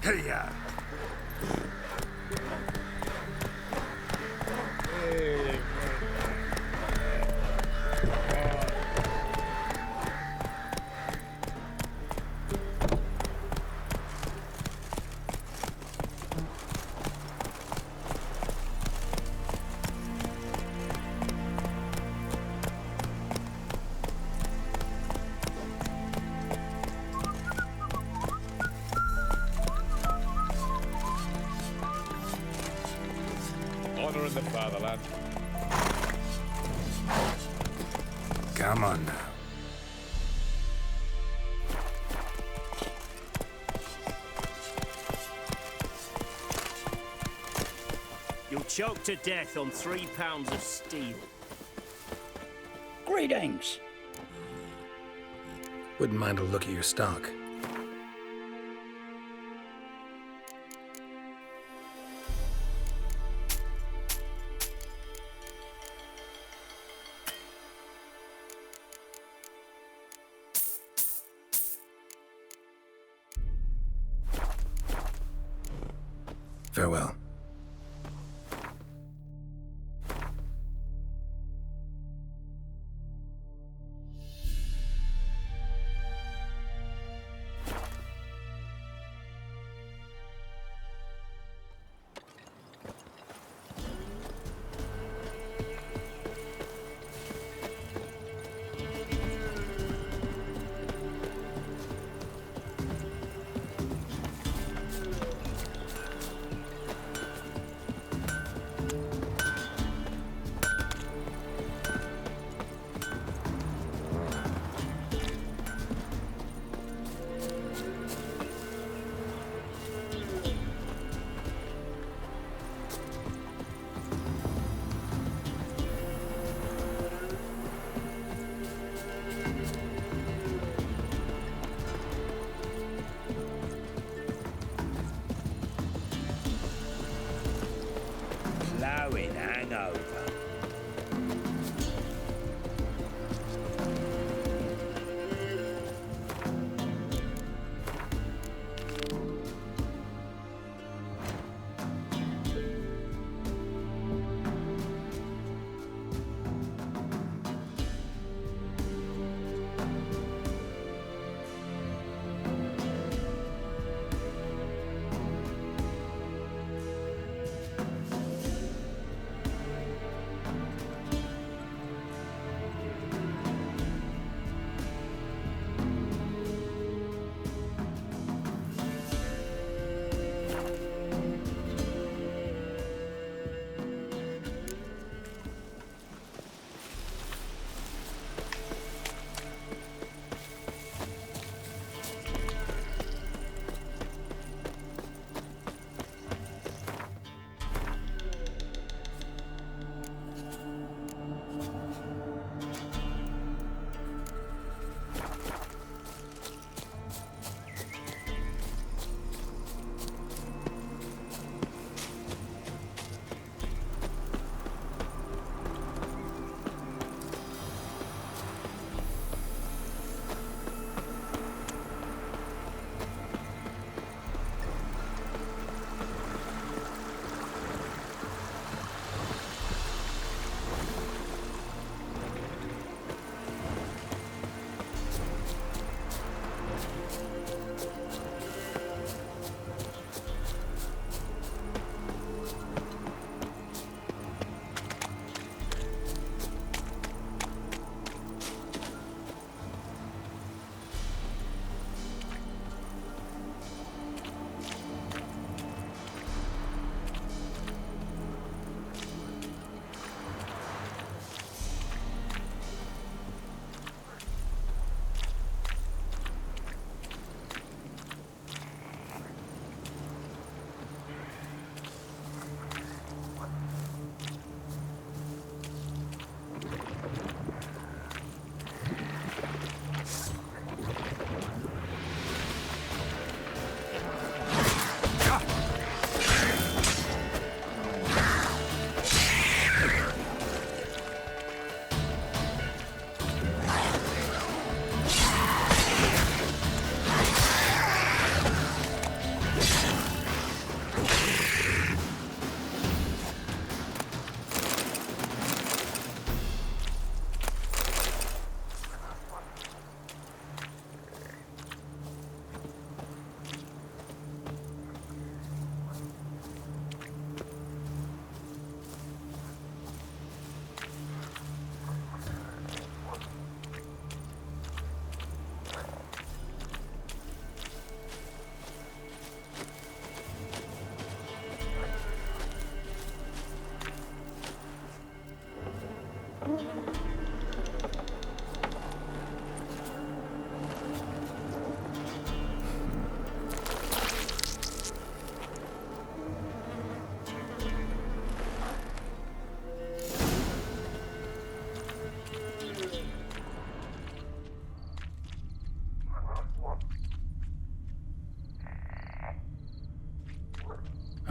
Hey-ya. Honor in the fatherland. Come on now. You'll choke to death on 3 pounds of steel. Greetings. Wouldn't mind a look at your stock. Farewell.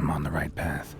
I'm on the right path.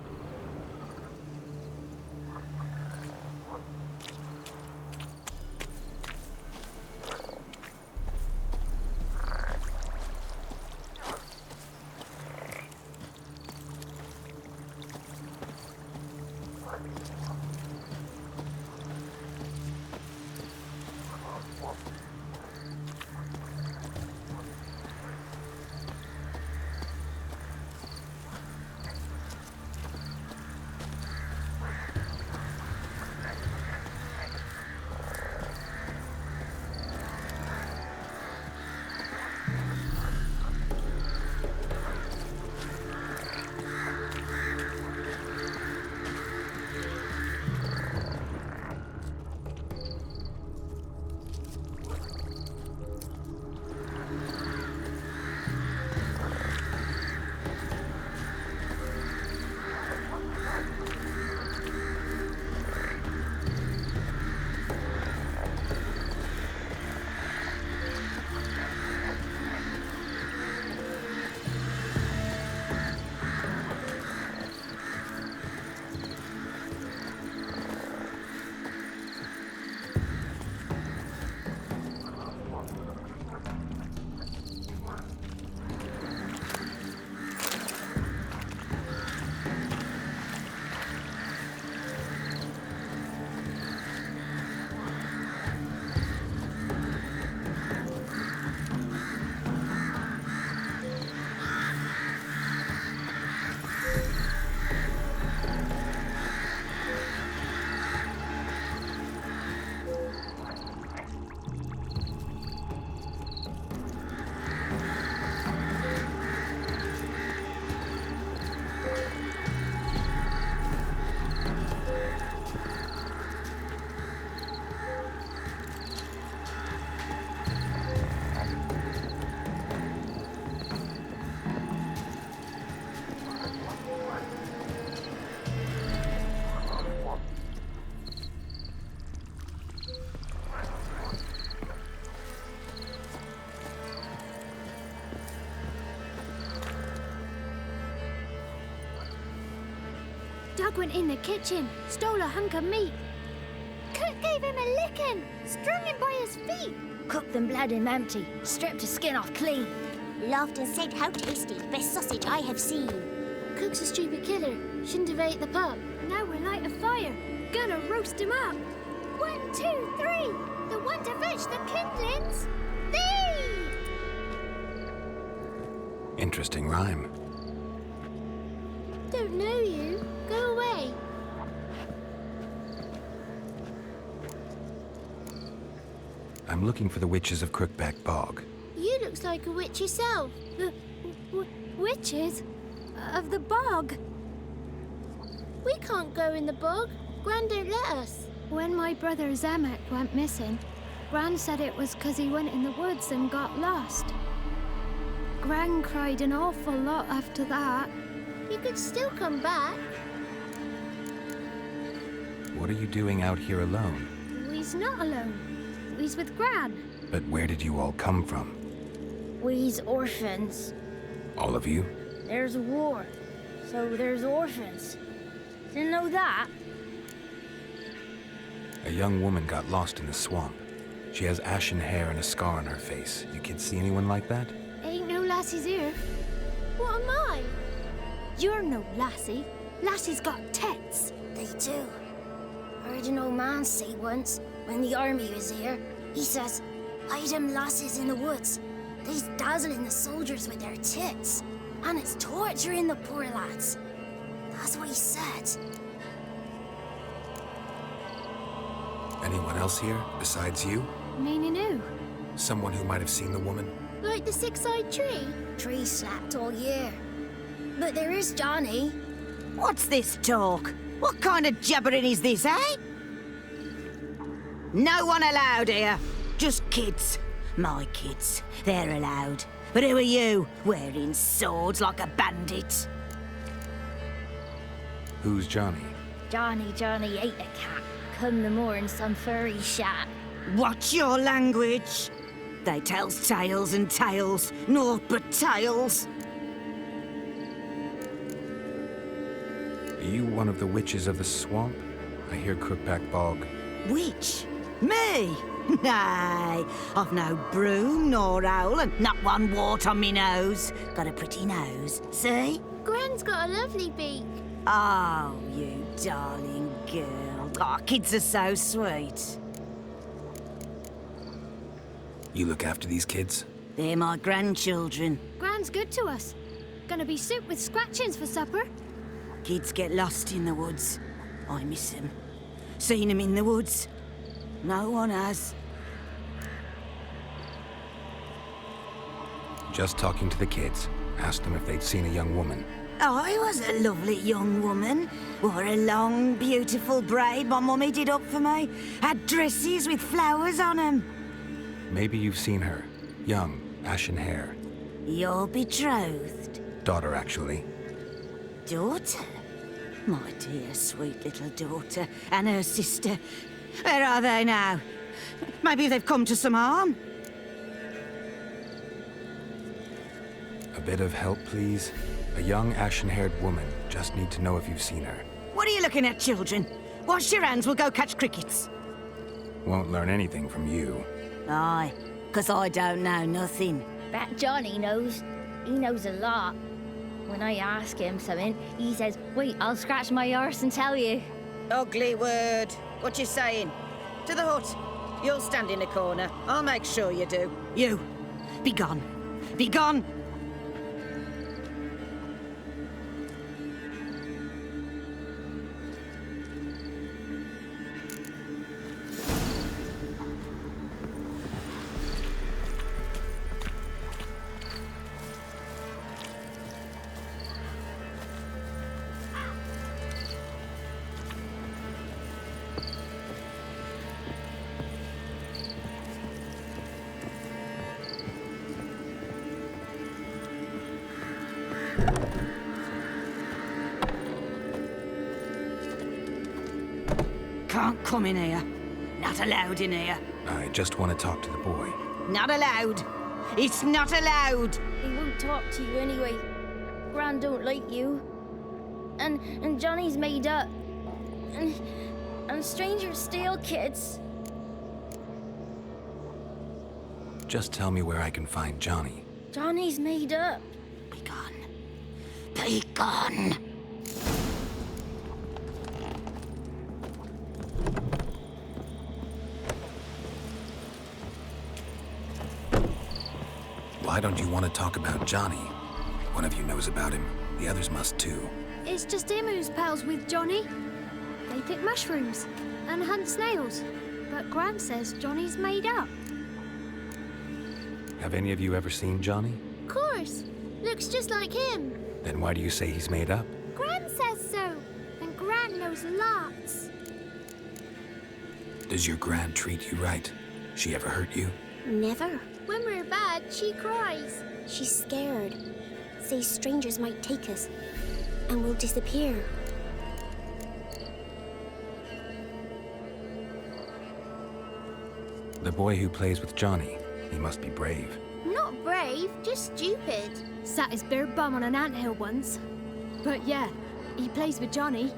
Doug went in the kitchen, stole a hunk of meat. Cook gave him a licking, strung him by his feet. Cooked and bled him empty, stripped his skin off clean. Laughed and said, "How tasty, best sausage I have seen." Cook's a stupid killer, shouldn't have ate the pup. Now we'll light a fire, gonna roast him up. 1, 2, 3, the one to fetch the kindlings. Thee! Interesting rhyme. Don't know you. Go away. I'm looking for the witches of Crookback Bog. You looks like a witch yourself. The witches? Of the bog? We can't go in the bog. Gran don't let us. When my brother Zamek went missing, Gran said it was 'cause he went in the woods and got lost. Gran cried an awful lot after that. You could still come back. What are you doing out here alone? We's not alone. We's with Gran. But where did you all come from? We's orphans. All of you? There's a war, so there's orphans. Didn't know that? A young woman got lost in the swamp. She has ashen hair and a scar on her face. You kids see anyone like that? Ain't no lassies here. What am I? You're no lassie. Lassie's got tits. They do. I heard an old man say once, when the army was here, he says, "Hide them lasses in the woods. They's dazzling the soldiers with their tits. And it's torturing the poor lads." That's what he said. Anyone else here besides you? Meaning who? Someone who might have seen the woman? Like the six-eyed tree? Tree slapped all year. But there is Johnny. What's this talk? What kind of jabbering is this, eh? No one allowed here. Just kids. My kids. They're allowed. But who are you, wearing swords like a bandit? Who's Johnny? Johnny ate a cat. Come the more in some furry shat. Watch your language. They tells tales and tales, naught but tales. Are you one of the witches of the swamp? I hear Crookback Bog. Witch? Me? Nay, I've no broom nor owl and not one wart on me nose. Got a pretty nose, see? Gran's got a lovely beak. Oh, you darling girl. Oh, kids are so sweet. You look after these kids? They're my grandchildren. Gran's good to us. Gonna be soup with scratchings for supper. Kids get lost in the woods. I miss them. Seen them in the woods. No one has. Just talking to the kids. Asked them if they'd seen a young woman. I was a lovely young woman. Wore a long, beautiful braid my mummy did up for me. Had dresses with flowers on 'em. Maybe you've seen her. Young, ashen hair. Your betrothed? Daughter, actually. Daughter? My dear, sweet little daughter. And her sister. Where are they now? Maybe they've come to some harm. A bit of help, please? A young, ashen-haired woman. Just need to know if you've seen her. What are you looking at, children? Wash your hands, we'll go catch crickets. Won't learn anything from you. Aye, 'cause I don't know nothing. That Johnny knows. He knows a lot. When I ask him something, he says, wait, I'll scratch my arse and tell you. Ugly word. What you saying? To the hut. You'll stand in a corner. I'll make sure you do. You, be gone. Be gone! Can't come in here. Not allowed in here. I just want to talk to the boy. Not allowed. It's not allowed. He won't talk to you anyway. Gran don't like you. And Johnny's made up. And strangers steal kids. Just tell me where I can find Johnny. Johnny's made up. Be gone. Be gone. Why don't you want to talk about Johnny? One of you knows about him. The others must too. It's just him who's pals with Johnny. They pick mushrooms and hunt snails. But Gran says Johnny's made up. Have any of you ever seen Johnny? Of course. Looks just like him. Then why do you say he's made up? Gran says so. And Gran knows lots. Does your gran treat you right? She ever hurt you? Never. When we're bad, she cries. She's scared. Says strangers might take us. And we'll disappear. The boy who plays with Johnny, he must be brave. Not brave, just stupid. Sat his bare bum on an anthill once. But yeah, he plays with Johnny.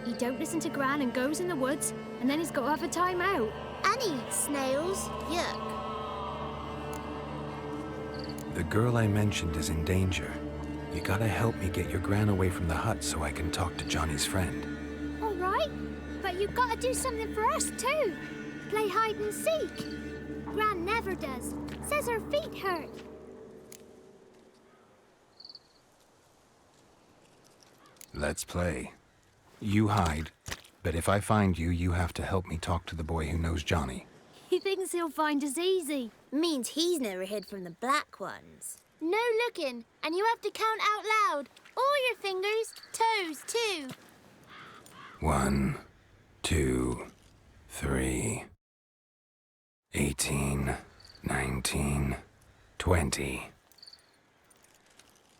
He don't listen to Gran and goes in the woods, and then he's got to have a time out. And eats snails. Yuck. The girl I mentioned is in danger. You gotta help me get your gran away from the hut so I can talk to Johnny's friend. All right, but you've got to do something for us too. Play hide and seek. Gran never does. Says her feet hurt. Let's play. You hide, but if I find you, you have to help me talk to the boy who knows Johnny. He thinks he'll find us easy. Means he's never hid from the black ones. No looking, and you have to count out loud. All your fingers, toes too. 1, 2, 3, 18, 19, 20.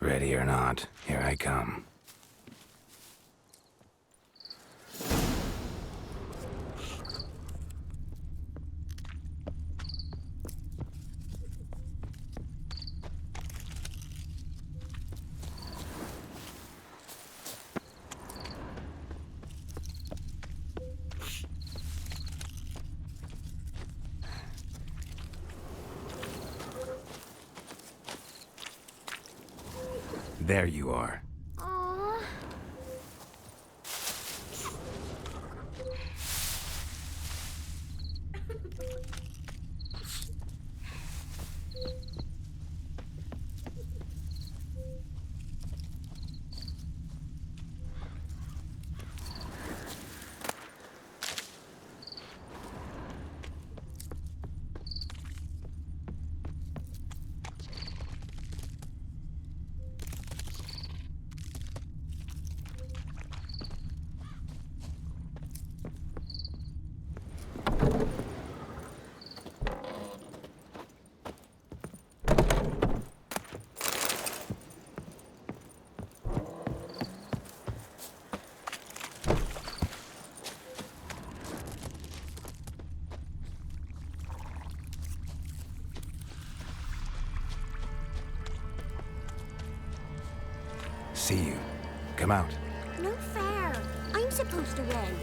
Ready or not, here I come. There you are. Aww. See you. Come out. No fair. I'm supposed to win.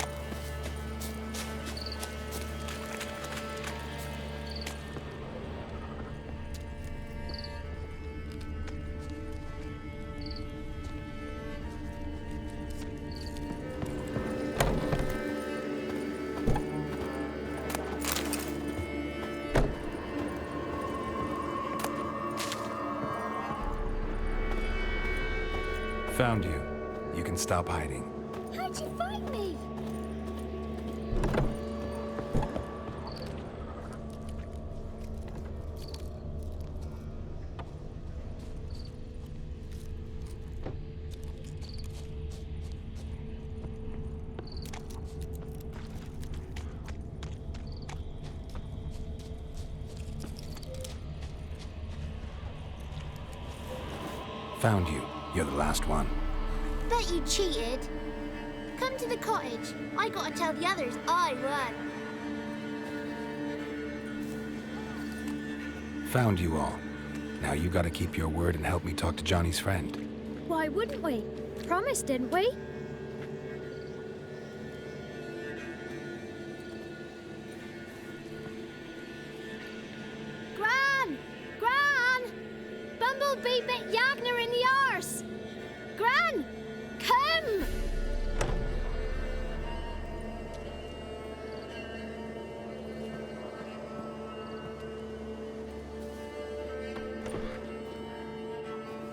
Found you. You can stop hiding. How'd you find me? Found you. You're the last one. Bet you cheated. Come to the cottage. I gotta tell the others I won. Found you all. Now you gotta keep your word and help me talk to Johnny's friend. Why wouldn't we? Promised, didn't we? Gran! Gran! Bumblebee bit Yagner in the arse! Gran! Come!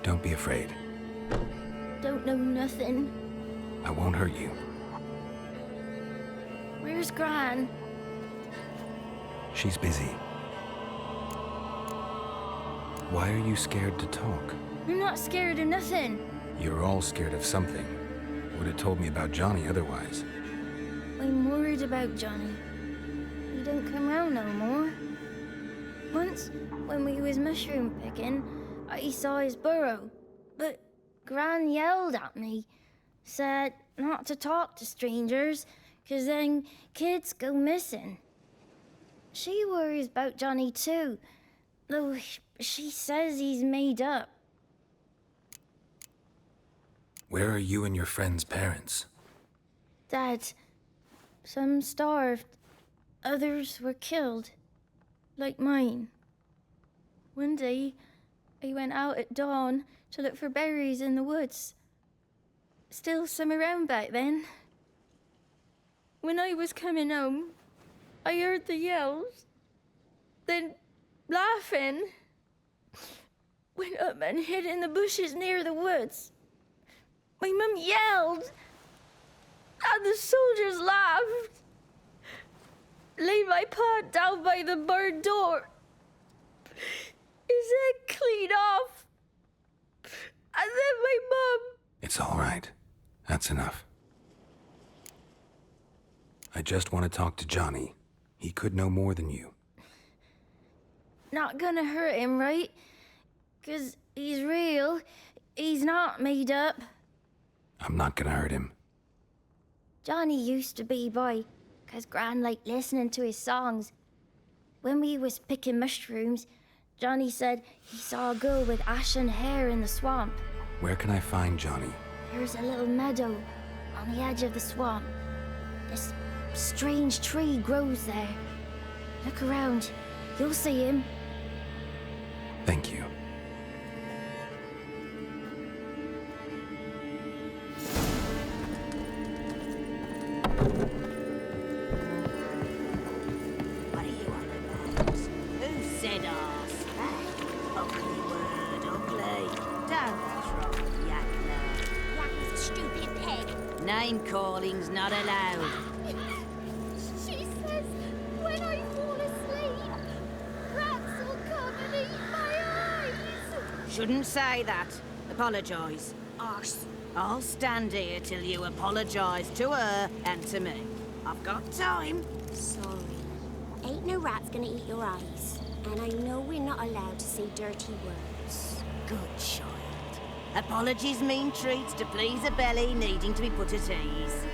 Don't be afraid. Don't know nothing. I won't hurt you. Where's Gran? She's busy. Why are you scared to talk? I'm not scared of nothing. You're all scared of something. Would have told me about Johnny otherwise. I'm worried about Johnny. He don't come round no more. Once, when we was mushroom picking, I saw his burrow. But Gran yelled at me, said not to talk to strangers, 'cause then kids go missing. She worries about Johnny too, though she says he's made up. Where are you and your friend's parents? Dad, some starved, others were killed, like mine. One day, I went out at dawn to look for berries in the woods. Still some around back then. When I was coming home, I heard the yells, then laughing. Went up and hid in the bushes near the woods. My mum yelled, and the soldiers laughed. Laid my pa down by the barn door. His head clean off. And then my mum. It's all right. That's enough. I just want to talk to Johnny. He could know more than you. Not gonna hurt him, right? 'Cause he's real. He's not made up. I'm not gonna hurt him. Johnny used to be boy, 'cause Gran liked listening to his songs. When we was picking mushrooms, Johnny said he saw a girl with ashen hair in the swamp. Where can I find Johnny? There's a little meadow on the edge of the swamp. This strange tree grows there. Look around. You'll see him. Thank you. Name calling's not allowed. She says when I fall asleep, rats will come and eat my eyes. Shouldn't say that. Apologise. Arse. I'll stand here till you apologise to her and to me. I've got time. Sorry. Ain't no rat's gonna eat your eyes. And I know we're not allowed to say dirty words. Good child. Apologies mean treats to please a belly needing to be put at ease.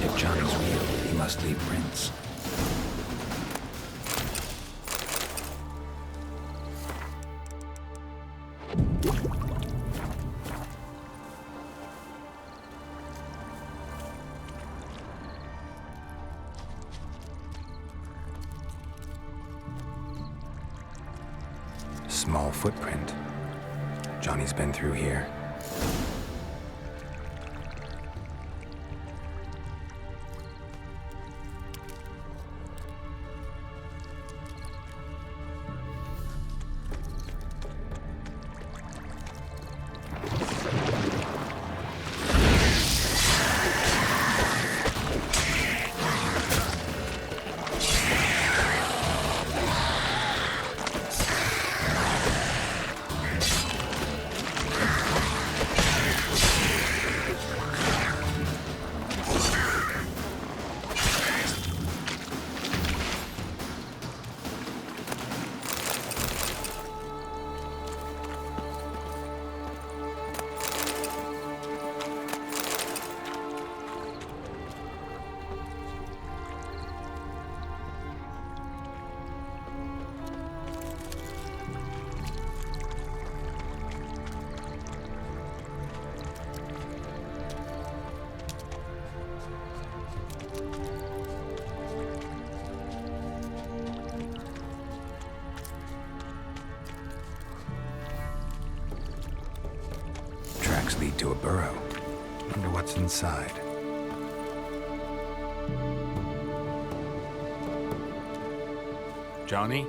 If Johnny's real, he must leave prints. Small footprint. Johnny's been through here. Tracks lead to a burrow. Wonder what's inside. Johnny?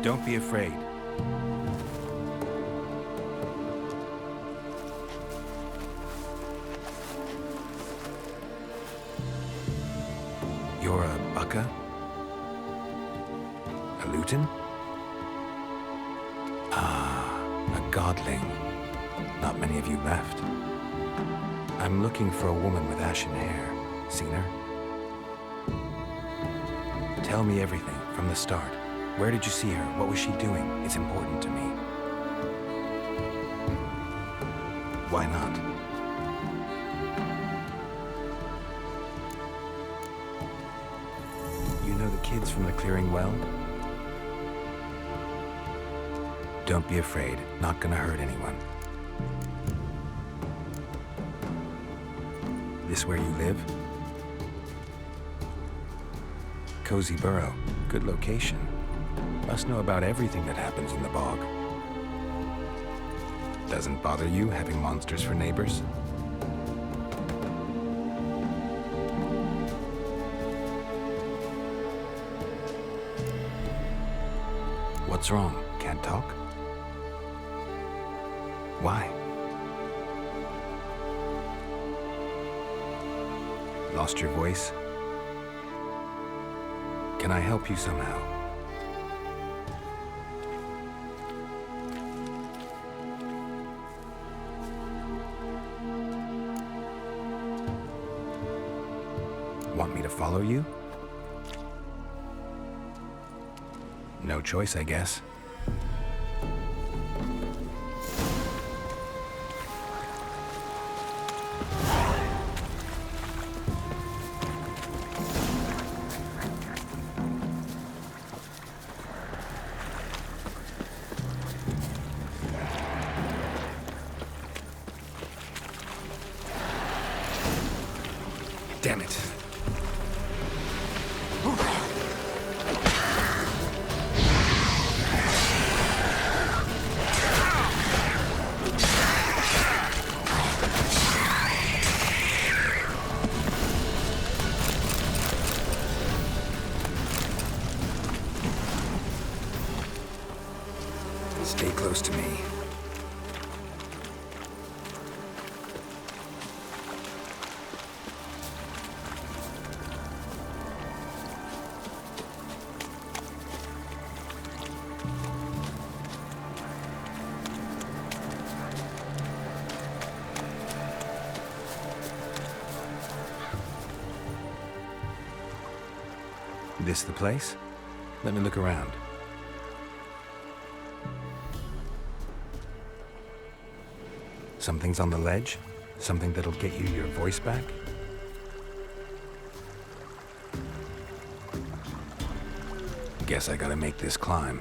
Don't be afraid. You're a Bucca? A Luton? Ah, a godling. Not many of you left. I'm looking for a woman with ashen hair. Seen her? Tell me everything from the start. Where did you see her? What was she doing? It's important to me. Why not? You know the kids from the clearing well? Don't be afraid. Not gonna hurt anyone. This where you live? Cozy Burrow. Good location. Must know about everything that happens in the bog. Doesn't bother you having monsters for neighbors? What's wrong? Can't talk? Why? Lost your voice? Can I help you somehow? Want me to follow you? No choice, I guess. Stay close to me. This the place? Let me look around. Something's on the ledge? Something that'll get you your voice back? Guess I gotta make this climb.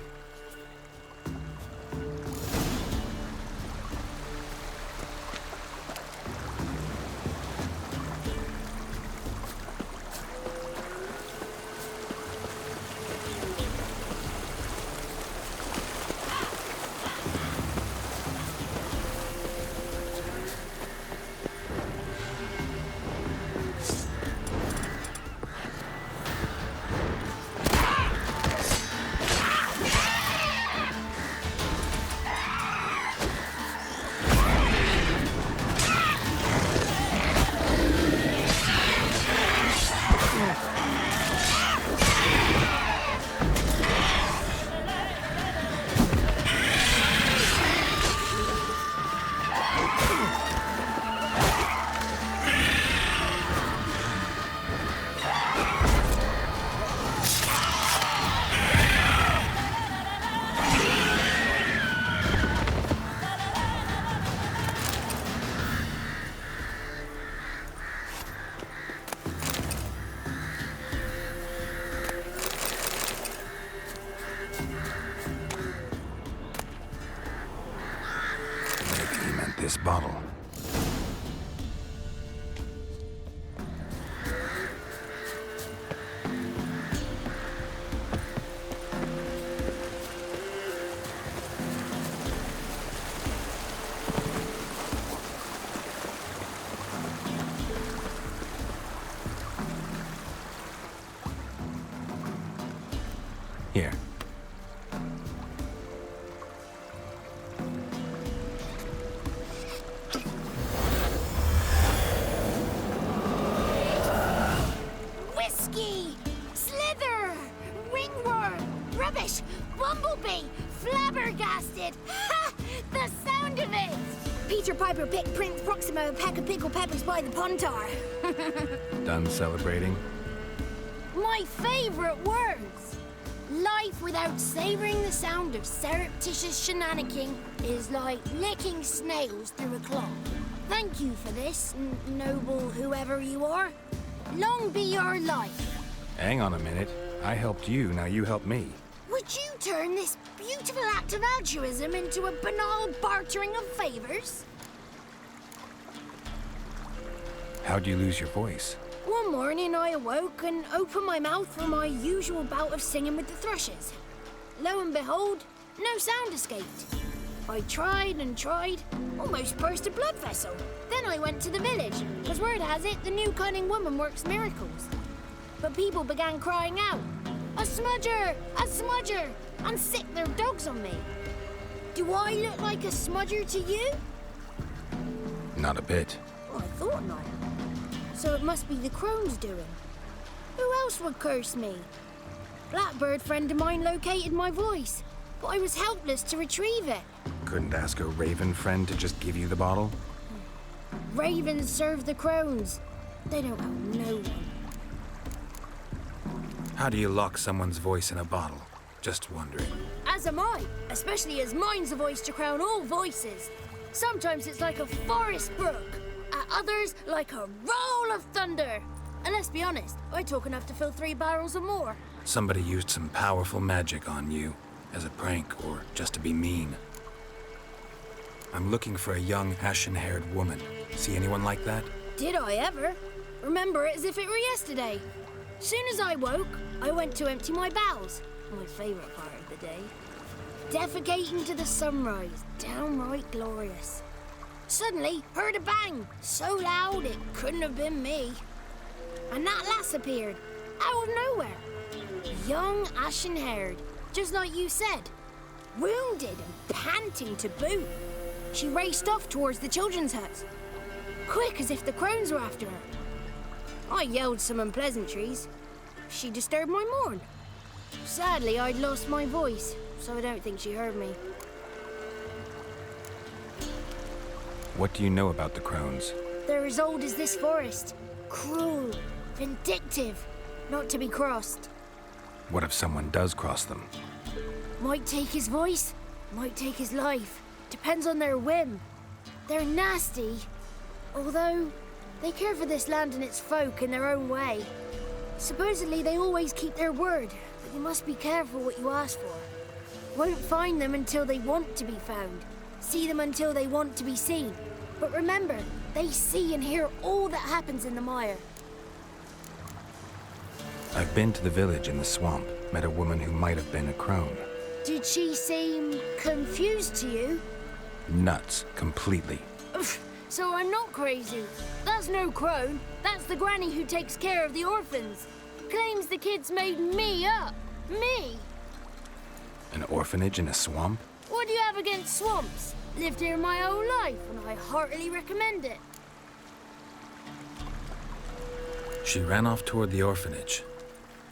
This bottle. Here. Rubbish! Bumblebee! Flabbergasted! Ha! The sound of it! Peter Piper picked Prince Proximo a pack of pickled peppers by the pontar. Done celebrating? My favorite words! Life without savoring the sound of surreptitious shenanigans is like licking snails through a cloth. Thank you for this, noble whoever you are. Long be your life. Hang on a minute. I helped you, now you help me. Would you turn this beautiful act of altruism into a banal bartering of favors? How'd you lose your voice? One morning I awoke and opened my mouth for my usual bout of singing with the thrushes. Lo and behold, no sound escaped. I tried and tried, almost burst a blood vessel. Then I went to the village, because word has it the new cunning woman works miracles. But people began crying out, "A smudger! A smudger!" and sick their dogs on me. Do I look like a smudger to you? Not a bit. Well, I thought not. So it must be the crone's doing. Who else would curse me? Blackbird friend of mine located my voice, but I was helpless to retrieve it. Couldn't ask a raven friend to just give you the bottle? Ravens serve the crones. They don't owe no one. How do you lock someone's voice in a bottle? Just wondering. As am I, especially as mine's a voice to crown all voices. Sometimes it's like a forest brook, at others like a roll of thunder. And let's be honest, I talk enough to fill 3 barrels or more. Somebody used some powerful magic on you, as a prank or just to be mean. I'm looking for a young, ashen-haired woman. See anyone like that? Did I ever? Remember it as if it were yesterday. Soon as I woke, I went to empty my bowels. My favorite part of the day. Defecating to the sunrise, downright glorious. Suddenly, heard a bang, so loud it couldn't have been me. And that lass appeared, out of nowhere. Young, ashen-haired, just like you said. wounded and panting to boot. She raced off towards the children's hut, quick as if the crones were after her. I yelled some unpleasantries. She disturbed my morn. Sadly, I'd lost my voice, so I don't think she heard me. What do you know about the crones? They're as old as this forest. Cruel, vindictive, not to be crossed. What if someone does cross them? Might take his voice, might take his life. Depends on their whim. They're nasty, although they care for this land and its folk in their own way. Supposedly they always keep their word, but you must be careful what you ask for. Won't find them until they want to be found. See them until they want to be seen. But remember, they see and hear all that happens in the mire. I've been to the village in the swamp, met a woman who might have been a crone. Did she seem confused to you? Nuts, completely. So I'm not crazy. That's no crone. That's the granny who takes care of the orphans. Claims the kids made me up. Me! An orphanage in a swamp? What do you have against swamps? Lived here my whole life, and I heartily recommend it. She ran off toward the orphanage.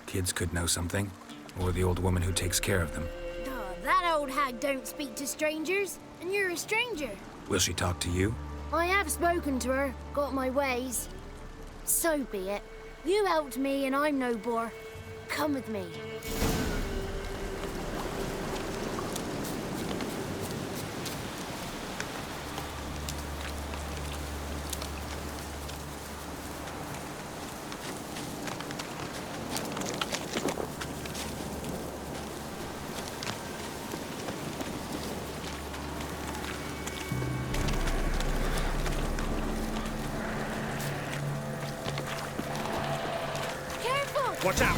Kids could know something, or the old woman who takes care of them. Oh, that old hag don't speak to strangers, and you're a stranger. Will she talk to you? I have spoken to her, got my ways. So be it. You helped me, and I'm no bore. Come with me. Watch out!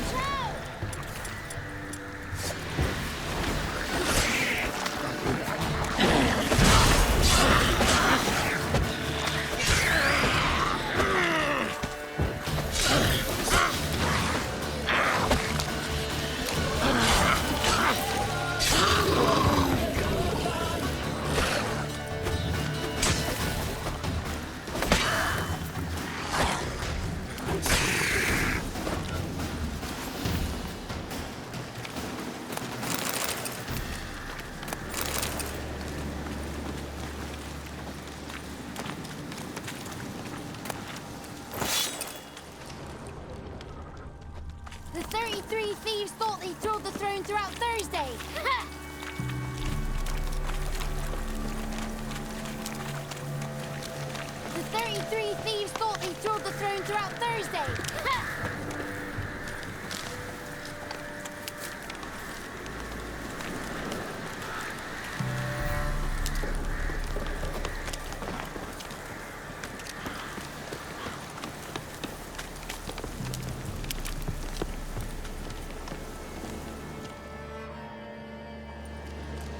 The 33 thieves thought they thrilled the throne throughout Thursday. Ha! The 33 thieves thought they thrilled the throne throughout Thursday. Ha!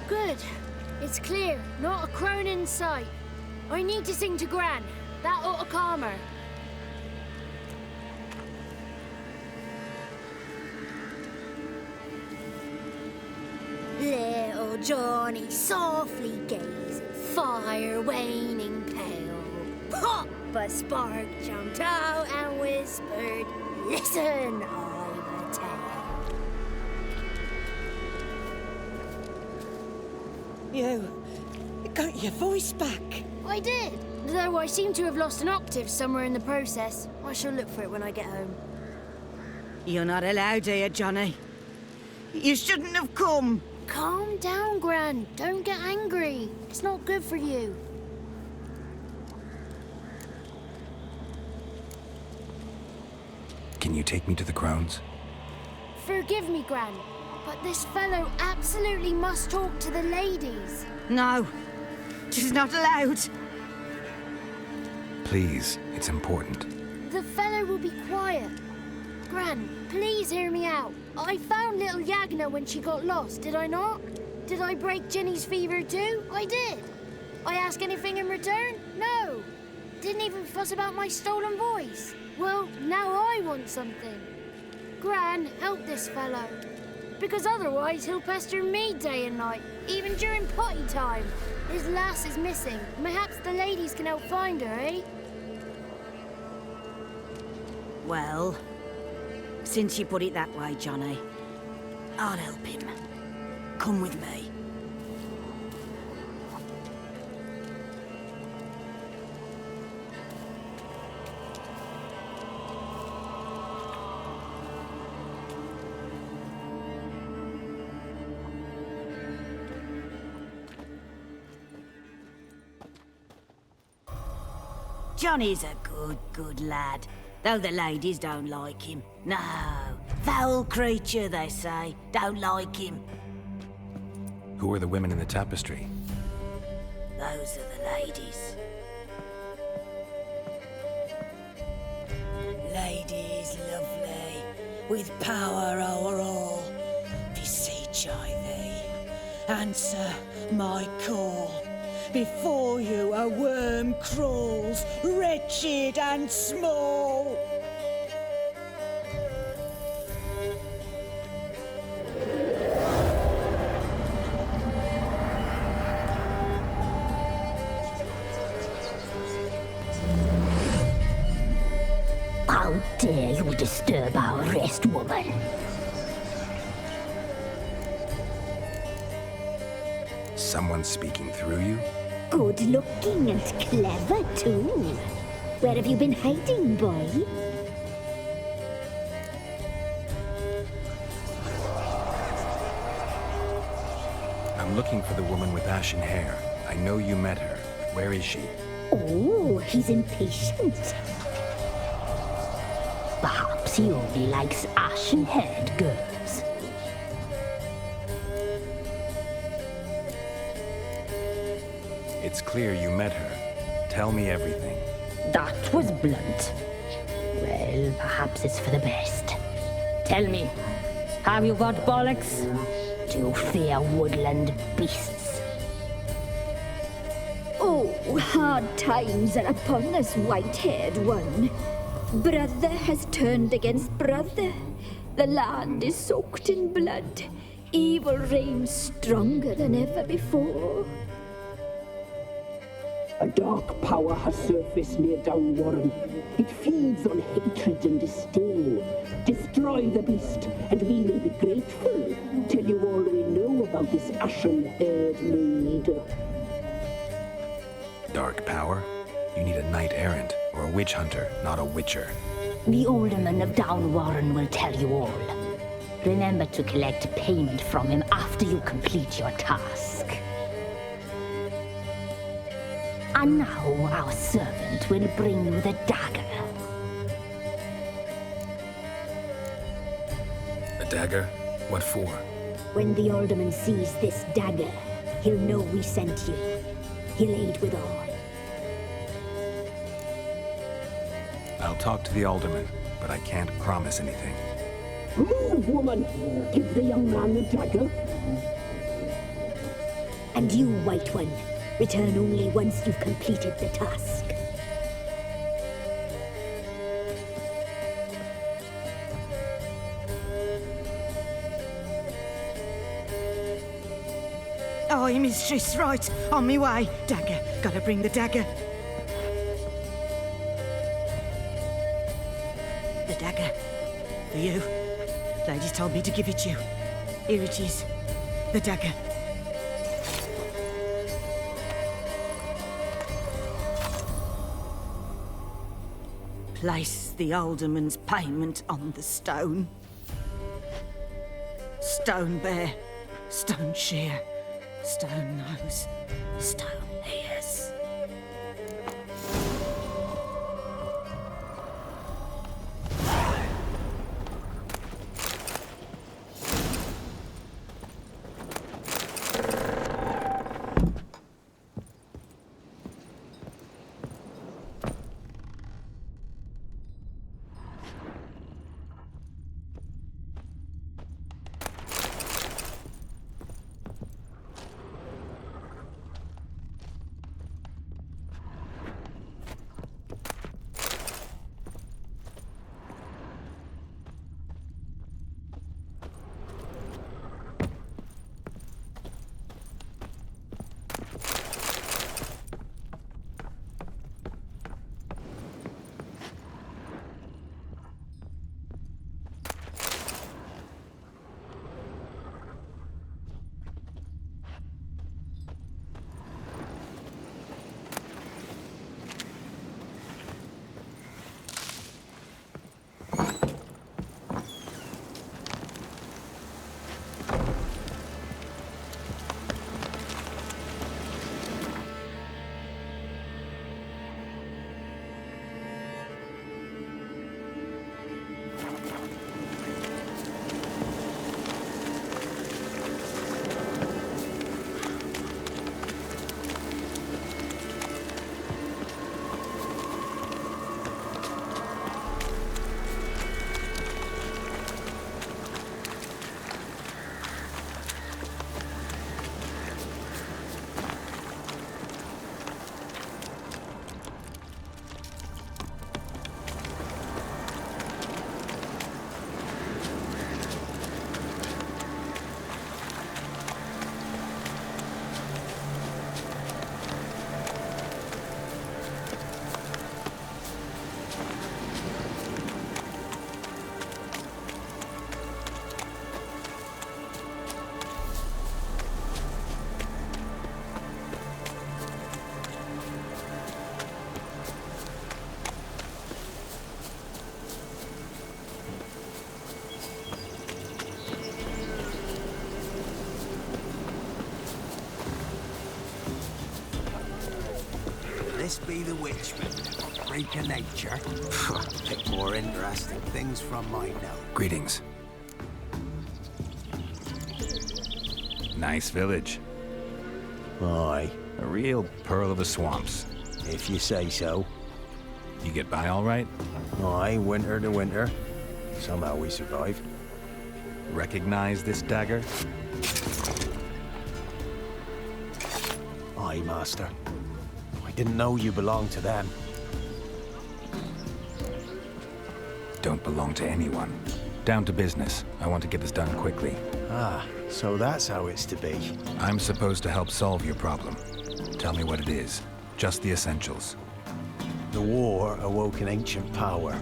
Good. It's clear. Not a crone in sight. I need to sing to Gran. That ought to calm her. Little Johnny softly gazed, fire waning pale. Pop! A spark jumped out and whispered, "Listen, I've a tale." You got your voice back. I did, though I seem to have lost an octave somewhere in the process. I shall look for it when I get home. You're not allowed here, Johnny. You shouldn't have come. Calm down, Gran. Don't get angry. It's not good for you. Can you take me to the crones? Forgive me, Gran, but this fellow absolutely must talk to the ladies. No, she's not allowed. Please, it's important. The fellow will be quiet. Gran, please hear me out. I found little Yagna when she got lost, did I not? Did I break Ginny's fever too? I did. I ask anything in return? No. Didn't even fuss about my stolen voice. Well, now I want something. Gran, help this fellow. Because otherwise he'll pester me day and night, even during potty time. His lass is missing. Perhaps the ladies can help find her, eh? Well, since you put it that way, Johnny, I'll help him. Come with me. Johnny's a good lad, though the ladies don't like him. No, foul creature, they say. Don't like him. Who are the women in the tapestry? Those are the ladies. Ladies lovely, with power o'er all, beseech I thee, answer my call. Before you a worm crawls, wretched and small. How dare you disturb our rest, woman? Someone speaking through you? Good looking and clever, too. Where have you been hiding, boy? I'm looking for the woman with ashen hair. I know you met her. Where is she? Oh, he's impatient. Perhaps he only likes ashen-haired girls. It's clear you met her. Tell me everything. That was blunt. Well, perhaps it's for the best. Tell me, have you got bollocks? Do you fear woodland beasts? Oh, hard times are upon this white-haired one. Brother has turned against brother. The land is soaked in blood. Evil reigns stronger than ever before. A dark power has surfaced near Downwarren. It feeds on hatred and disdain. Destroy the beast, and we will be grateful. Tell you all we know about this ashen-haired maid. Dark power? You need a knight-errant or a witch hunter, not a witcher. The alderman of Downwarren will tell you all. Remember to collect payment from him after you complete your task. And now our servant will bring you the dagger. A dagger? What for? When the alderman sees this dagger, he'll know we sent you. He'll aid with all. I'll talk to the alderman, but I can't promise anything. Move, woman! Give the young man the dagger. And you, White One, return only once you've completed the task. Aye, mistress, right. On me way. Dagger. Gotta bring the dagger. The dagger. For you. Lady told me to give it you. Here it is. The dagger. Place the alderman's payment on the stone. Stone bear, stone shear, stone nose, stone ears. This be the Witchman, freak of nature. Pick more interesting things from my note. Greetings. Nice village. Aye. A real pearl of the swamps. If you say so. You get by all right? Aye, winter to winter. Somehow we survive. Recognize this dagger? Aye, Master. I didn't know you belonged to them. Don't belong to anyone. Down to business. I want to get this done quickly. Ah, so that's how it's to be. I'm supposed to help solve your problem. Tell me what it is. Just the essentials. The war awoke an ancient power.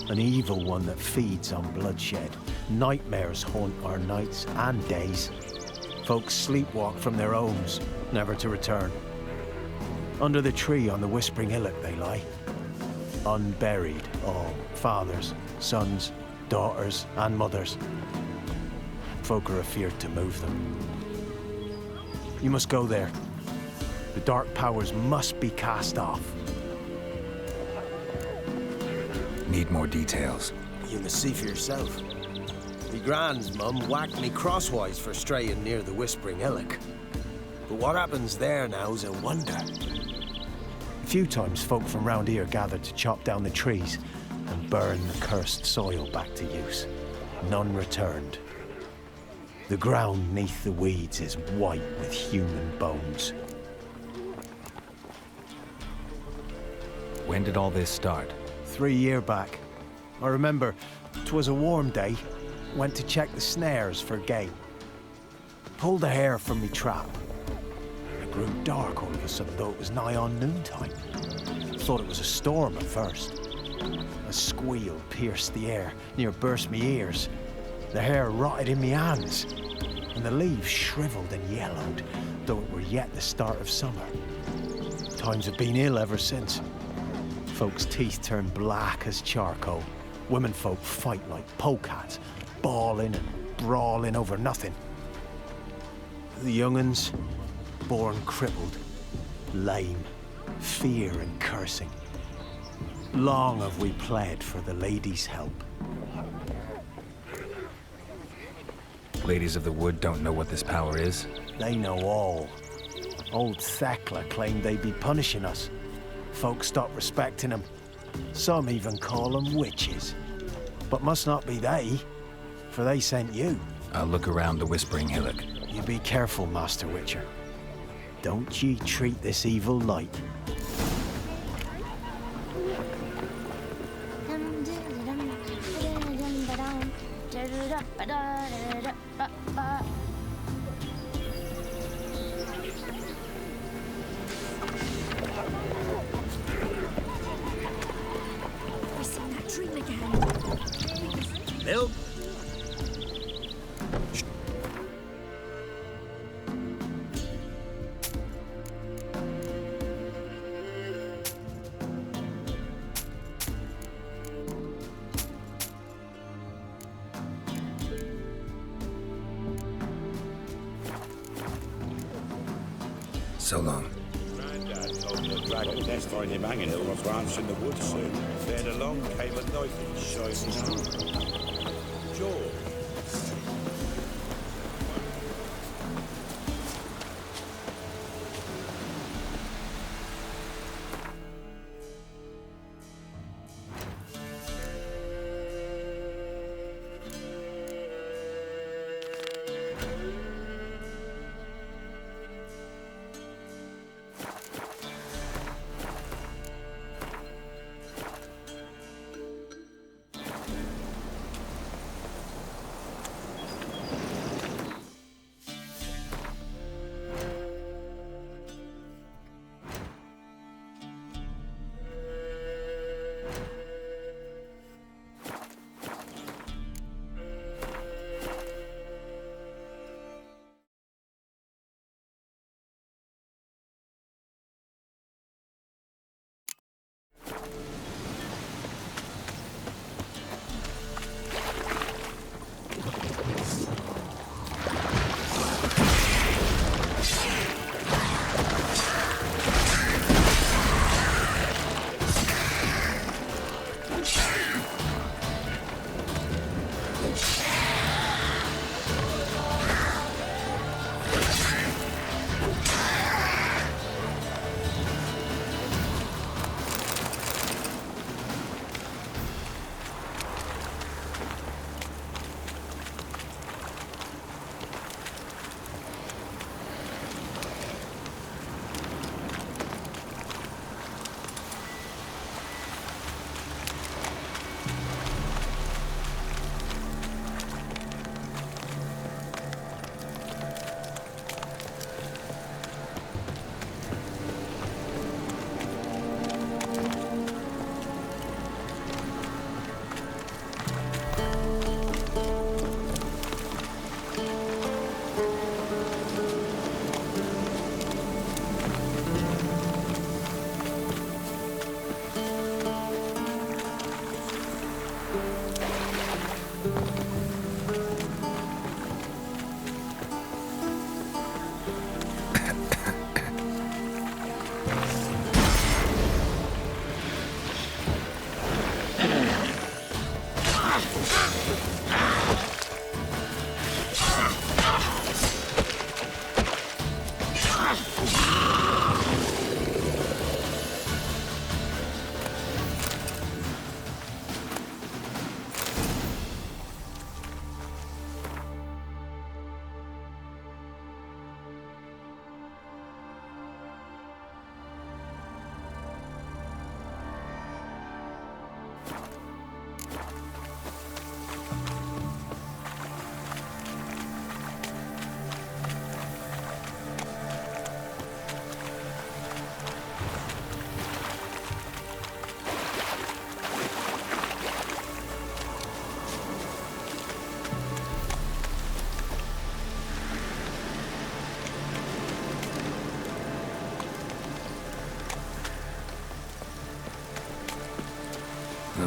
An evil one that feeds on bloodshed. Nightmares haunt our nights and days. Folks sleepwalk from their homes, never to return. Under the tree on the Whispering Hillock they lie. Unburied, all fathers, sons, daughters, and mothers. Folk are afeard to move them. You must go there. The dark powers must be cast off. Need more details. You must see for yourself. Me grand's mum whacked me crosswise for straying near the Whispering Hillock. But what happens there now's a wonder. A few times folk from round here gathered to chop down the trees and burn the cursed soil back to use. None returned. The ground neath the weeds is white with human bones. When did all this start? 3 years back. I remember 'twas a warm day. Went to check the snares for game. Pulled the hair from me trap. It grew dark all of a sudden, though it was nigh on noontime. Thought it was a storm at first. A squeal pierced the air, near burst me ears. The hair rotted in me hands, and the leaves shriveled and yellowed, though it were yet the start of summer. Times have been ill ever since. Folks' teeth turn black as charcoal. Women folk fight like polecats, bawling and brawling over nothing. The young'uns, born crippled, lame, fear and cursing. Long have we pled for the ladies' help. Ladies of the Wood don't know what this power is? They know all. Old Thekla claimed they'd be punishing us. Folk stopped respecting them. Some even call them witches. But must not be they, for they sent you. I'll look around the Whispering Hillock. You be careful, Master Witcher. Don't ye treat this evil light. I see that tree again. Bill? So long. Grandad told me a dragon nest on him hanging hill was once in the woods soon. Then along came a knight in shining armor. George.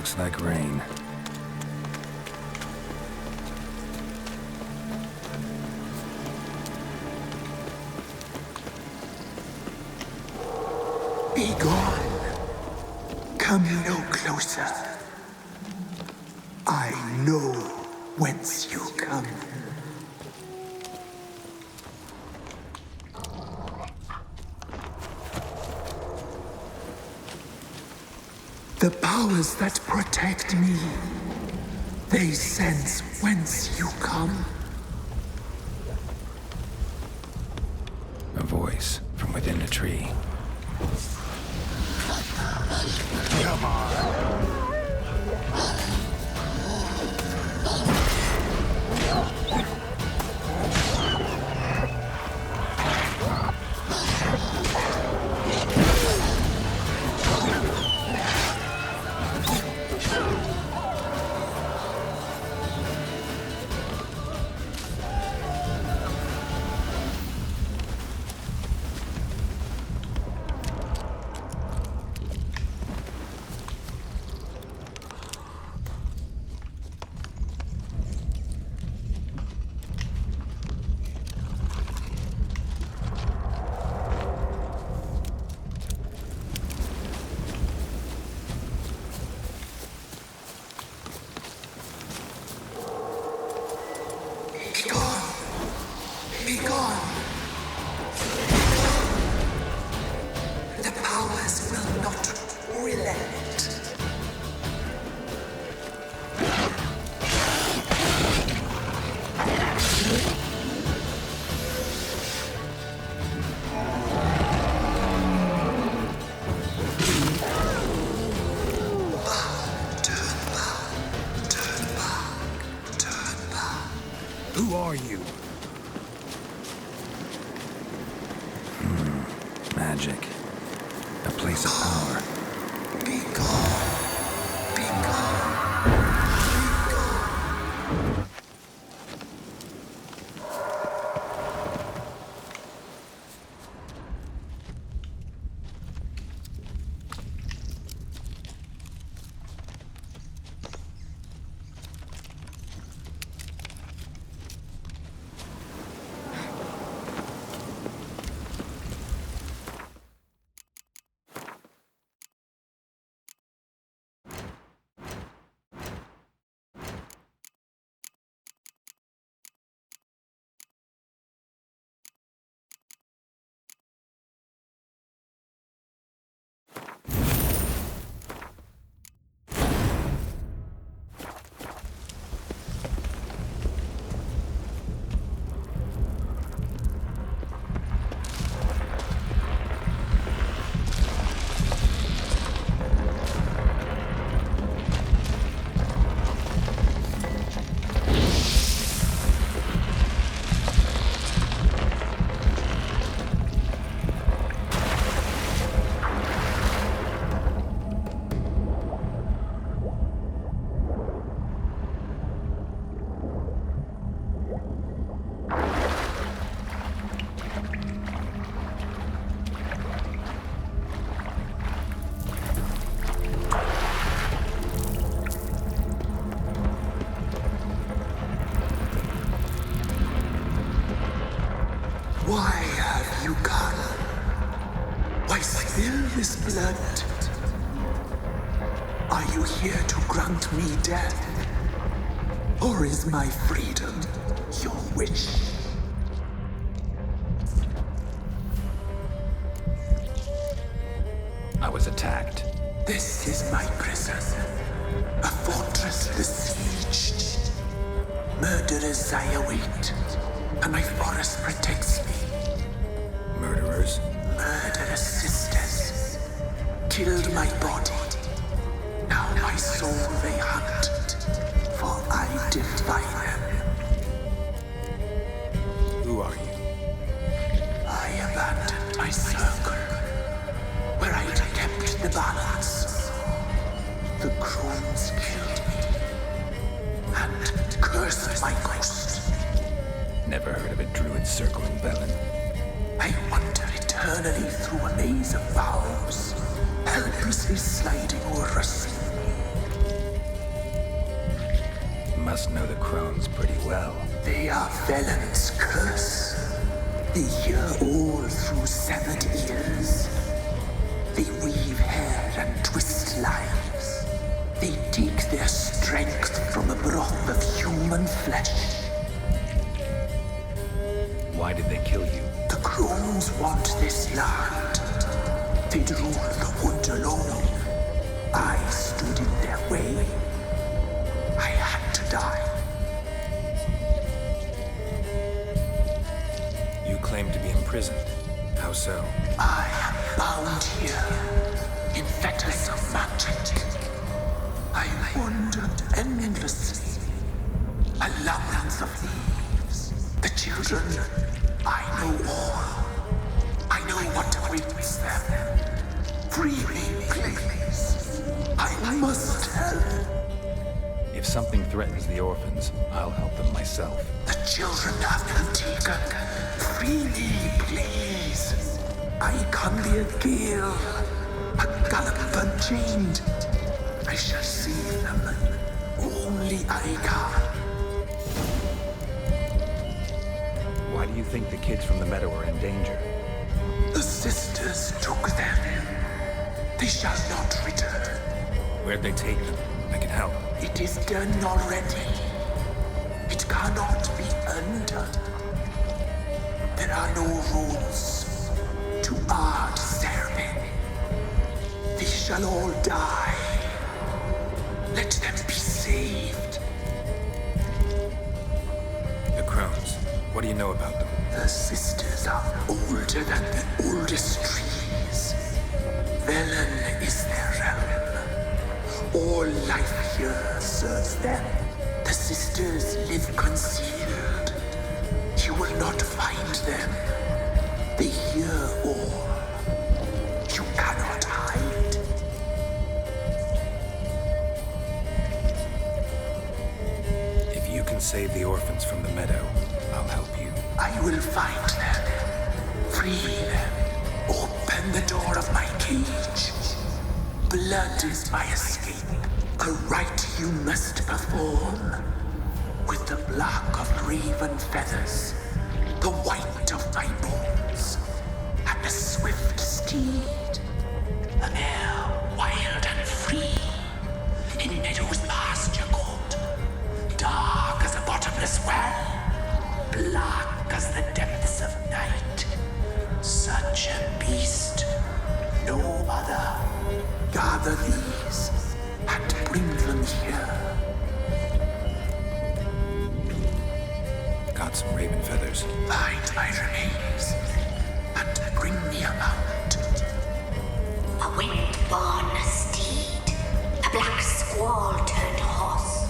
looks like rain. Be gone. Come no closer. I know whence you come. The powers that protect me, they sense whence you come. A voice from within the tree. Come on. Be gone. The powers will not relent. Who are you? Magic. A place of power. Be gone. Be gone. Why have you come? Why spill this blood? Are you here to grant me death? Or is my freedom your wish? I was attacked. This is my prison. A fortress besieged. Murderers I await, and my forest protects me. Murderers? Murderous sisters killed my body. Now my soul they hunt, for I defy them. Who are you? I abandoned my circle, where I'd kept the balance. The crones killed me, and cursed my ghost. Never heard of a druid circling Velen. I wander eternally through a maze of vows, helplessly sliding o'er a sea. must know the crones pretty well. They are Velen's curse. They hear all through severed ears. They weave hair and twist lives. They take their strength from a broth of human flesh. Why did they kill you? The crones want this land. They'd rule the wood alone. I stood in their way. I had to die. You claim to be imprisoned. How so? I am bound here in fetters of magic. I wandered endlessly, a labyrinth of leaves. The children, I know all. I know what awaits them. Free me, please. I must help. If something threatens the orphans, I'll help them myself. The children have been taken. Free me, please. I can be a gale, a gallop unchained. I shall save them. Only I can. Why do you think the kids from the meadow are in danger? The sisters took them. They shall not return. Where'd they take them? I can help. It is done already. It cannot be undone. There are no rules to our serving. They shall all die. Let them be saved. The crones. What do you know about them? The sisters are older than the oldest trees. Velen is their realm. All life here serves them. The sisters live concealed. You will not find them. They hear all. You cannot hide. If you can save the orphans from the meadow, I'll help you. I will find them. Free them. Open the door of my cage. Blood is my escape. A rite you must perform. With the black of raven feathers, the white of my bones, and a swift steed. A mare wild and free, in meadows pasture cold, dark as a bottomless well, black as the depths of night. Such a beast, no other. Gather these and bring them here. Got some raven feathers. Find my remains and bring me a mount. A wind-born steed, a black squall turned horse.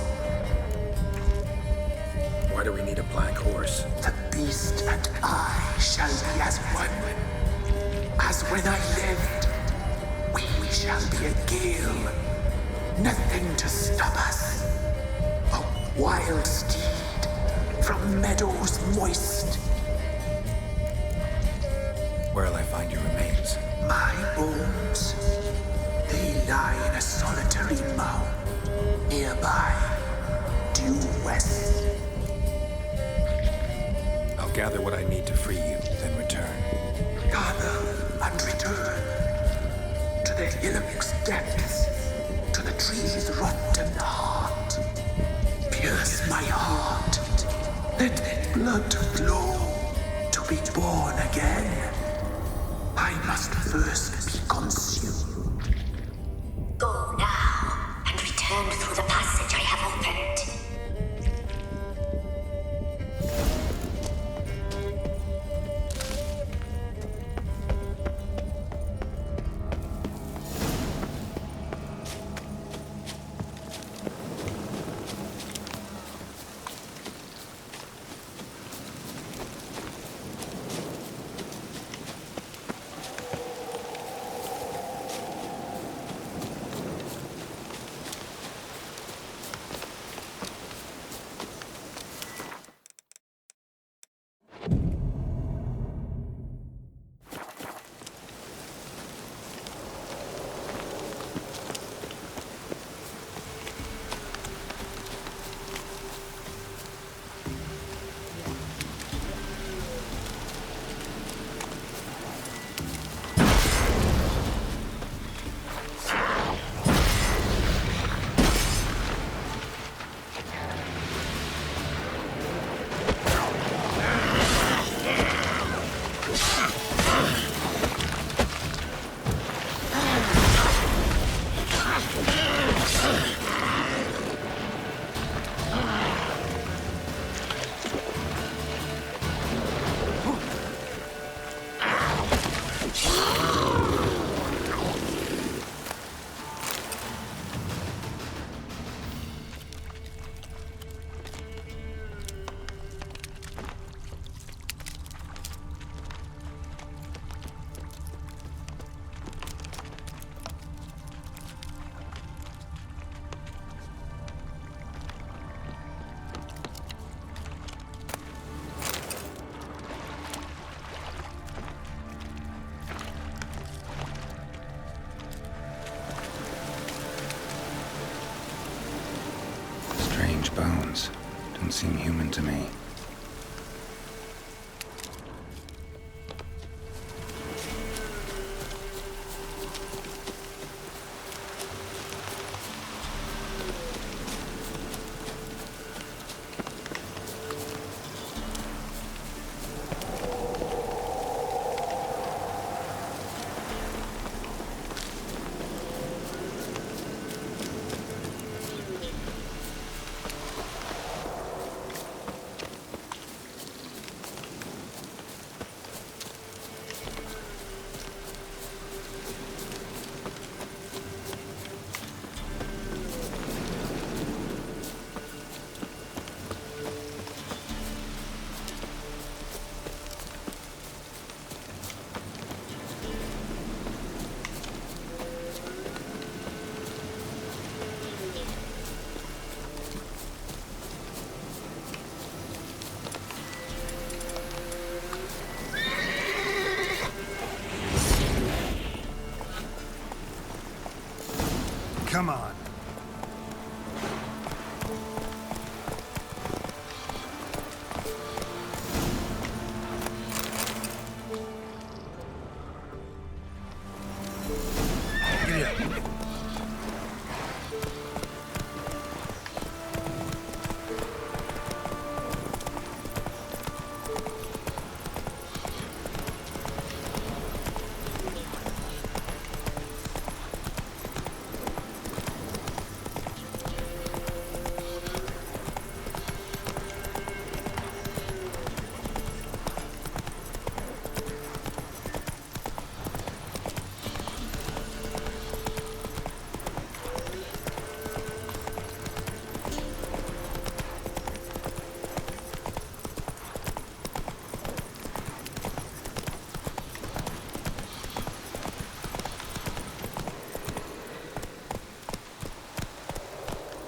Why do we need a black horse? The beast and I shall be as one. As when I lived, we shall be a gale. Nothing to stop us. A wild steed from meadows moist. Where'll I find your remains? My bones, they lie in a solitary mound nearby, due west. I'll gather what I need to free you, then return. Gather and return to the hillock's depths, to the tree's rotten heart. Pierce my heart, let blood flow to be born again. I must first be consumed. Go now and return through the passage I have opened. seem human to me. Come on. Giddy up.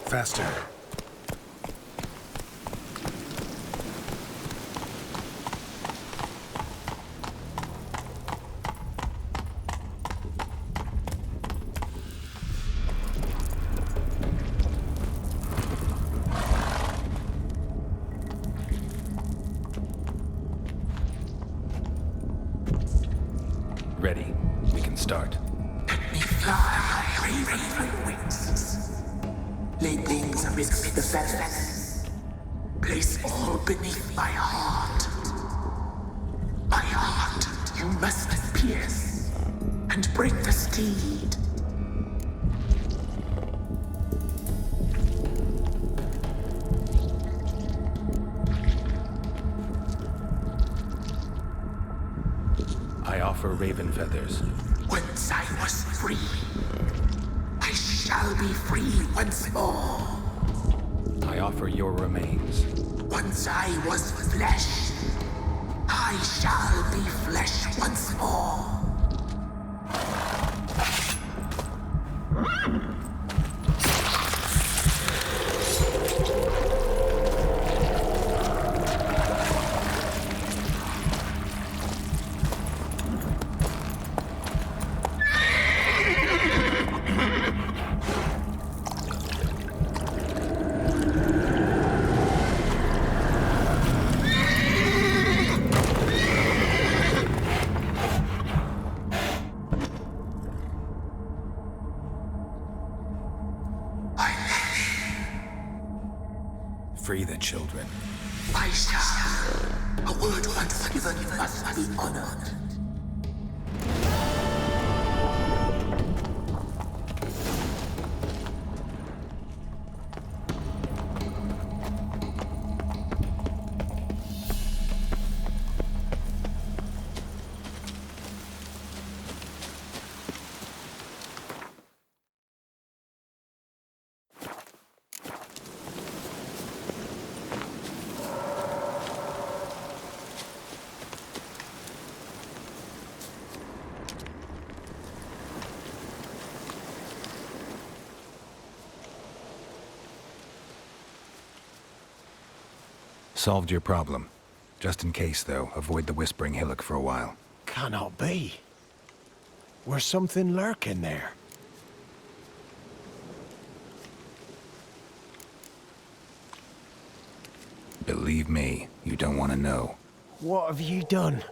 Faster. Ready. We can start. Let me fly, raven wings. Lay things amidst the feathers. Place all beneath my heart. My heart you must pierce and break the steed. I offer raven feathers. Once I was free, I shall be free once more. I offer your remains. Once I was flesh, I shall be flesh once more. Free the children. I shall. A word once given must be honored. Solved your problem. Just in case, though, avoid the Whispering Hillock for a while. Cannot be. Where's something lurking there? Believe me, you don't want to know. What have you done?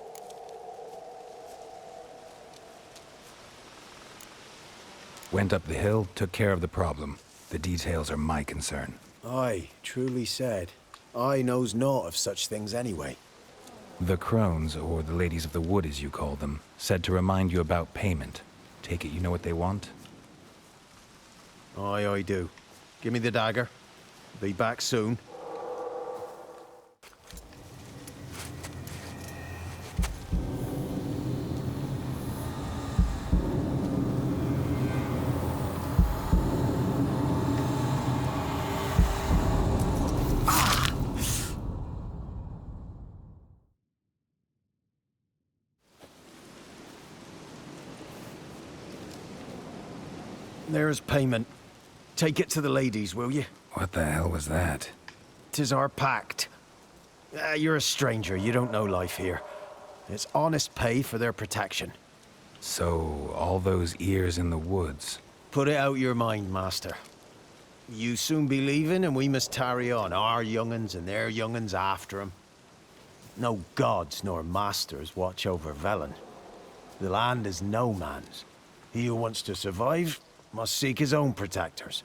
Went up the hill, took care of the problem. The details are my concern. Aye, truly said. I knows naught of such things anyway. The crones, or the ladies of the wood as you call them, said to remind you about payment. Take it you know what they want? Aye, I do. Give me the dagger. Be back soon. There's payment. Take it to the ladies, will you? What the hell was that? 'Tis our pact. You're a stranger, you don't know life here. It's honest pay for their protection. So, all those ears in the woods. Put it out your mind, master. You soon be leaving and we must tarry on, our young'uns and their young'uns after 'em. No gods nor masters watch over Velen. The land is no man's. He who wants to survive must seek his own protectors.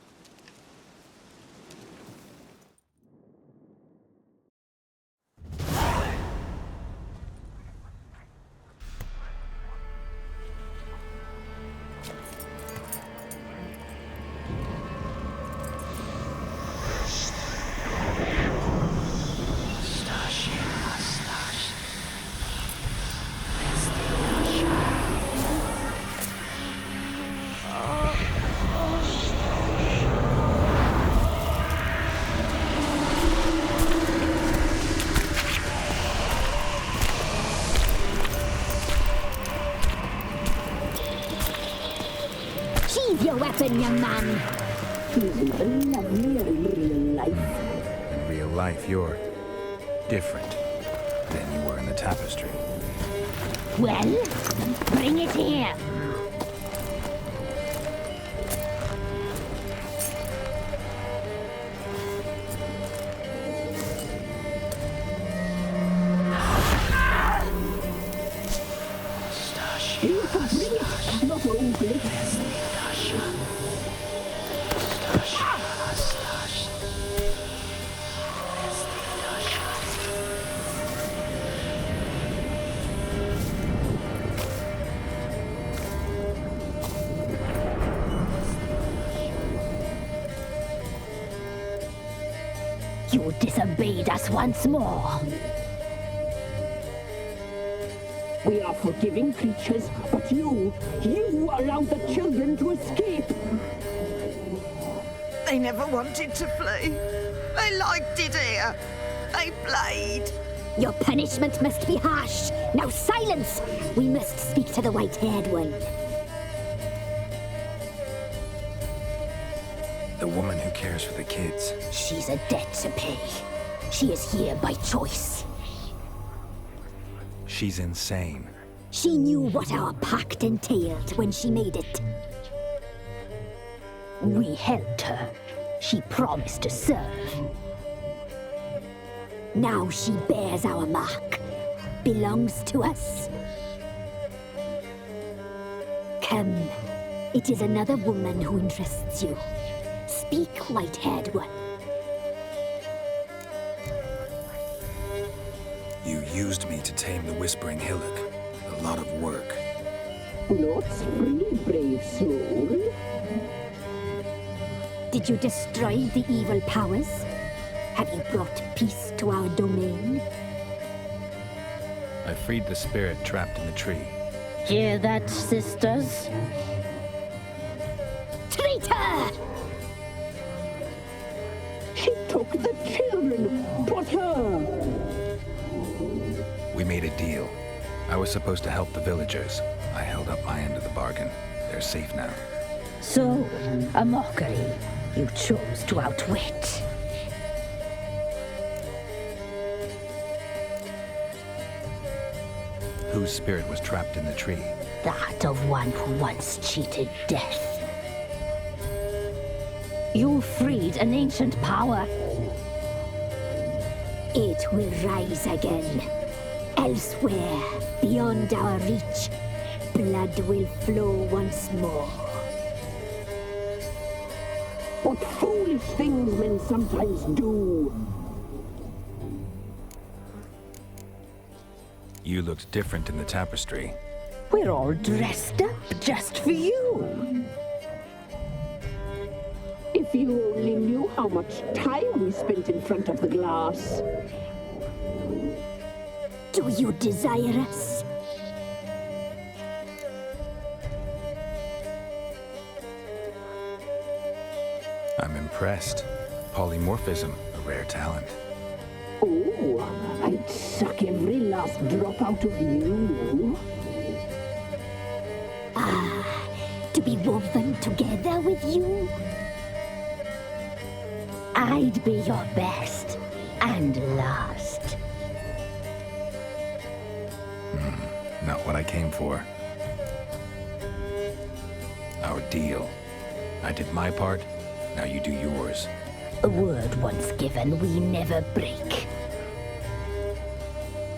Sheathe your weapon, young man. He's even lovelier in real life. In real life, you're different than you were in the tapestry. Well, bring it here. Not only. You disobeyed us once more. We are forgiving creatures, but you allowed the children to escape. They never wanted to flee. They liked it here. They played. Your punishment must be harsh. Now silence! We must speak to the white-haired one. The woman who cares for the kids. She's a debt to pay. She is here by choice. She's insane. She knew what our pact entailed when she made it. We helped her. She promised to serve. Now she bears our mark. Belongs to us. Come. It is another woman who interests you. Speak, white-haired one. You used me to tame the Whispering Hillock. A lot of work. Not free, brave soul. Did you destroy the evil powers? Have you brought peace to our domain? I freed the spirit trapped in the tree. Hear that, sisters? Traitor! She took the children. Put her. We made a deal. I was supposed to help the villagers. I held up my end of the bargain. They're safe now. So, a mockery you chose to outwit. Whose spirit was trapped in the tree? That of one who once cheated death. You freed an ancient power. it will rise again. Elsewhere, beyond our reach, blood will flow once more. What foolish things men sometimes do. You looked different in the tapestry. We're all dressed up just for you. If you only knew how much time we spent in front of the glass. Do you desire us? I'm impressed. Polymorphism, a rare talent. Oh, I'd suck every last drop out of you. To be woven together with you? I'd be your best and last. Not what I came for. Our deal. I did my part, now you do yours. A word once given, we never break.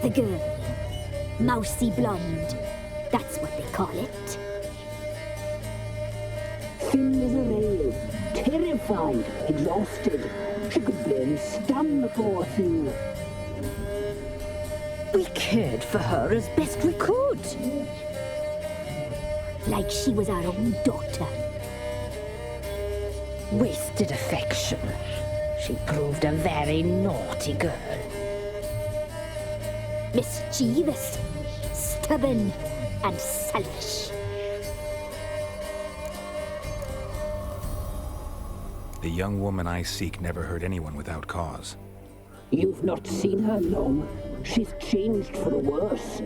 The girl. Mousy blonde. That's what they call it. Thin as a rail, terrified, exhausted. She could barely stand the poor thing. We cared for her as best we could. Like she was our own daughter. Wasted affection. She proved a very naughty girl. Mischievous, stubborn, and selfish. The young woman I seek never hurt anyone without cause. You've not seen her long. She's changed for the worse.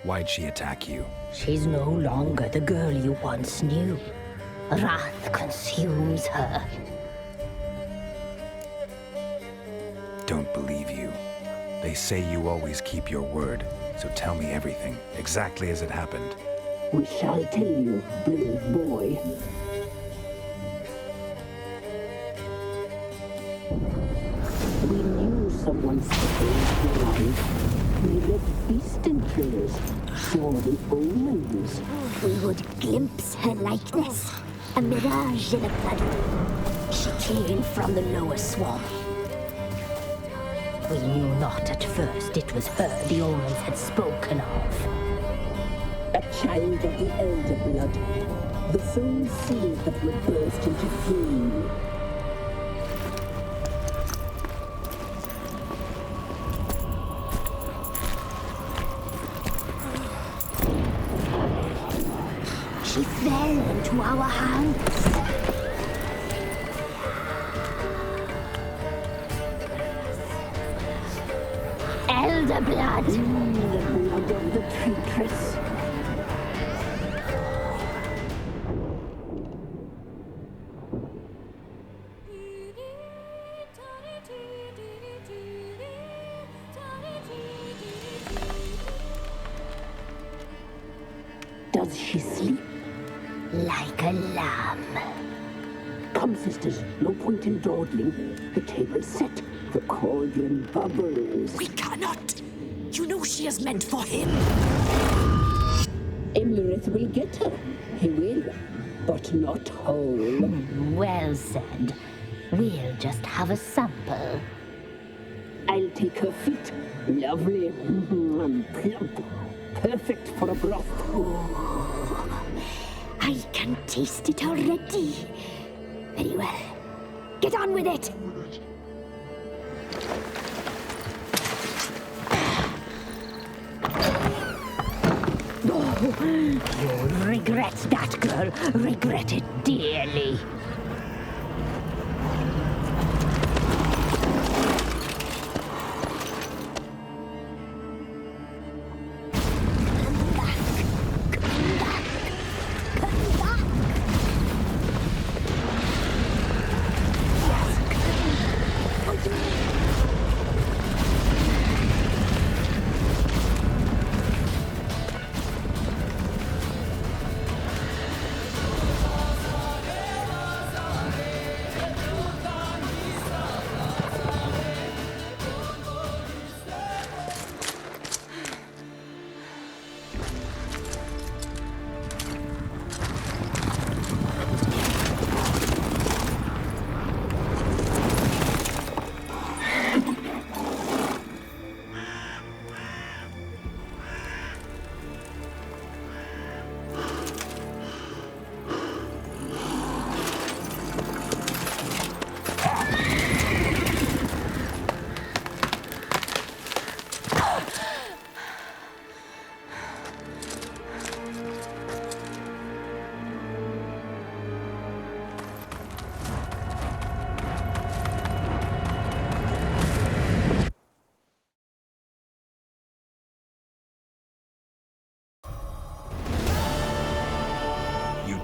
Why'd she attack you? She's no longer the girl you once knew. Wrath consumes her. Don't believe you. They say you always keep your word, so tell me everything, exactly as it happened. We shall tell you, brave boy. We knew someone saved your life. We read beast enclosures, saw the omens. We would glimpse her likeness, a mirage in a blood. She came from the lower swamp. We knew not at first it was her the omens had spoken of. A child of the elder blood, the soul seed that would burst into flame. She fell into our hands. Elder blood! The blood of the traitress. Does she sleep? Like a lamb. Come, sisters, no point in dawdling. The table's set, the cauldron bubbles. We cannot! You know she is meant for him! Emlyrith will get her. He will, but not whole. Well said. We'll just have a sample. I'll take her feet. Lovely. Plump. Perfect for a broth. I can taste it already. Very well. Get on with it. You'll regret that, girl. Regret it dearly.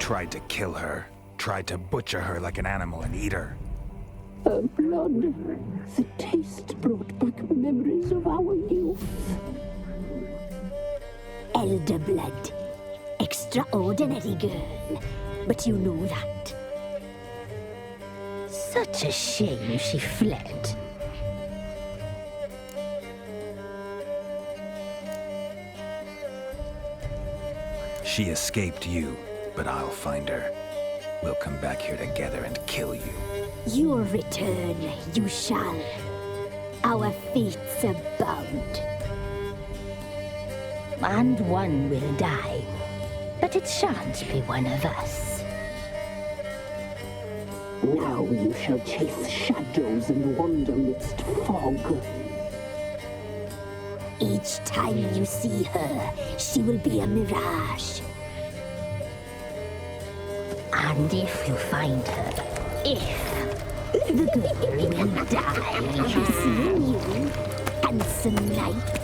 tried to kill her. Tried to butcher her like an animal and eat her. Her blood. The taste brought back memories of our youth. Elder blood. Extraordinary girl. But you know that. Such a shame she fled. She escaped you, but I'll find her. We'll come back here together and kill you. Your return, you shall. Our fates are bound. And one will die, but it shan't be one of us. Now you shall chase shadows and wander midst fog. Each time you see her, she will be a mirage. And if you find her, the girl will die seeing you, handsome knight.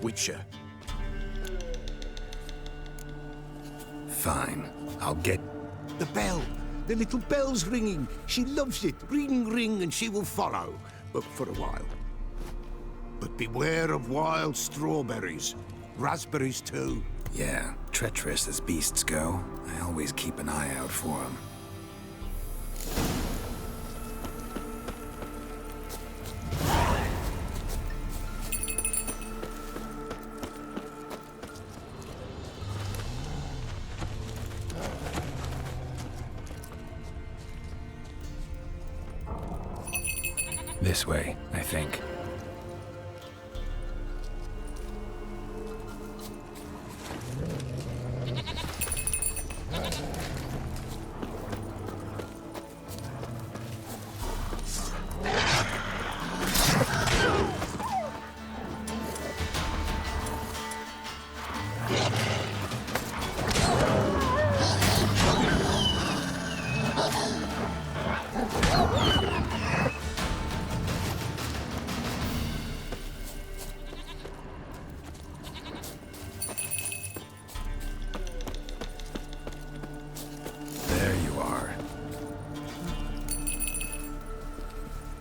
Witcher. Fine. I'll get... The bell! The little bell's ringing. She loves it. Ring, ring, and she will follow. But for a while. But beware of wild strawberries. Raspberries, too. Yeah, treacherous as beasts go. I always keep an eye out for them. This way, I think.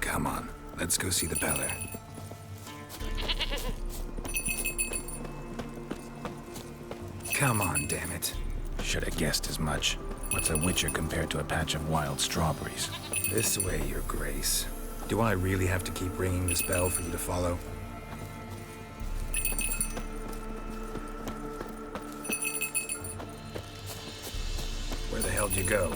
Come on, let's go see the Beller. Come on, damn it. Should have guessed as much. What's a witcher compared to a patch of wild strawberries? This way, your grace. Do I really have to keep ringing this bell for you to follow? Where the hell'd you go?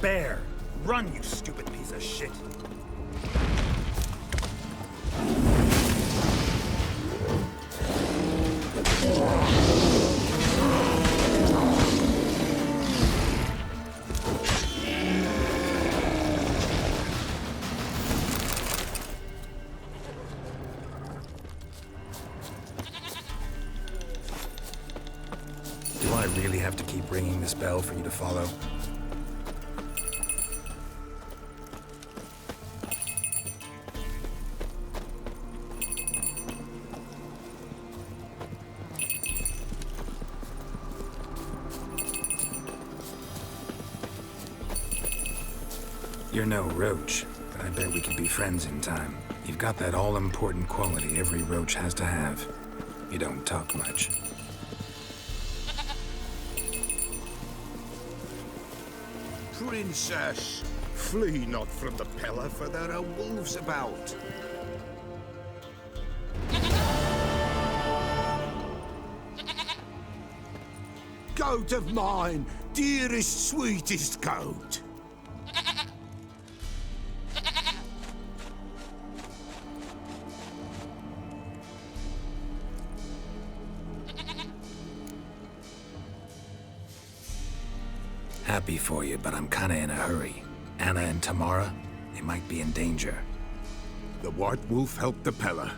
Bear! Run, you stupid piece of shit! really have to keep ringing this bell for you to follow? You're no roach, but I bet we could be friends in time. You've got that all-important quality every roach has to have. You don't talk much. Princess, flee not from the Pella, for there are wolves about. Goat of mine, dearest, sweetest goat. Happy for you, but I'm kinda in a hurry. Anna and Tamara, they might be in danger. The White Wolf helped the Pella,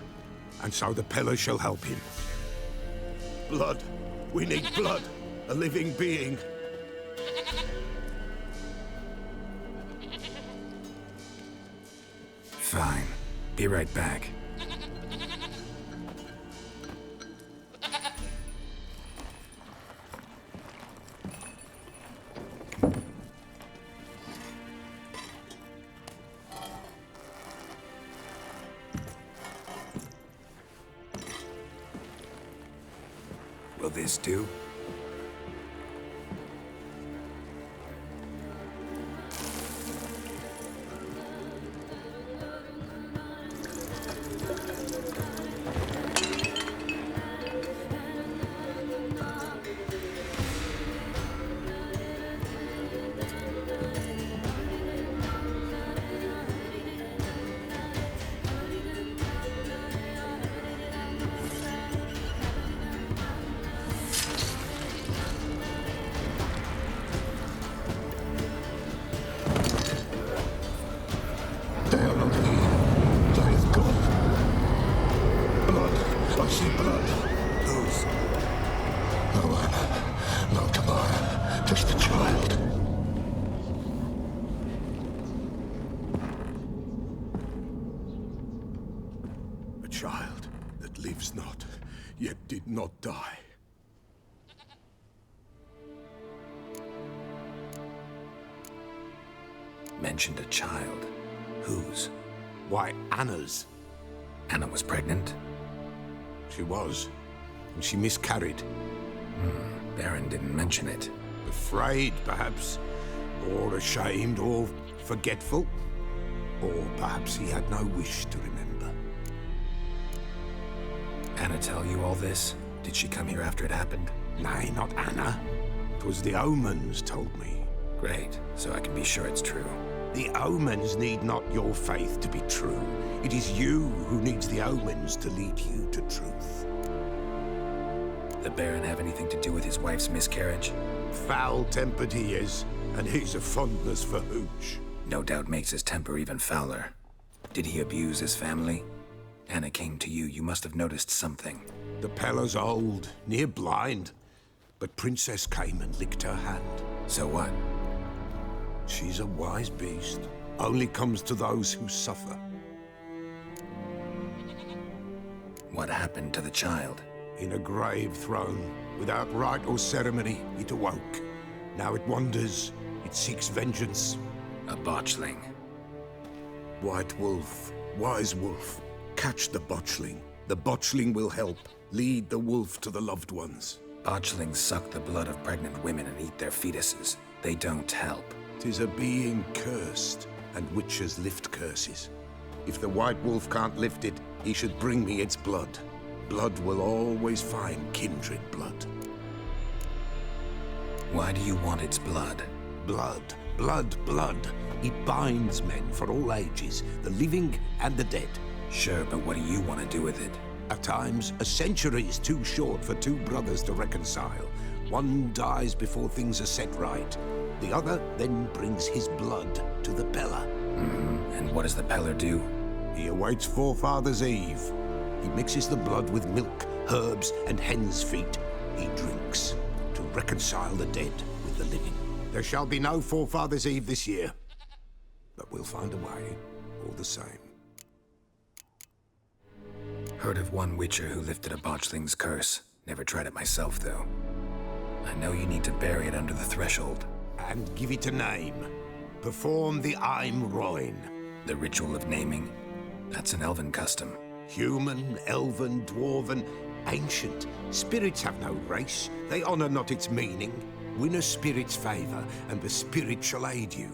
and so the Pella shall help him. Blood. We need blood. A living being. Fine. Be right back. Will this do? Did not die. Mentioned a child. Whose? Why, Anna's. Anna was pregnant? She was. And she miscarried. Baron didn't mention it. Afraid, perhaps. Or ashamed, or forgetful. Or perhaps he had no wish to remember. Anna tell you all this? Did she come here after it happened? Nay, not Anna. 'Twas the omens told me. Great, so I can be sure it's true. The omens need not your faith to be true. It is you who needs the omens to lead you to truth. The Baron have anything to do with his wife's miscarriage? Foul-tempered he is, and he's a fondness for hooch. No doubt makes his temper even fouler. Did he abuse his family? Anna came to you. You must have noticed something. The Pella's old, near blind. But Princess came and licked her hand. So what? She's a wise beast. Only comes to those who suffer. What happened to the child? In a grave thrown. Without rite or ceremony, it awoke. Now it wanders. It seeks vengeance. A botchling. White Wolf. Wise Wolf. Catch the botchling. The botchling will help. Lead the wolf to the loved ones. Botchlings suck the blood of pregnant women and eat their fetuses. They don't help. 'Tis a being cursed, and witches lift curses. If the White Wolf can't lift it, he should bring me its blood. Blood will always find kindred blood. Why do you want its blood? Blood, blood, blood. It binds men for all ages, the living and the dead. Sure, but what do you want to do with it? At times, a century is too short for two brothers to reconcile. One dies before things are set right. The other then brings his blood to the Pella. And what does the Peller do? He awaits Forefather's Eve. He mixes the blood with milk, herbs, and hen's feet. He drinks. to reconcile the dead with the living. There shall be no Forefathers' Eve this year, but we'll find a way, all the same. Heard of one witcher who lifted a botchling's curse. Never tried it myself, though. I know you need to bury it under the threshold. And give it a name. Perform the Aim Roin. The ritual of naming? That's an elven custom. Human, elven, dwarven, ancient. Spirits have no race. They honor not its meaning. Win a spirit's favor, and the spirit shall aid you.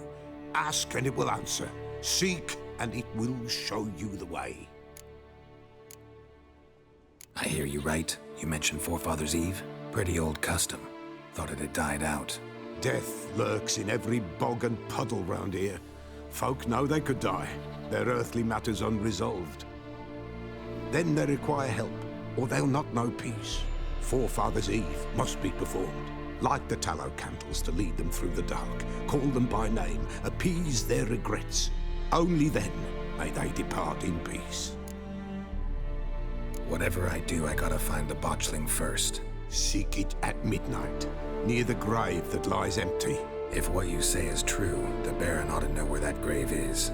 Ask, and it will answer. Seek, and it will show you the way. I hear you right. You mentioned Forefathers' Eve? Pretty old custom. Thought it had died out. Death lurks in every bog and puddle round here. Folk know they could die, their earthly matters unresolved. Then they require help, or they'll not know peace. Forefathers' Eve must be performed. Light the tallow candles to lead them through the dark. Call them by name, appease their regrets. Only then may they depart in peace. Whatever I do, I gotta find the botchling first. Seek it at midnight, near the grave that lies empty. If what you say is true, the Baron ought to know where that grave is.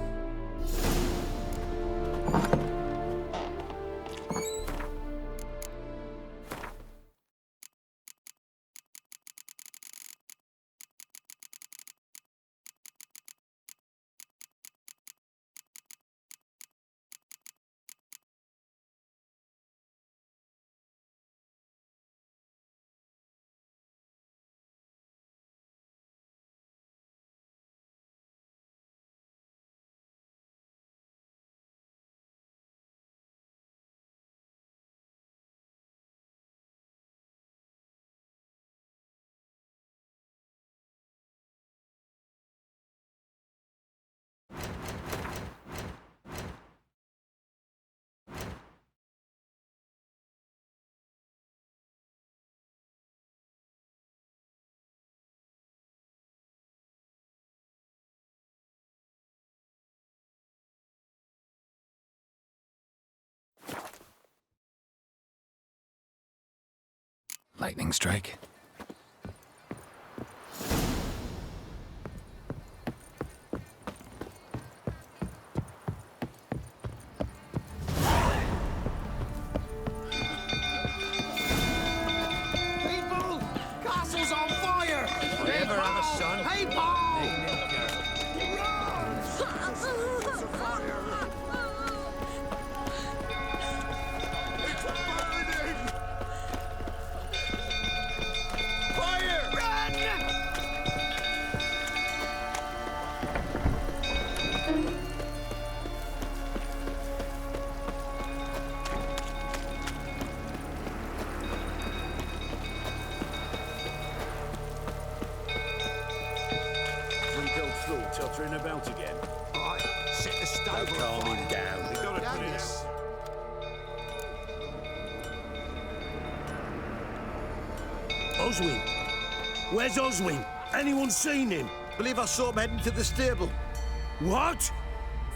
Lightning strike. People! Castle's on fire! Never have a son. Hey, Paul! Tottering about again. Aye, set the stove Calm him down. We gotta do this. Oswin! Where's Oswin? Anyone seen him? Believe I saw him heading to the stable. What?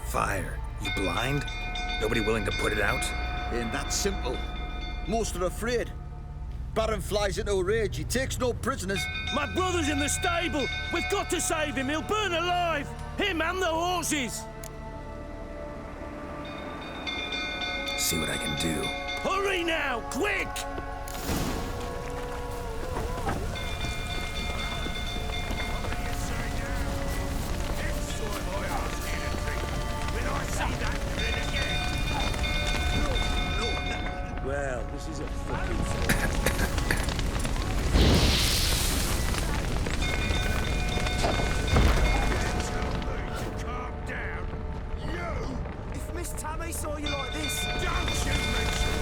Fire. You blind? Nobody willing to put it out? Ain't that simple. Most are afraid. Baron flies into a rage. He takes no prisoners. My brother's in the stable! We've got to save him! He'll burn alive! Him and the horses! See what I can do. Hurry now! Quick! Well, this is a fucking... Tammy saw you like this. Don't you mention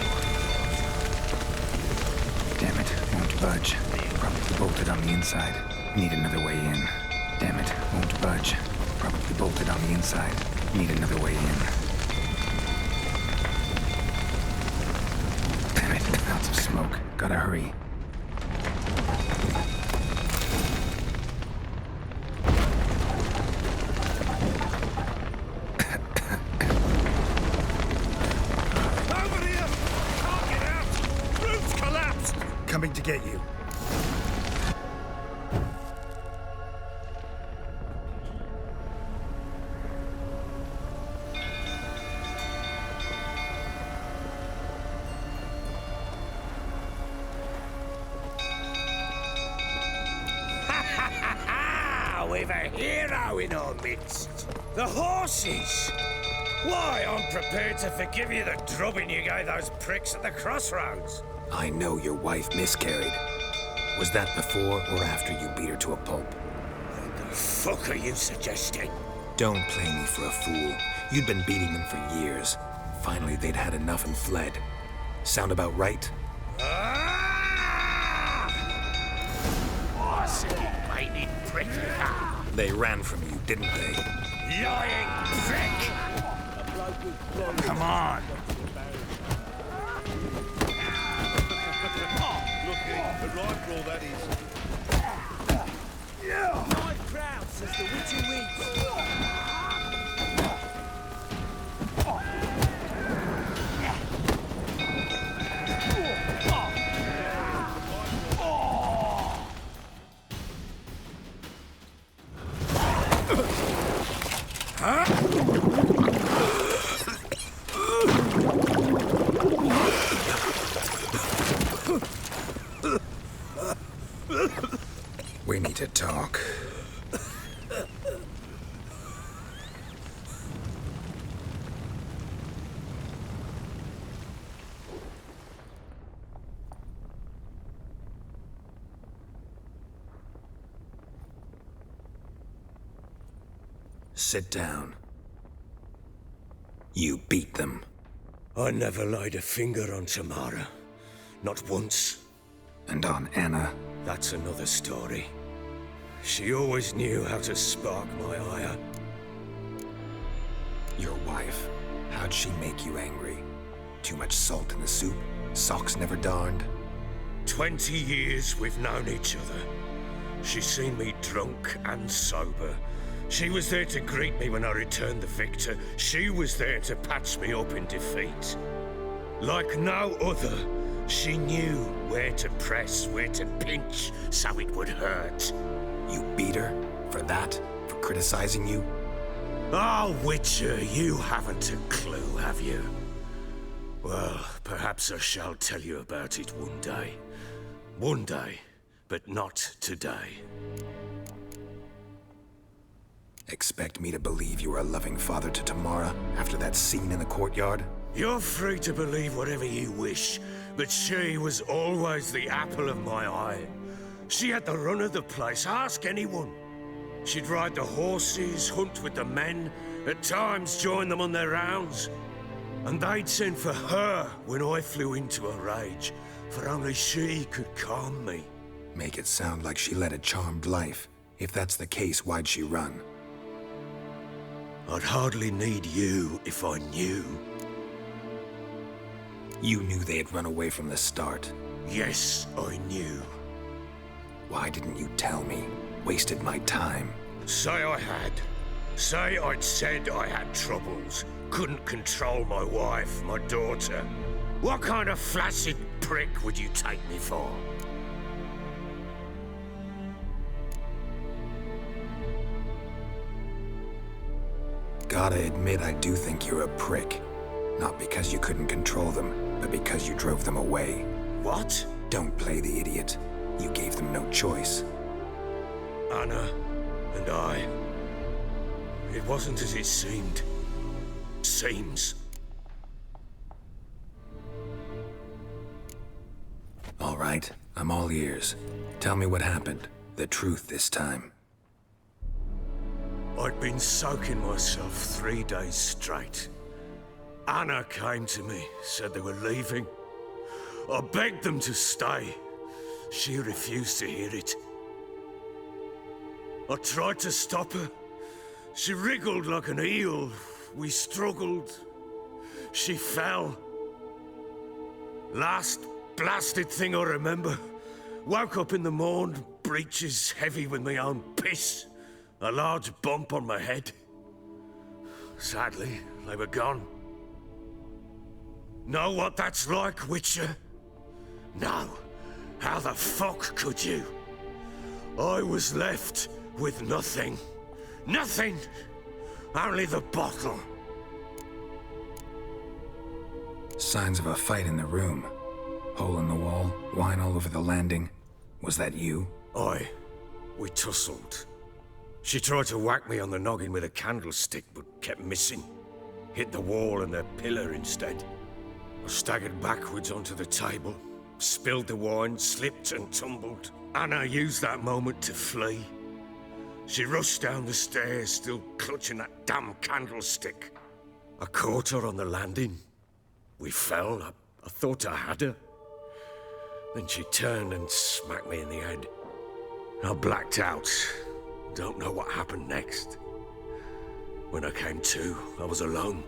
Damn it, won't budge. Probably bolted on the inside. Need another way in. Damn it, won't budge. Probably bolted on the inside. Need another way in. Damn it, lots of smoke. Gotta hurry. Coming to get you. in our midst? The horses! Why, I'm prepared to forgive you the drubbing you gave those pricks at the crossroads. I know your wife miscarried. Was that before or after you beat her to a pulp? What the fuck are you suggesting? Don't play me for a fool. You'd been beating them for years. Finally, they'd had enough and fled. Sound about right? Horse-baited prick! They ran from you, didn't they? Lying prick! Come on! The rifle, that is. Knife crowd, says the witchy weeds. We need to talk. Sit down. You beat them. I never laid a finger on Tamara. Not once. And on Anna? That's another story. She always knew how to spark my ire. Your wife. How'd she make you angry? Too much salt in the soup? Socks never darned? 20 years we've known each other. She's seen me drunk and sober. She was there to greet me when I returned the victor. She was there to patch me up in defeat. Like no other, she knew where to press, where to pinch, so it would hurt. You beat her? For that? For criticizing you? Oh, Witcher, you haven't a clue, have you? Well, perhaps I shall tell you about it one day. One day, but not today. Expect me to believe you were a loving father to Tamara after that scene in the courtyard? You're free to believe whatever you wish, but she was always the apple of my eye. She had the run of the place, ask anyone. She'd ride the horses, hunt with the men, at times join them on their rounds. And they'd send for her when I flew into a rage, for only she could calm me. Make it sound like she led a charmed life. If that's the case, why'd she run? I'd hardly need you if I knew. You knew they had run away from the start? Yes, I knew. Why didn't you tell me? Wasted my time. Say I had. Say I'd said I had troubles. Couldn't control my wife, my daughter. What kind of flaccid prick would you take me for? Gotta admit, I do think you're a prick. Not because you couldn't control them, but because you drove them away. What? Don't play the idiot. You gave them no choice. Anna and I. It wasn't as it seemed. Seems. All right, I'm all ears. Tell me what happened. The truth this time. I'd been soaking myself 3 days straight. Anna came to me, said they were leaving. I begged them to stay. She refused to hear it. I tried to stop her. She wriggled like an eel. We struggled. She fell. Last blasted thing I remember. Woke up in the morn, breeches heavy with my own piss. A large bump on my head. Sadly, they were gone. Know what that's like, Witcher? No. How the fuck could you? I was left with nothing. Nothing! Only the bottle. Signs of a fight in the room. Hole in the wall, wine all over the landing. Was that you? We tussled. She tried to whack me on the noggin with a candlestick, but kept missing. Hit the wall and the pillar instead. I staggered backwards onto the table, spilled the wine, slipped and tumbled. Anna used that moment to flee. She rushed down the stairs, still clutching that damn candlestick. I caught her on the landing. We fell. I thought I had her. Then she turned and smacked me in the head. I blacked out. Don't know what happened next. When I came to, I was alone.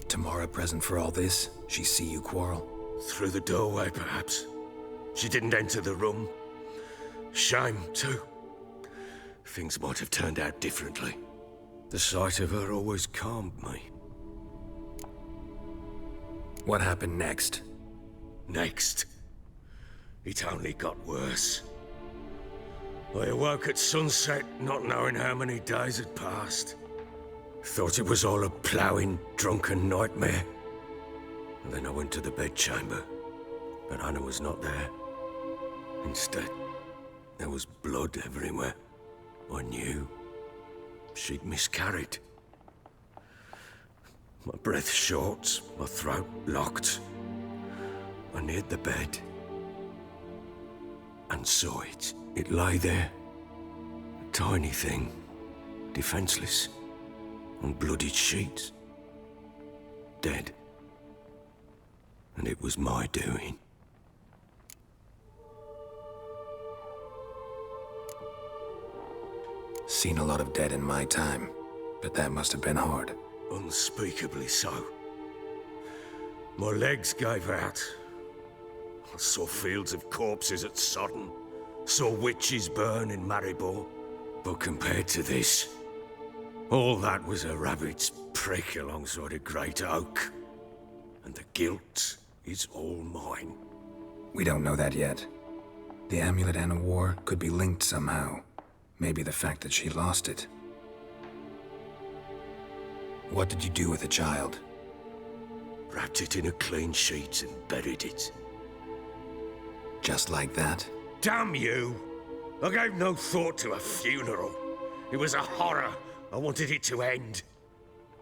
Tamara present for all this? She see you quarrel? Through the doorway, perhaps. She didn't enter the room. Shame, too. Things might have turned out differently. The sight of her always calmed me. What happened next? Next? It only got worse. I awoke at sunset, not knowing how many days had passed. Thought it was all a ploughing, drunken nightmare. And then I went to the bedchamber, but Anna was not there. Instead, there was blood everywhere. I knew she'd miscarried. My breath short, my throat locked. I neared the bed and saw it. It lay there, a tiny thing, defenseless, on bloodied sheets, dead. And it was my doing. Seen a lot of dead in my time, but that must have been hard. Unspeakably so. My legs gave out. I saw fields of corpses at Sodden. Saw witches burn in Maribor. But compared to this, all that was a rabbit's prick alongside a great oak. And the guilt is all mine. We don't know that yet. The amulet Anna wore could be linked somehow. Maybe the fact that she lost it. What did you do with the child? Wrapped it in a clean sheet and buried it. Just like that? Damn you! I gave no thought to a funeral. It was a horror. I wanted it to end.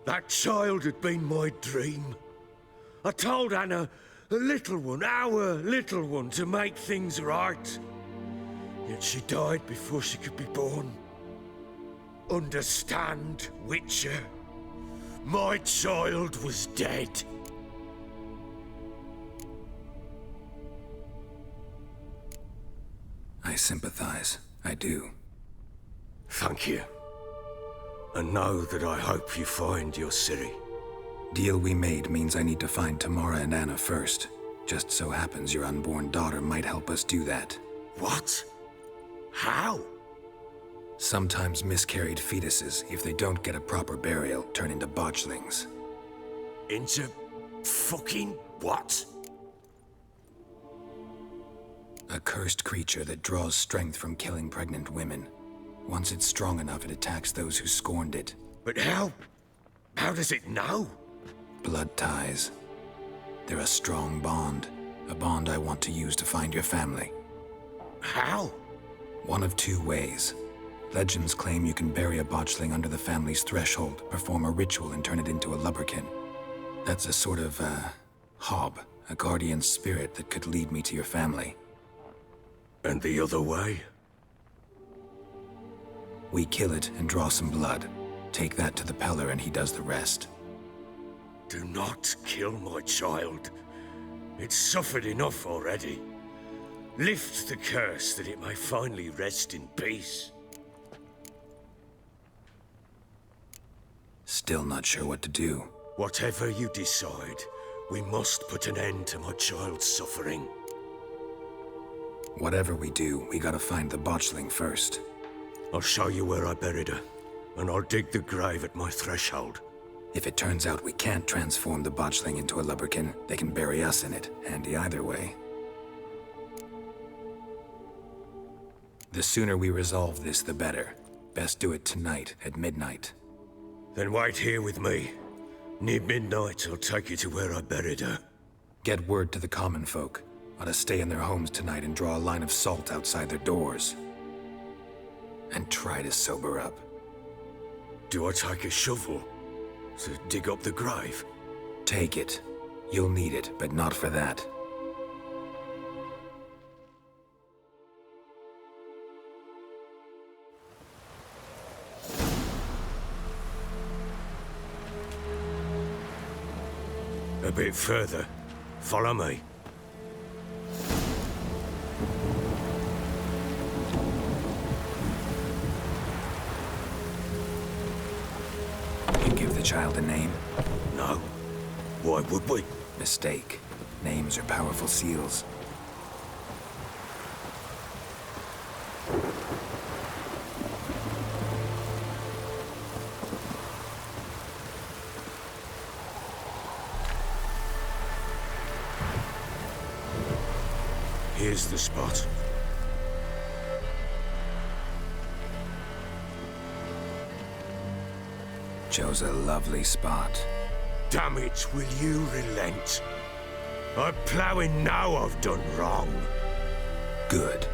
That child had been my dream. I told Anna, a little one, our little one, to make things right. Yet she died before she could be born. Understand, Witcher? My child was dead. I sympathize. I do. Thank you. And know that I hope you find your Ciri. Deal we made means I need to find Tamara and Anna first. Just so happens your unborn daughter might help us do that. What? How? Sometimes miscarried fetuses, if they don't get a proper burial, turn into botchlings. Into fucking what? A cursed creature that draws strength from killing pregnant women. Once it's strong enough, it attacks those who scorned it. But how? How does it know? Blood ties. They're a strong bond. A bond I want to use to find your family. How? One of two ways. Legends claim you can bury a botchling under the family's threshold, perform a ritual, and turn it into a lubberkin. That's a sort of, hob, a guardian spirit that could lead me to your family. And the other way? We kill it and draw some blood. Take that to the Peller and he does the rest. Do not kill my child. It's suffered enough already. Lift the curse that it may finally rest in peace. Still not sure what to do. Whatever you decide, we must put an end to my child's suffering. Whatever we do, we gotta find the botchling first. I'll show you where I buried her, and I'll dig the grave at my threshold. If it turns out we can't transform the botchling into a lubberkin, they can bury us in it. Handy either way. The sooner we resolve this, the better. Best do it tonight, at midnight. Then wait here with me. Near midnight, I'll take you to where I buried her. Get word to the common folk. Ought to stay in their homes tonight and draw a line of salt outside their doors. and try to sober up. Do I take a shovel to dig up the grave? Take it. You'll need it, but not for that. A bit further. Follow me. You give the child a name? No. Why would we? Mistake. Names are powerful seals. Here's the spot. Chose a lovely spot. Damn it, will you relent? I'm ploughing now I've done wrong. Good.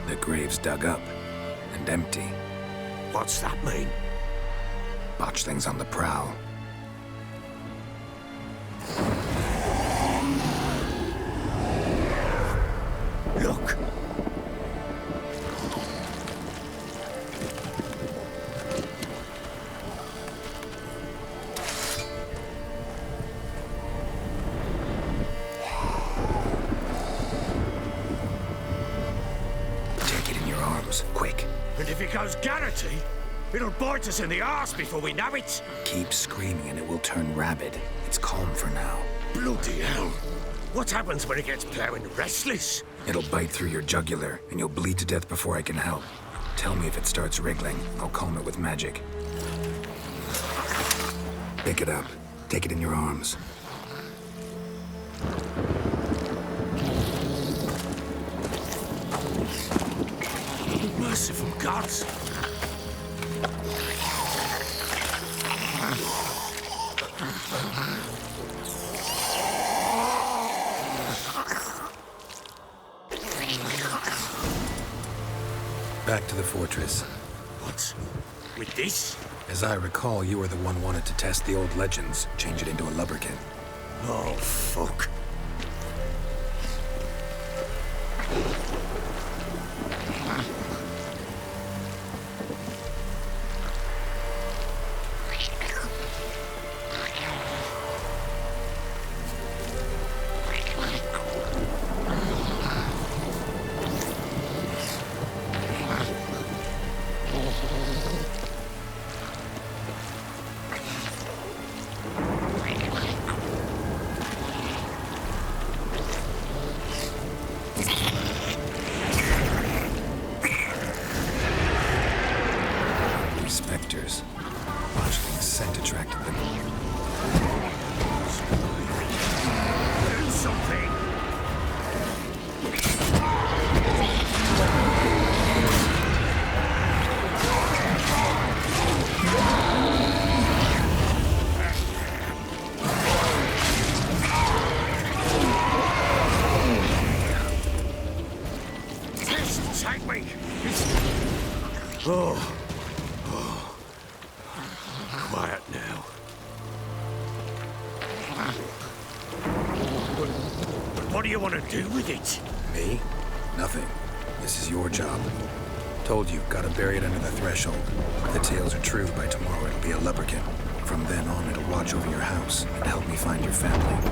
The grave's dug up and empty. What's that mean? Botchling's on the prowl. Look! Take it in your arms, quick. And if it goes Garrity, it'll bite us in the arse before we know it. Keep screaming and it will turn rabid. It's calm for now. Bloody hell! What happens when it gets ploughing restless? It'll bite through your jugular, and you'll bleed to death before I can help. Tell me if it starts wriggling. I'll calm it with magic. Pick it up. Take it in your arms. Merciful gods! Back to the fortress. What? With this? As I recall, you were the one wanted to test the old legends, change it into a lubberkin. Oh, fuck. Spectres. Botchling's scent attracted them. Do something! Just take me! Oh. Quiet now. But what do you want to do with it? Me? Nothing. This is your job. Told you, gotta bury it under the threshold. If the tales are true, by tomorrow it'll be a lubberkin. From then on, it'll watch over your house and help me find your family.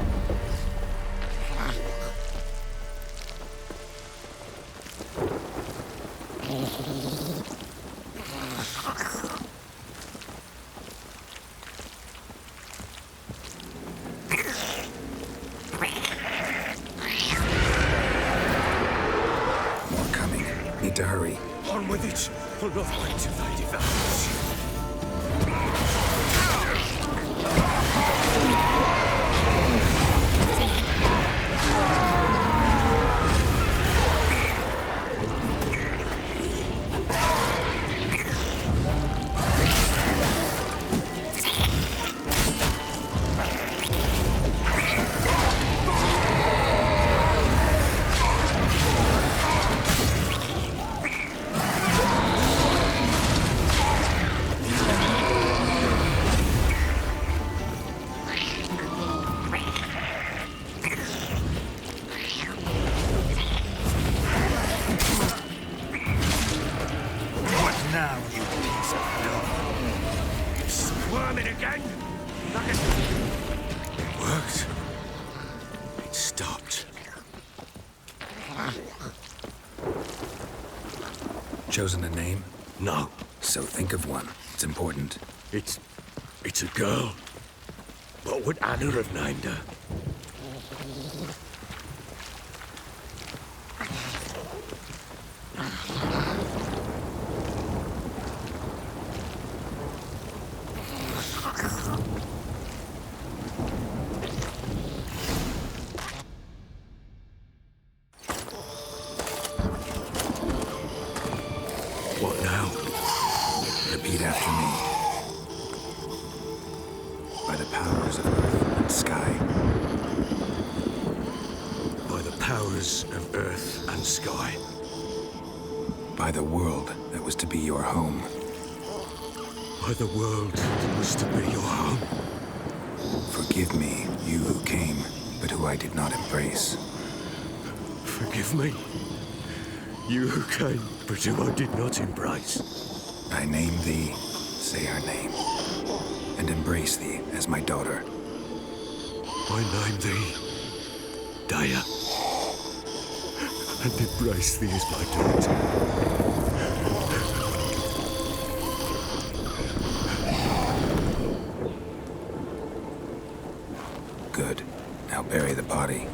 More coming. Need to hurry. On with it. I'll not wait till they devour. coming again. Worked. It stopped. Chosen a name? No. So think of one. It's important. It's a girl. What would Anna have named her? What now? Repeat after me. By the powers of earth and sky. By the powers of earth and sky. By the world that was to be your home. By the world that was to be your home. Forgive me, you who came, but who I did not embrace. Forgive me. You who came, but who I did not embrace. I name thee, say her name, and embrace thee as my daughter. I name thee, Daya, and embrace thee as my daughter. Good. Now bury the body.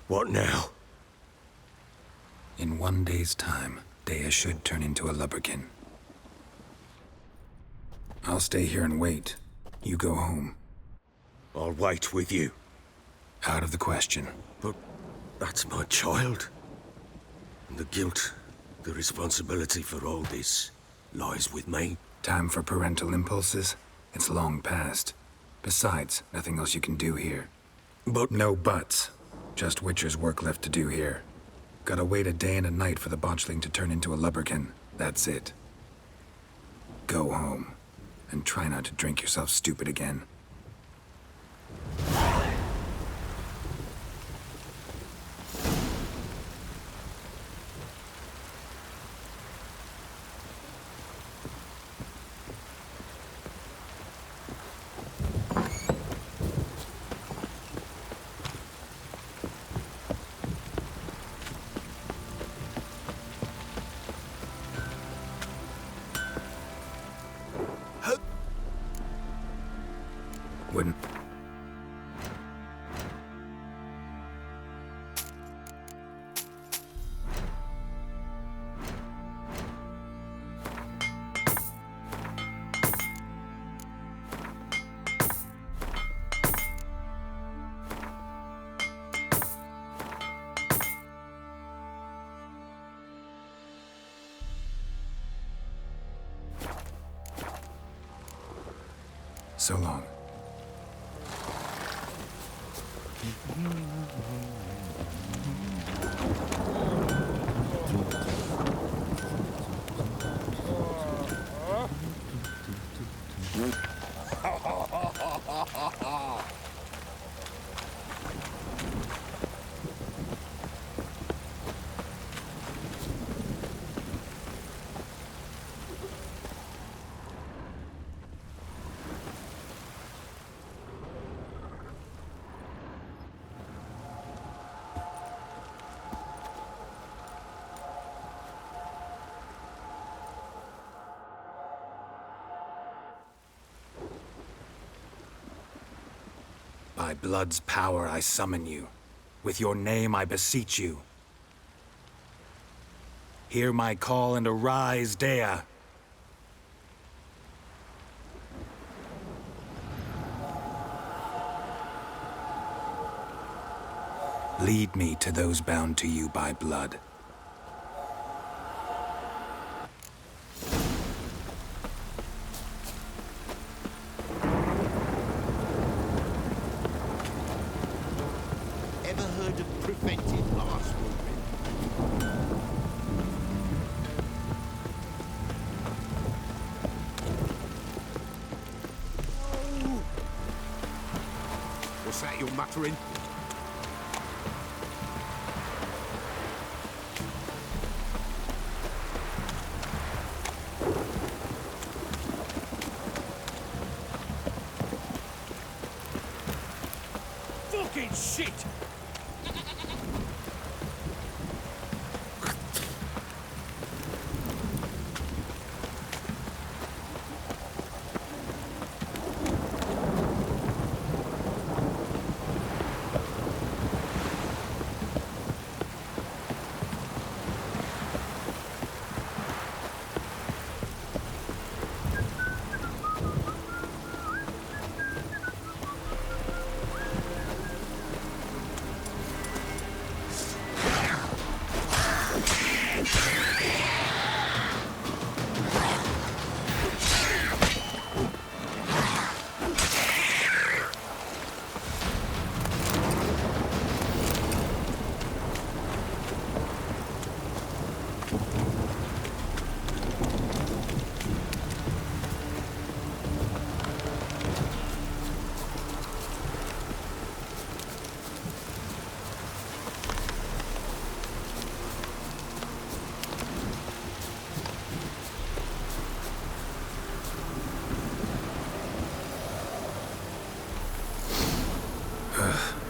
What now? In 1 day's time, Daya should turn into a lubberkin. I'll stay here and wait. You go home. I'll wait with you. Out of the question. But that's my child. And the guilt, the responsibility for all this lies with me. Time for parental impulses? It's long past. Besides, nothing else you can do here. But... No buts. Just Witcher's work left to do here. Gotta wait a day and a night for the botchling to turn into a lubberkin. That's it. Go home. And try not to drink yourself stupid again. Wouldn't. So long. By blood's power I summon you. With your name I beseech you. Hear my call and arise, Daya. Lead me to those bound to you by blood. What's that you're muttering? Fucking shit!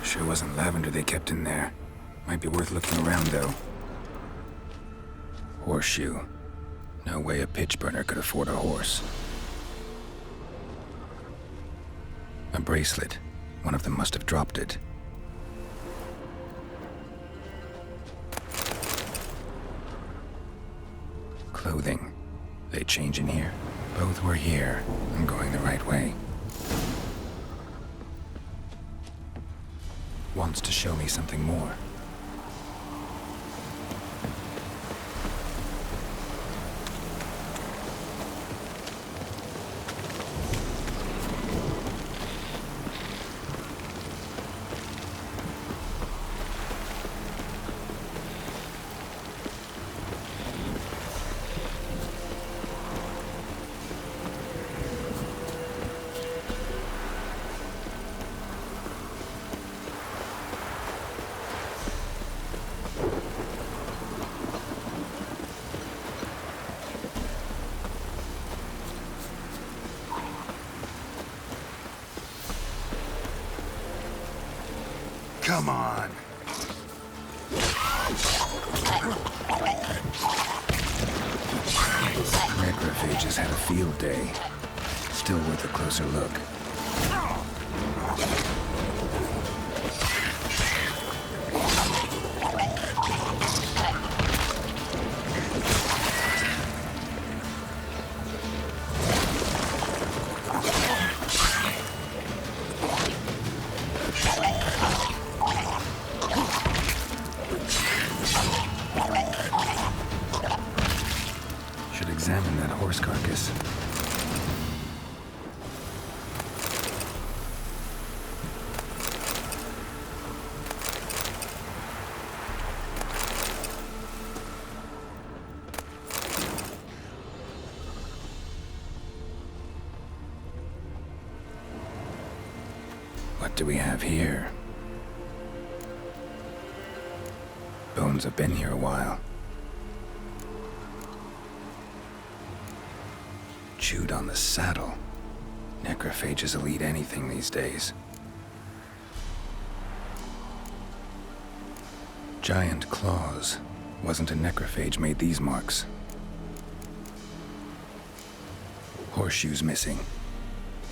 Sure wasn't lavender they kept in there. Might be worth looking around, though. Horseshoe. No way a pitch burner could afford a horse. A bracelet. One of them must have dropped it. Clothing. They change in here? Both were here. I'm going the right way. Wants to show me something more. Come on. Necrophages had a field day. Still worth a closer look. Examine that horse carcass. What do we have here? Bones have been here a while. Chewed on the saddle. Necrophages will eat anything these days. Giant claws. Wasn't a necrophage made these marks. Horseshoes missing.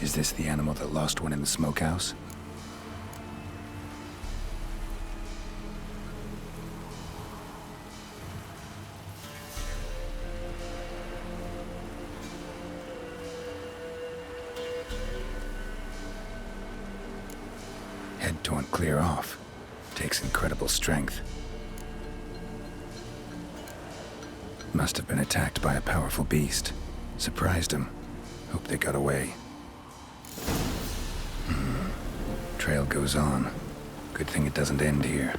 Is this the animal that lost one in the smokehouse? Head torn clear off. Takes incredible strength. Must have been attacked by a powerful beast. Surprised him. Hope they got away. Trail goes on. Good thing it doesn't end here.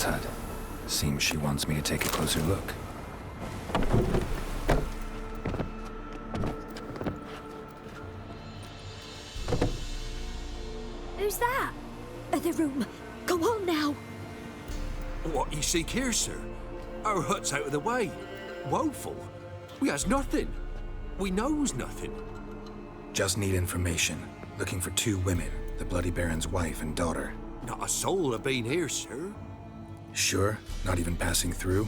hut. Seems she wants me to take a closer look. Who's that? The room. Go on now. What you seek here, sir? Our hut's out of the way. Woeful. We has nothing. We knows nothing. Just need information. Looking for 2 women, the Bloody Baron's wife and daughter. Not a soul have been here, sir. Sure? Not even passing through?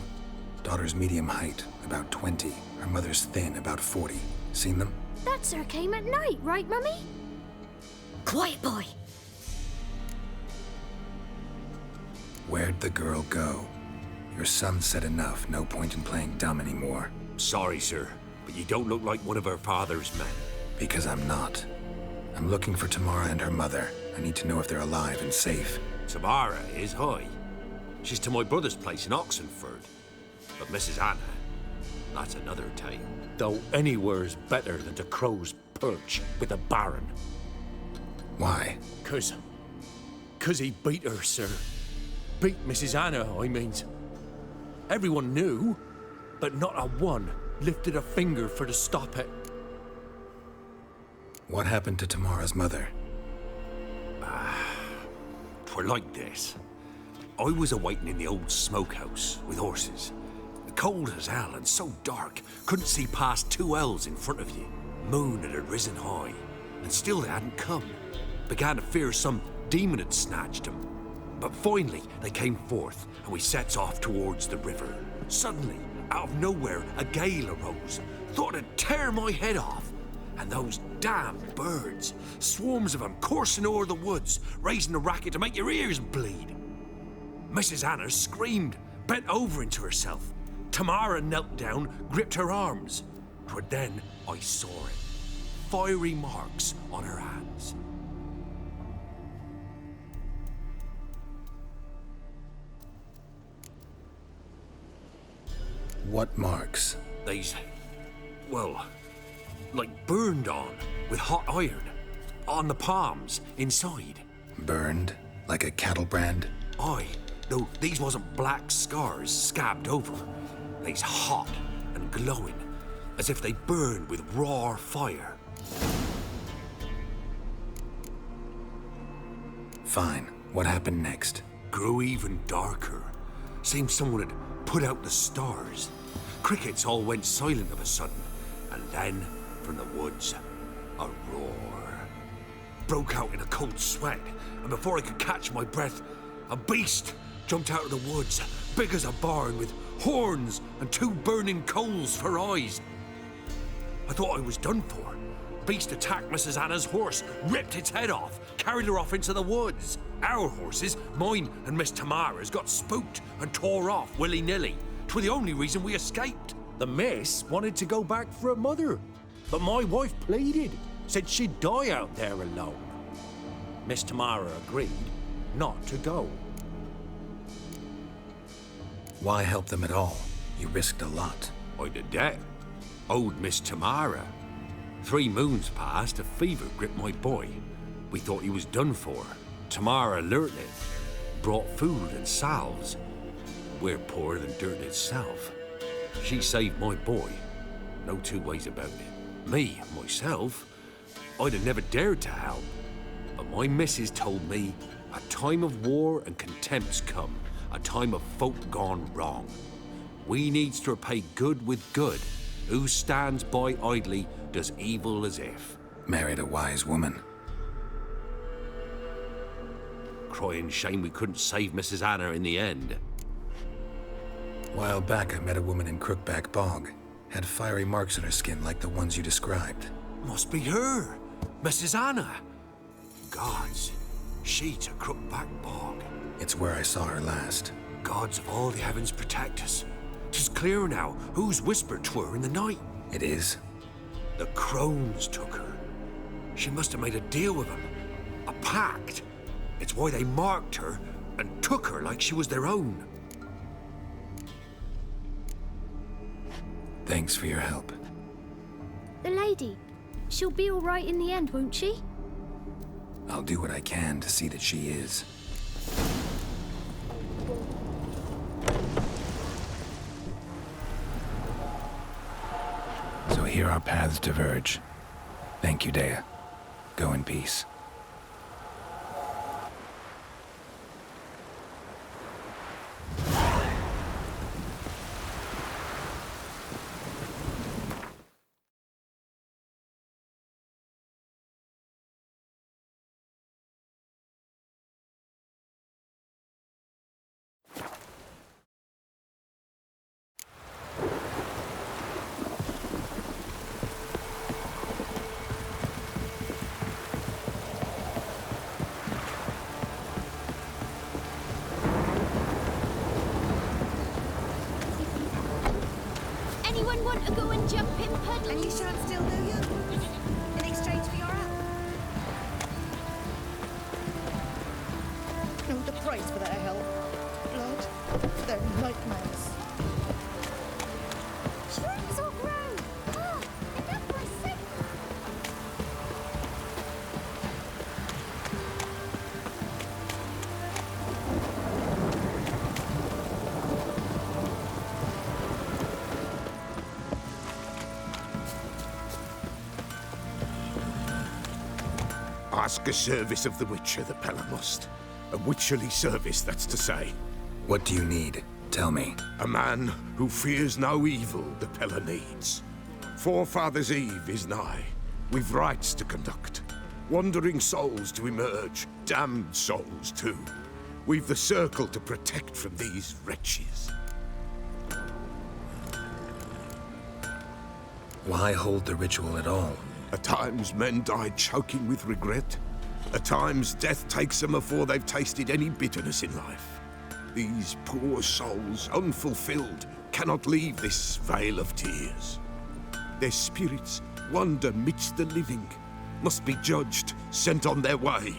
Daughter's medium height, about 20. Her mother's thin, about 40. Seen them? That sir came at night, right, Mummy? Quiet, boy. Where'd the girl go? Your son said enough, no point in playing dumb anymore. Sorry, sir, but you don't look like one of her father's men. Because I'm not. I'm looking for Tamara and her mother. I need to know if they're alive and safe. Tamara is high. She's to my brother's place in Oxenford. But Mrs. Anna, that's another tale. Though anywhere's better than to Crow's Perch with the Baron. Why? 'Cause he beat her, sir. Beat Mrs. Anna, I means. Everyone knew, but not a one lifted a finger for to stop it. What happened to Tamara's mother? 'Twere like this. I was awaiting in the old smokehouse with horses. Cold as hell and so dark, couldn't see past 2 ells in front of you. Moon had risen high, and still they hadn't come. Began to fear some demon had snatched them. But finally, they came forth, and we sets off towards the river. Suddenly, out of nowhere, a gale arose. Thought it'd tear my head off. And those damn birds, swarms of them coursing o'er the woods, raising a racket to make your ears bleed. Mrs. Anna screamed, bent over into herself. Tamara knelt down, gripped her arms. 'Twere then I saw it. Fiery marks on her hands. What marks? They's, well, like burned on with hot iron. On the palms, inside. Burned? Like a cattle brand? Aye, though these wasn't black scars scabbed over. They's hot and glowing, as if they burned with raw fire. Fine. What happened next? Grew even darker. Seemed someone had put out the stars. Crickets all went silent of a sudden, and then, from the woods, a roar. Broke out in a cold sweat, and before I could catch my breath, a beast jumped out of the woods, big as a barn, with horns and 2 burning coals for eyes. I thought I was done for. Beast attacked Mrs. Anna's horse, ripped its head off, carried her off into the woods. Our horses, mine and Miss Tamara's, got spooked and tore off willy-nilly. 'Twere the only reason we escaped. The miss wanted to go back for her mother, but my wife pleaded, said she'd die out there alone. Miss Tamara agreed not to go. Why help them at all? You risked a lot. I'd a debt. Owed Miss Tamara. 3 moons passed, a fever gripped my boy. We thought he was done for. Tamara learnt it. Brought food and salves. We're poorer than dirt itself. She saved my boy. No 2 ways about it. Me, myself, I'd have never dared to help. But my missus told me a time of war and contempt's come. A time of folk gone wrong. We needs to repay good with good. Who stands by idly does evil as if. Married a wise woman. Crying shame we couldn't save Mrs. Anna in the end. While back, I met a woman in Crookback Bog. Had fiery marks on her skin like the ones you described. Must be her, Mrs. Anna. Gods, she to Crookback Bog. It's where I saw her last. Gods of all the heavens protect us. 'Tis clear now who's whispered 'twere in the night. It is? The crones took her. She must have made a deal with them. A pact. It's why they marked her and took her like she was their own. Thanks for your help. The lady. She'll be all right in the end, won't she? I'll do what I can to see that she is. Here our paths diverge. Thank you, Dea. Go in peace. Anyone want to go and jump in puddles? And you shan't still do you? In exchange for your help? No, the price for that help. Blood. They're nightmares. Shrooms all grow! Oh, enough for a second! Ask a service of the Witcher, the Pella must. A witcherly service, that's to say. What do you need? Tell me. A man who fears no evil the Pella needs. Forefathers' Eve is nigh. We've rites to conduct. Wandering souls to emerge. Damned souls, too. We've the circle to protect from these wretches. Why hold the ritual at all? At times men die choking with regret. At times death takes them before they've tasted any bitterness in life. These poor souls, unfulfilled, cannot leave this vale of tears. Their spirits wander midst the living, must be judged, sent on their way.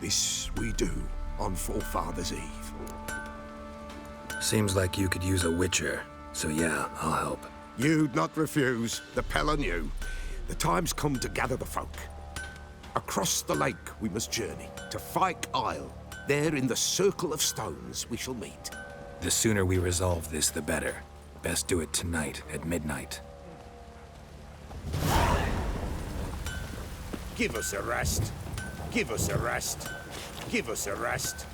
This we do on Forefathers' Eve. Seems like you could use a witcher, so yeah, I'll help. You'd not refuse, the Pella knew. The time's come to gather the folk. Across the lake we must journey, to Fyke Isle. There in the circle of stones we shall meet. The sooner we resolve this, the better. Best do it tonight at midnight. Give us a rest. Give us a rest. Give us a rest.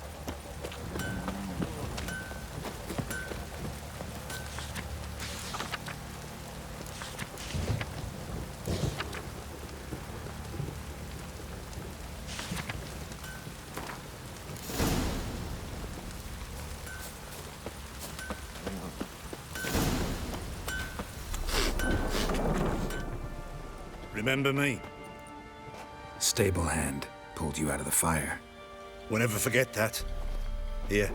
Remember me? Stable hand pulled you out of the fire. We'll never forget that. Here,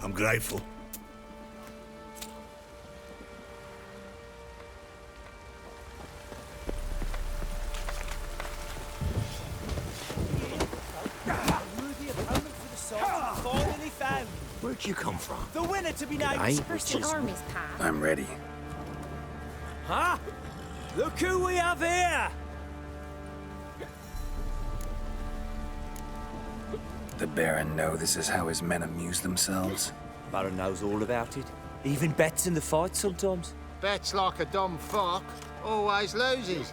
I'm grateful. Where'd you come from? The winner to be named. First the army's path. I'm ready. Huh? Look who we have here! The Baron know this is how his men amuse themselves? Baron knows all about it. Even bets in the fight sometimes. Bets like a dumb fuck, always loses.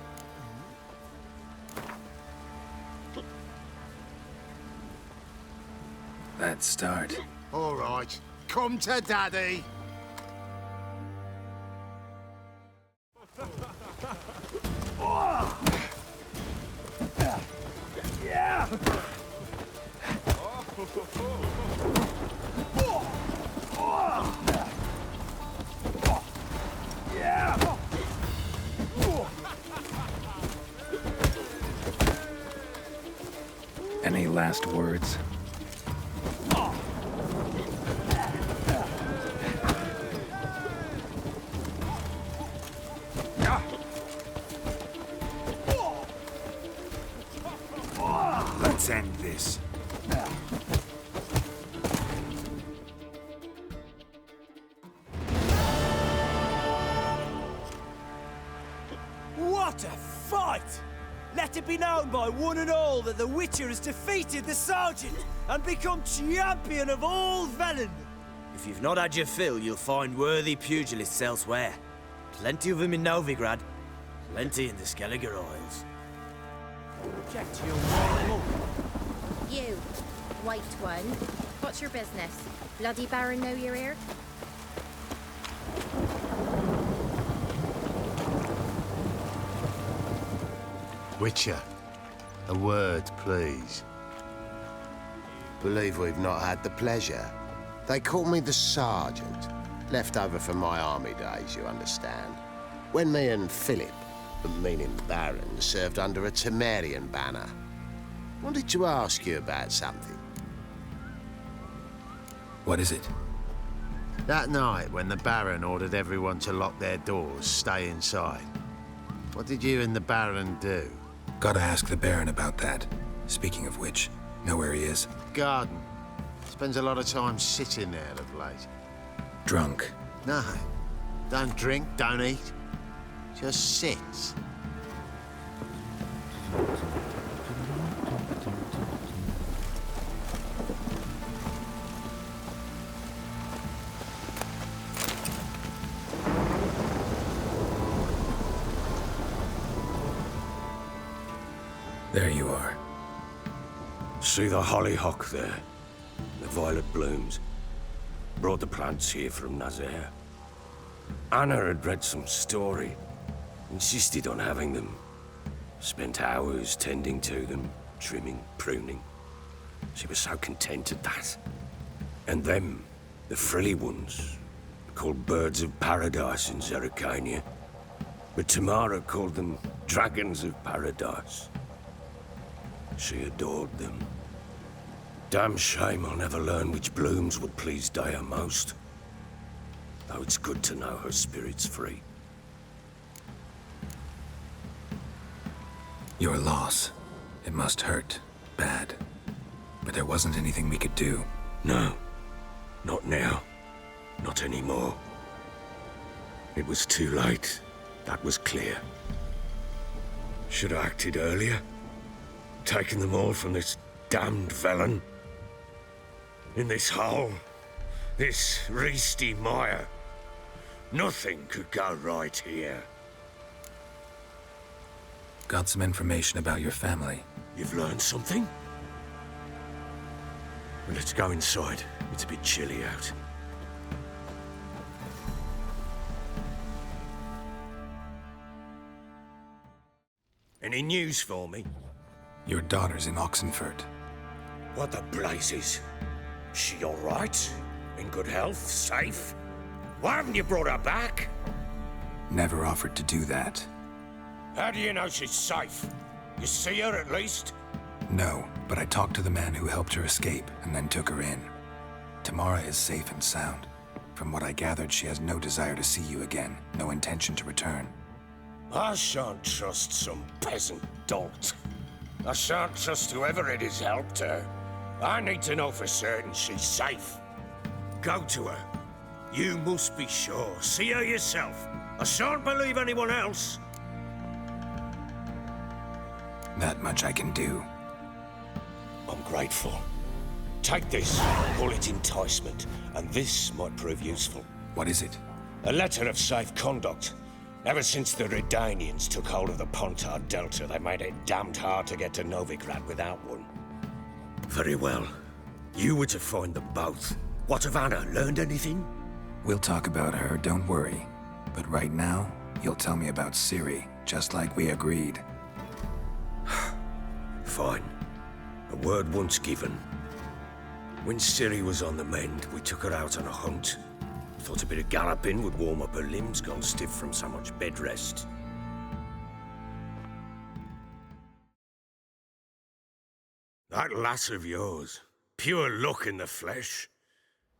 That start. All right, come to Daddy. Yeah! Any last words? Let's end this. What a fight! Let it be known by one and all that the Witcher has defeated the Sergeant and become champion of all Velen. If you've not had your fill, you'll find worthy pugilists elsewhere. Plenty of them in Novigrad. Plenty in the Skelliger Isles. Check to your warm up. You, white one. What's your business? Bloody Baron know you're here? Witcher, a word, please. Believe we've not had the pleasure. They call me the Sergeant. Left over from my army days, you understand. When me and Philip, meaning Baron, served under a Temerian banner. Wanted to ask you about something. What is it? That night when the Baron ordered everyone to lock their doors, stay inside. What did you and the Baron do? Gotta ask the Baron about that. Speaking of which, know where he is? Garden. Spends a lot of time sitting there of late. Drunk. No. Don't drink, don't eat. Just sits. There you are. See the hollyhock there? The violet blooms. Brought the plants here from Nazaire. Anna had read some story. Insisted on having them. Spent hours tending to them, trimming, pruning. She was so content at that. And them, the frilly ones, called birds of paradise in Zerrikania. But Tamara called them dragons of paradise. She adored them. Damn shame I'll never learn which blooms would please Daya most. Though it's good to know her spirit's free. Your loss. It must hurt. Bad. But there wasn't anything we could do. No. Not now. Not anymore. It was too late. That was clear. Should have acted earlier. Taken them all from this damned Velen. In this hole. This Reesty mire. Nothing could go right here. Got some information about your family. You've learned something? Well, let's go inside. It's a bit chilly out. Any news for me? Your daughter's in Oxenfurt. What the blazes? She all right? In good health? Safe? Why haven't you brought her back? Never offered to do that. How do you know she's safe? You see her at least? No, but I talked to the man who helped her escape and then took her in. Tamara is safe and sound. From what I gathered, she has no desire to see you again, no intention to return. I shan't trust some peasant dolt. I shan't trust whoever it is helped her. I need to know for certain she's safe. Go to her. You must be sure. See her yourself. I shan't believe anyone else. That much I can do. I'm grateful. Take this, call it enticement, and this might prove useful. What is it? A letter of safe conduct. Ever since the Redanians took hold of the Pontard Delta, they made it damned hard to get to Novigrad without one. Very well. You were to find them both. What of Anna? Learned anything? We'll talk about her, don't worry. But right now, you'll tell me about Ciri, just like we agreed. Fine. A word once given. When Ciri was on the mend, we took her out on a hunt. Thought a bit of galloping would warm up her limbs gone stiff from so much bed rest. That lass of yours, pure luck in the flesh.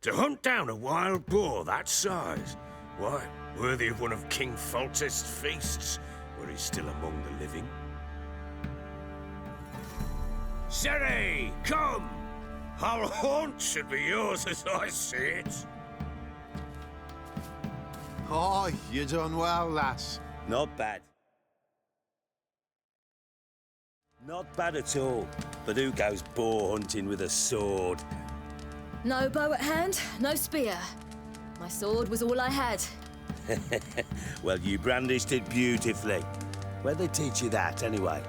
To hunt down a wild boar that size, why, worthy of one of King Foltest's feasts, where he's still among the living. Ciri, come! Our haunt should be yours as I see it. Oh, you done well, lass. Not bad. Not bad at all. But who goes boar hunting with a sword? No bow at hand, no spear. My sword was all I had. Well, you brandished it beautifully. Where'd they teach you that, anyway?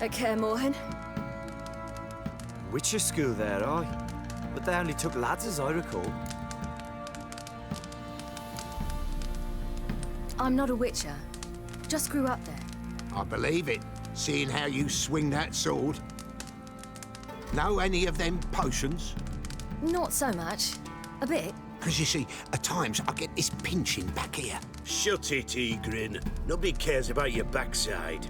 At Kaer Morhen? Witcher school there, aye. But they only took lads, as I recall. I'm not a witcher. Just grew up there. I believe it, seeing how you swing that sword. Know any of them potions? Not so much. A bit. Because you see, at times I get this pinching back here. Shut it, Egrin. Nobody cares about your backside.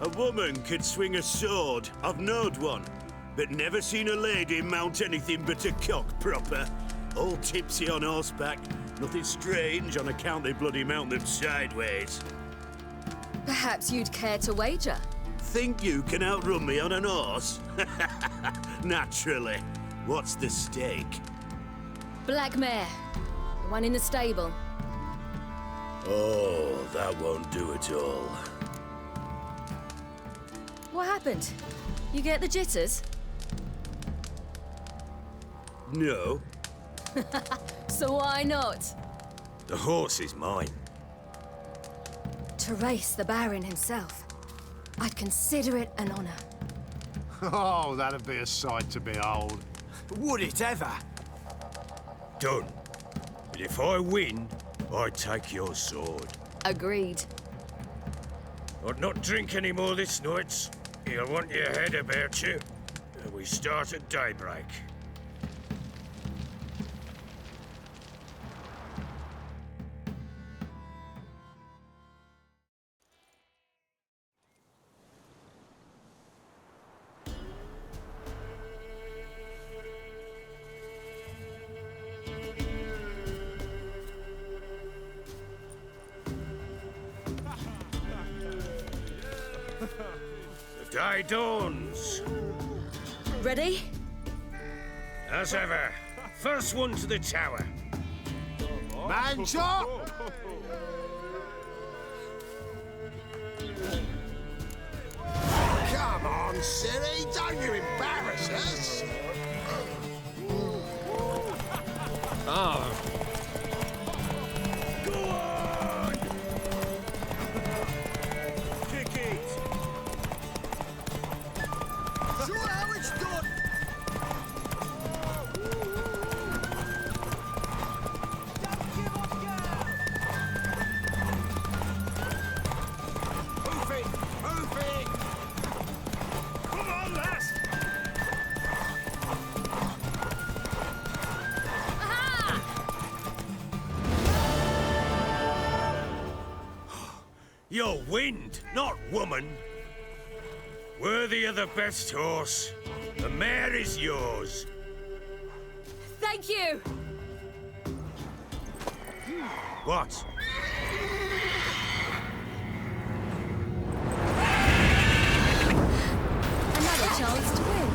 A woman could swing a sword. I've knowed one. But never seen a lady mount anything but a cock proper. All tipsy on horseback. Nothing strange on account they bloody mount them sideways. Perhaps you'd care to wager? Think you can outrun me on an horse? Naturally. What's the stake? Black mare. The one in the stable. Oh, that won't do it all. What happened? You get the jitters? No. So why not? The horse is mine. To race the Baron himself. I'd consider it an honor. Oh, that'd be a sight to behold. Would it ever? Done. But if I win, I take your sword. Agreed. I'd not drink any more this night. You'll want your head about you. And we start at daybreak. The day dawns. Ready? As ever, first one to the tower. Man chop! Come on, silly, don't you embarrass us! Oh. You're wind, not woman. Worthy of the best horse. The mare is yours. Thank you! What? Another chance to win.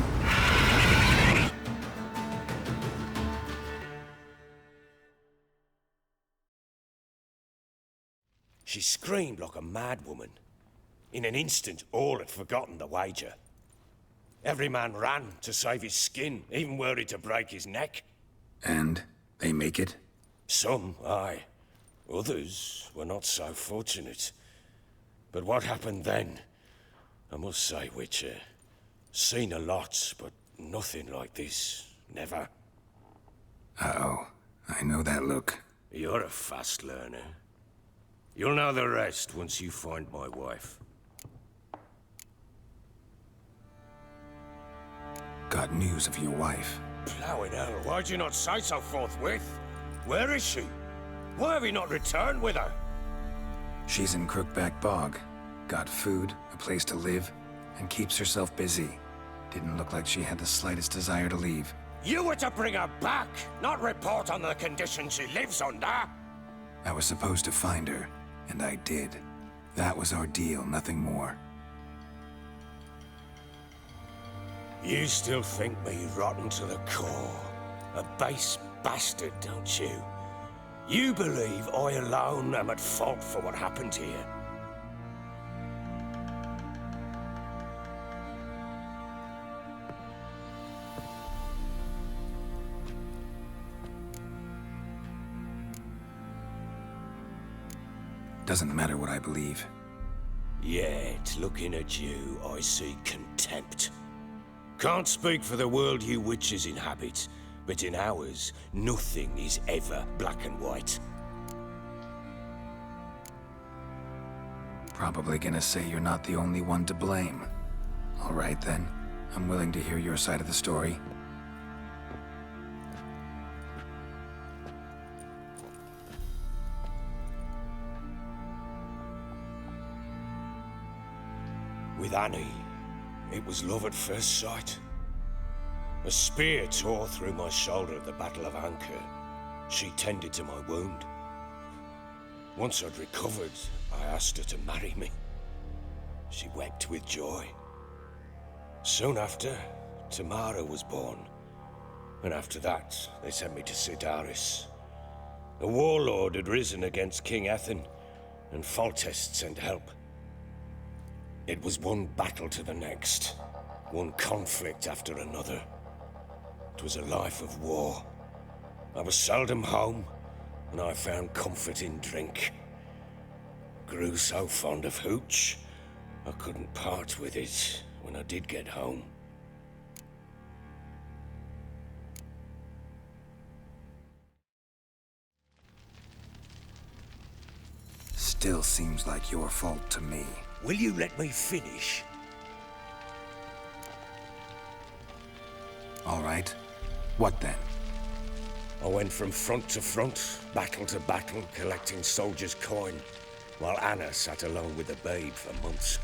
She screamed like a mad woman. In an instant, all had forgotten the wager. Every man ran to save his skin, even worried to break his neck. And they make it? Some, aye. Others were not so fortunate. But what happened then? I must say, Witcher, seen a lot, but nothing like this. Never. Uh-oh. I know that look. You're a fast learner. You'll know the rest once you find my wife. Got news of your wife. Plowing hell, why'd you not say so forthwith? Where is she? Why have you not returned with her? She's in Crookback Bog. Got food, a place to live, and keeps herself busy. Didn't look like she had the slightest desire to leave. You were to bring her back, not report on the conditions she lives under. I was supposed to find her, and I did. That was our deal, nothing more. You still think me rotten to the core. A base bastard, don't you? You believe I alone am at fault for what happened here. Doesn't matter what I believe. Yet, looking at you, I see contempt. Can't speak for the world you witches inhabit, but in ours, nothing is ever black and white. Probably gonna say you're not the only one to blame. All right then, I'm willing to hear your side of the story. With Annie, it was love at first sight. A spear tore through my shoulder at the Battle of Anchor. She tended to my wound. Once I'd recovered, I asked her to marry me. She wept with joy. Soon after, Tamara was born. And after that, they sent me to Cidaris. A warlord had risen against King Ethan, and Foltest sent help. It was one battle to the next, one conflict after another. It was a life of war. I was seldom home, and I found comfort in drink. Grew so fond of hooch, I couldn't part with it when I did get home. Still seems like your fault to me. Will you let me finish? All right. What then? I went from front to front, battle to battle, collecting soldiers' coin, while Anna sat alone with the babe for months.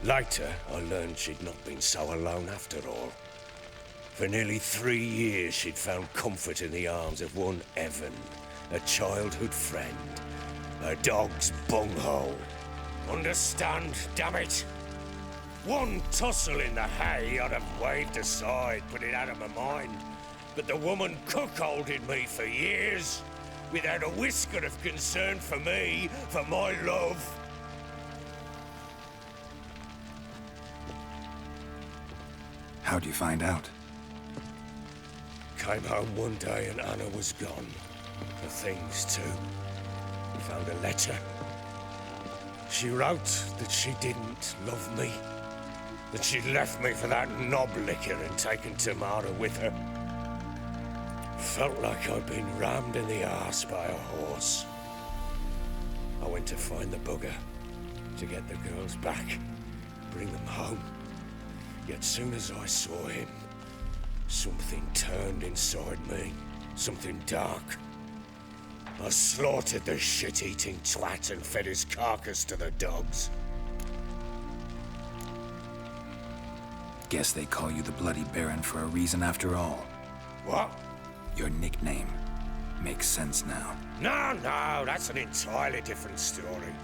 Later, I learned she'd not been so alone after all. For nearly 3 years, she'd found comfort in the arms of one Evan, a childhood friend, a dog's bunghole. Understand, damn it? One tussle in the hay I'd have waved aside, put it out of my mind. But the woman cuckolded me for years, without a whisker of concern for me, for my love. How'd you find out? Came home one day and Anna was gone. For things, too. We found a letter. She wrote that she didn't love me. That she'd left me for that knob licker and taken Tamara with her. Felt like I'd been rammed in the arse by a horse. I went to find the bugger, to get the girls back, bring them home. Yet soon as I saw him, something turned inside me, something dark. I slaughtered the shit-eating twat and fed his carcass to the dogs. Guess they call you the Bloody Baron for a reason after all. What? Your nickname. Makes sense now. No, that's an entirely different story.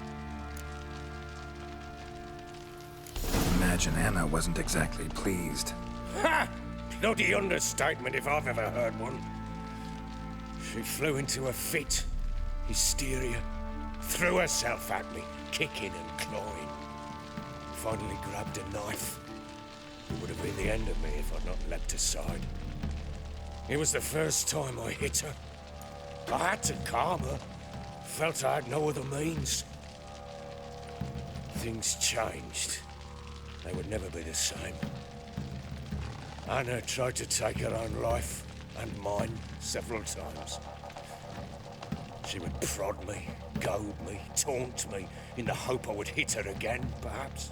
Imagine Anna wasn't exactly pleased. Ha! Bloody understatement if I've ever heard one. She flew into a fit, hysteria, threw herself at me, kicking and clawing. Finally grabbed a knife. It would have been the end of me if I'd not leapt aside. It was the first time I hit her. I had to calm her. Felt I had no other means. Things changed. They would never be the same. Anna tried to take her own life, and mine, several times. She would prod me, goad me, taunt me, in the hope I would hit her again, perhaps.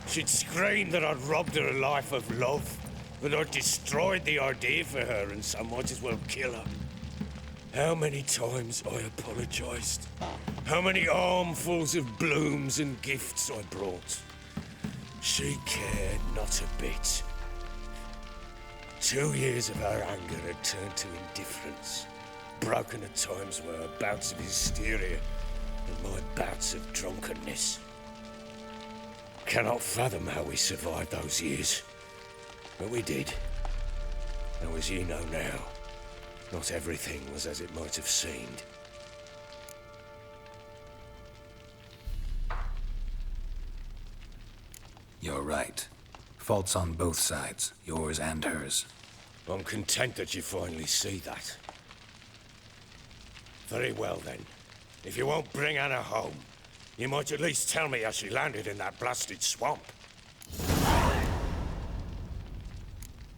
She'd scream that I'd robbed her a life of love, that I'd destroyed the idea for her, and so might as well kill her. How many times I apologized. How many armfuls of blooms and gifts I brought. She cared not a bit. 2 years of her anger had turned to indifference, broken at times by her bouts of hysteria and my bouts of drunkenness. Cannot fathom how we survived those years, but we did. And as you know now, not everything was as it might have seemed. You're right. Faults on both sides, yours and hers. I'm content that you finally see that. Very well then. If you won't bring Anna home, you might at least tell me how she landed in that blasted swamp.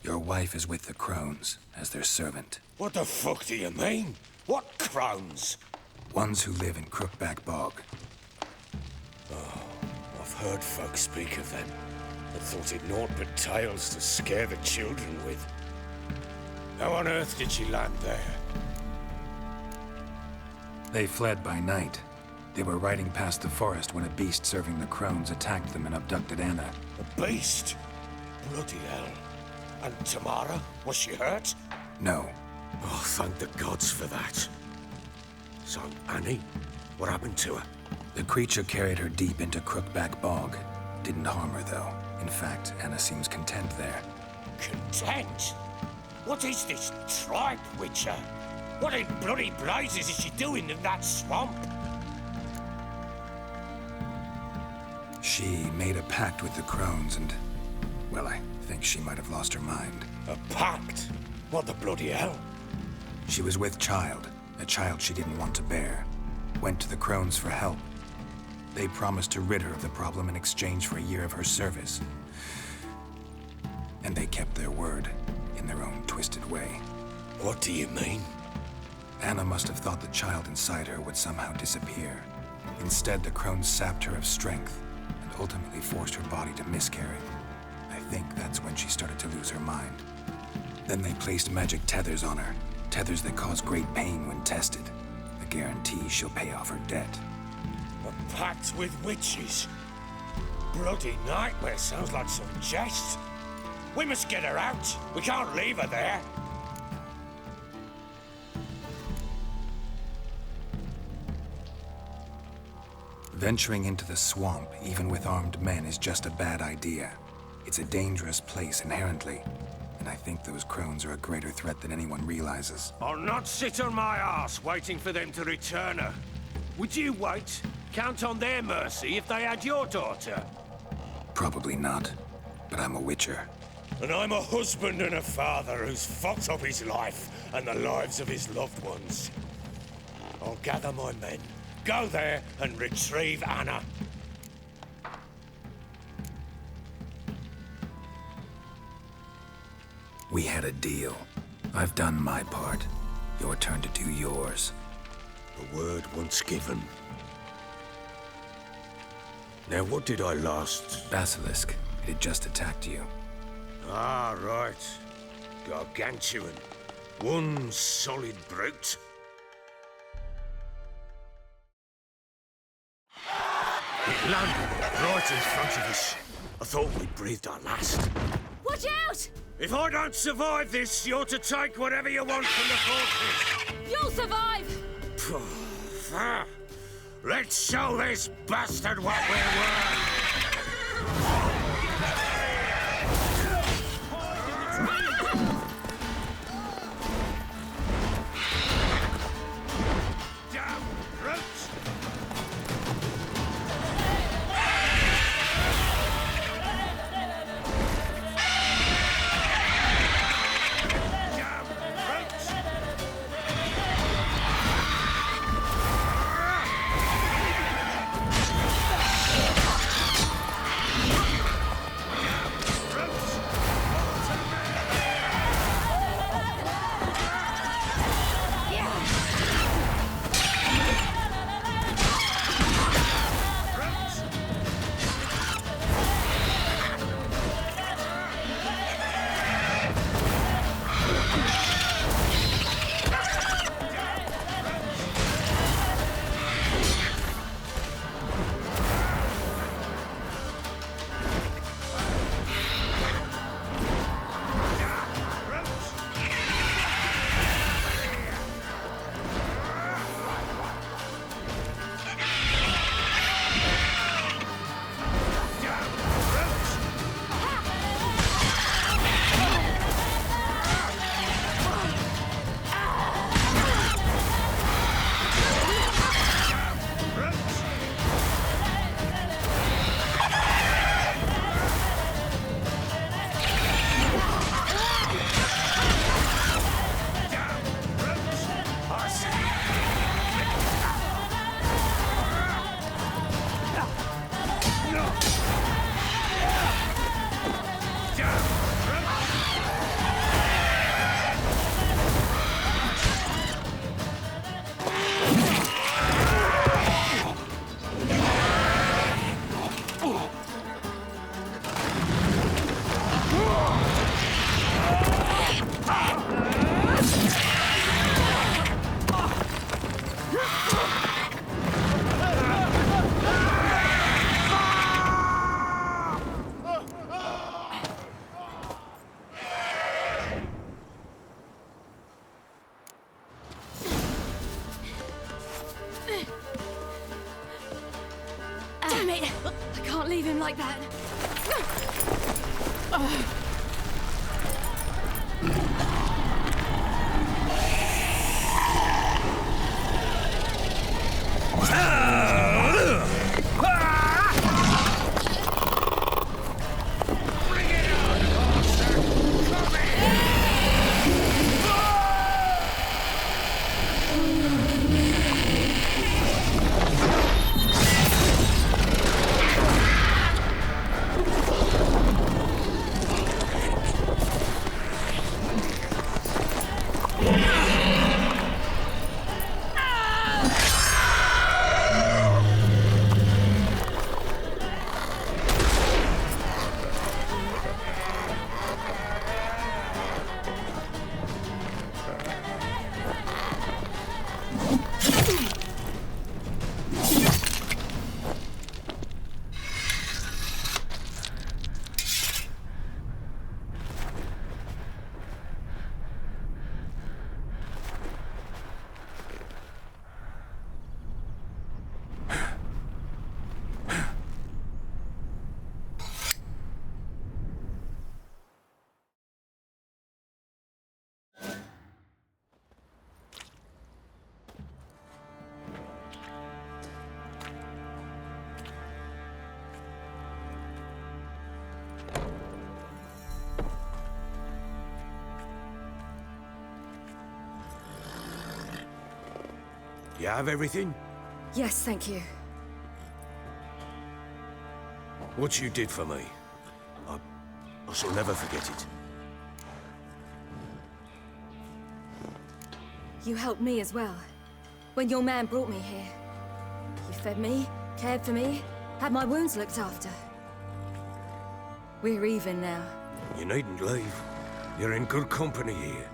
Your wife is with the Crones, as their servant. What the fuck do you mean? What Crones? Ones who live in Crookback Bog. Oh, I've heard folk speak of them, and thought it naught but tales to scare the children with. How on earth did she land there? They fled by night. They were riding past the forest when a beast serving the Crones attacked them and abducted Anna. A beast? Bloody hell. And Tamara? Was she hurt? No. Oh, thank the gods for that. So, Annie? What happened to her? The creature carried her deep into Crookback Bog. Didn't harm her, though. In fact, Anna seems content there. Content? What is this tripe, Witcher? What in bloody blazes is she doing in that swamp? She made a pact with the Crones and... well, I think she might have lost her mind. A pact? What the bloody hell? She was with child, a child she didn't want to bear. Went to the Crones for help. They promised to rid her of the problem in exchange for a year of her service. And they kept their word, in their own twisted way. What do you mean? Anna must have thought the child inside her would somehow disappear. Instead, the Crones sapped her of strength, and ultimately forced her body to miscarry. I think that's when she started to lose her mind. Then they placed magic tethers on her, tethers that cause great pain when tested. A guarantee she'll pay off her debt. A pact with witches? Bloody nightmare, sounds like some jest. We must get her out. We can't leave her there. Venturing into the swamp, even with armed men, is just a bad idea. It's a dangerous place inherently, and I think those Crones are a greater threat than anyone realizes. I'll not sit on my arse waiting for them to return her. Would you wait? Count on their mercy if they had your daughter? Probably not, but I'm a Witcher. And I'm a husband and a father who's fucked up his life and the lives of his loved ones. I'll gather my men, go there and retrieve Anna. We had a deal. I've done my part. Your turn to do yours. A word once given. Now, what did I last? Basilisk. It had just attacked you. Ah, right. Gargantuan. One solid brute. It landed right in front of us. I thought we'd breathed our last. Watch out! If I don't survive this, you're to take whatever you want from the forces. You'll survive! Let's show this bastard what we're worth! leave him like that. You have everything? Yes, thank you. What you did for me, I shall never forget it. You helped me as well. When your man brought me here. You fed me, cared for me, had my wounds looked after. We're even now. You needn't leave. You're in good company here.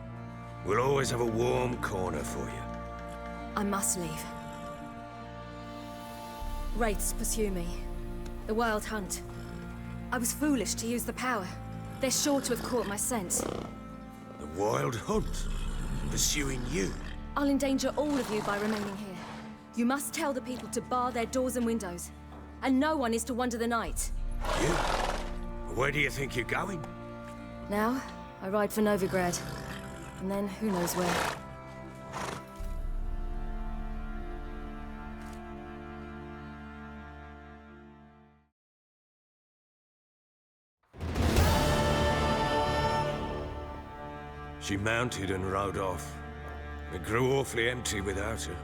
We'll always have a warm corner for you. I must leave. Wraiths pursue me. The Wild Hunt. I was foolish to use the power. They're sure to have caught my scent. The Wild Hunt? Pursuing you? I'll endanger all of you by remaining here. You must tell the people to bar their doors and windows. And no one is to wander the night. You? Where do you think you're going? Now, I ride for Novigrad. And then who knows where. She mounted and rode off. It grew awfully empty without her.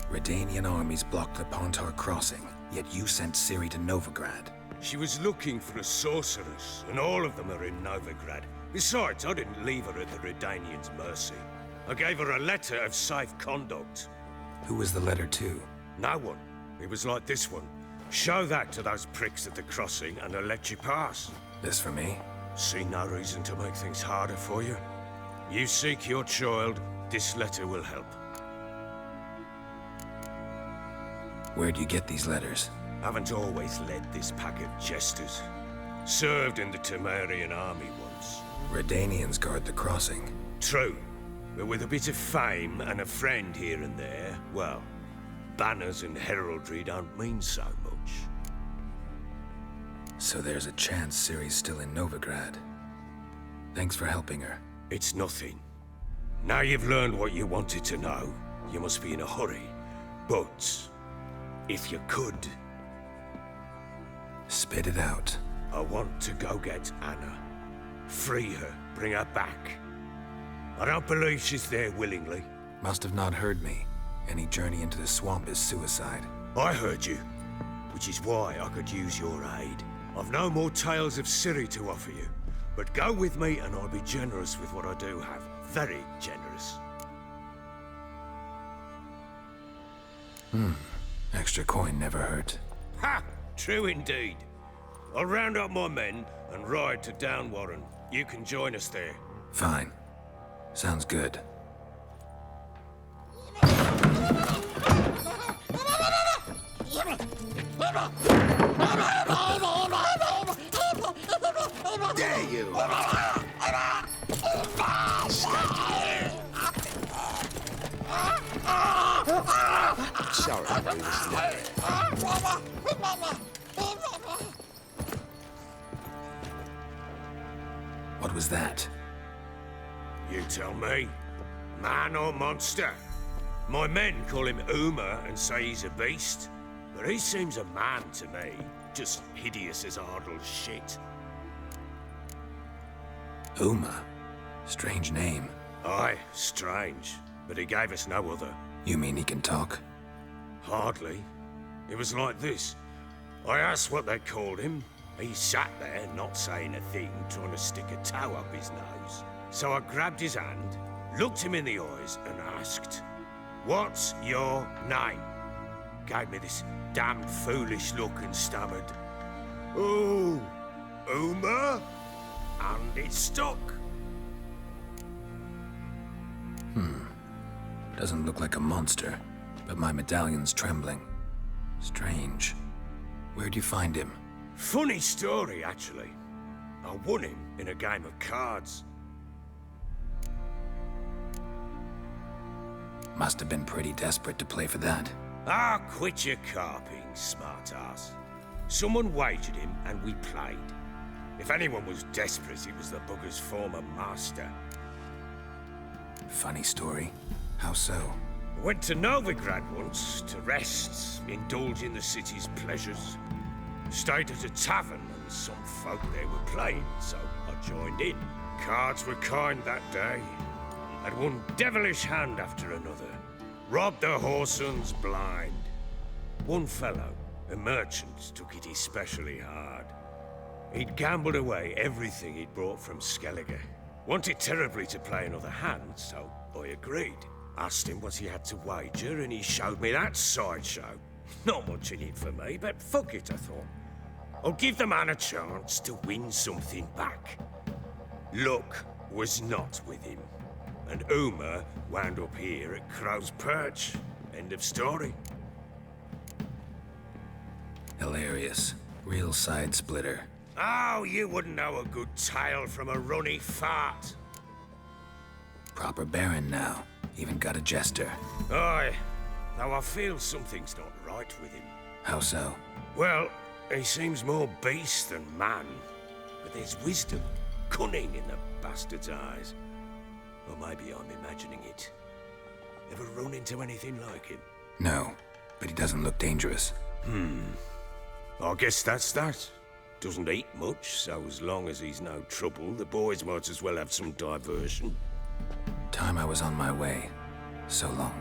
Redanian armies blocked the Pontar crossing, yet you sent Ciri to Novigrad. She was looking for a sorceress, and all of them are in Novigrad. Besides, I didn't leave her at the Redanians' mercy. I gave her a letter of safe conduct. Who was the letter to? No one. It was like this one. Show that to those pricks at the crossing, and they'll let you pass. This for me? See no reason to make things harder for you. You seek your child, this letter will help. Where'd you get these letters? Haven't always led this pack of jesters. Served in the Temerian army once. Redanians guard the crossing. True, but with a bit of fame and a friend here and there, well, banners and heraldry don't mean so much. So there's a chance Ciri's still in Novigrad. Thanks for helping her. It's nothing. Now you've learned what you wanted to know, you must be in a hurry. But, if you could... Spit it out. I want to go get Anna. Free her, bring her back. I don't believe she's there willingly. Must have not heard me. Any journey into the swamp is suicide. I heard you, which is why I could use your aid. I've no more tales of Ciri to offer you, but go with me and I'll be generous with what I do have. Very generous. Extra coin never hurt. Ha! True indeed. I'll round up my men and ride to Downwarren. You can join us there. Fine. Sounds good. Dare you! Bastard! Sorry, What was that? You tell me. Man or monster? My men call him Uma and say he's a beast. But he seems a man to me. Just hideous as Ardle's shit. Uma? Strange name. Aye, strange. But he gave us no other. You mean he can talk? Hardly. It was like this. I asked what they called him. He sat there, not saying a thing, trying to stick a toe up his nose. So I grabbed his hand, looked him in the eyes, and asked, "What's your name?" Gave me this damned foolish look and stammered, "Oh, Uma?" And it stuck. Doesn't look like a monster, but my medallion's trembling. Strange. Where'd you find him? Funny story, actually. I won him in a game of cards. Must have been pretty desperate to play for that. Ah, quit your carping, smart-ass. Someone wagered him, and we played. If anyone was desperate, it was the bugger's former master. Funny story. How so? Went to Novigrad once, to rest, indulge in the city's pleasures. Stayed at a tavern, and some folk there were playing, so I joined in. Cards were kind that day. Had one devilish hand after another. Robbed the Horsons blind. One fellow, a merchant, took it especially hard. He'd gambled away everything he'd brought from Skellige. Wanted terribly to play another hand, so I agreed. Asked him what he had to wager, and he showed me that sideshow. Not much in it for me, but fuck it, I thought. I'll give the man a chance to win something back. Luck was not with him, and Uma wound up here at Crow's Perch. End of story. Hilarious. Real side splitter. Oh, you wouldn't know a good tale from a runny fart. Proper baron now. Even got a jester. Aye, though I feel something's not right with him. How so? Well, he seems more beast than man. But there's wisdom, cunning in the bastard's eyes. Or maybe I'm imagining it. Ever run into anything like him? No, but he doesn't look dangerous. I guess that's that. Doesn't eat much, so as long as he's no trouble, the boys might as well have some diversion. Time I was on my way. So long.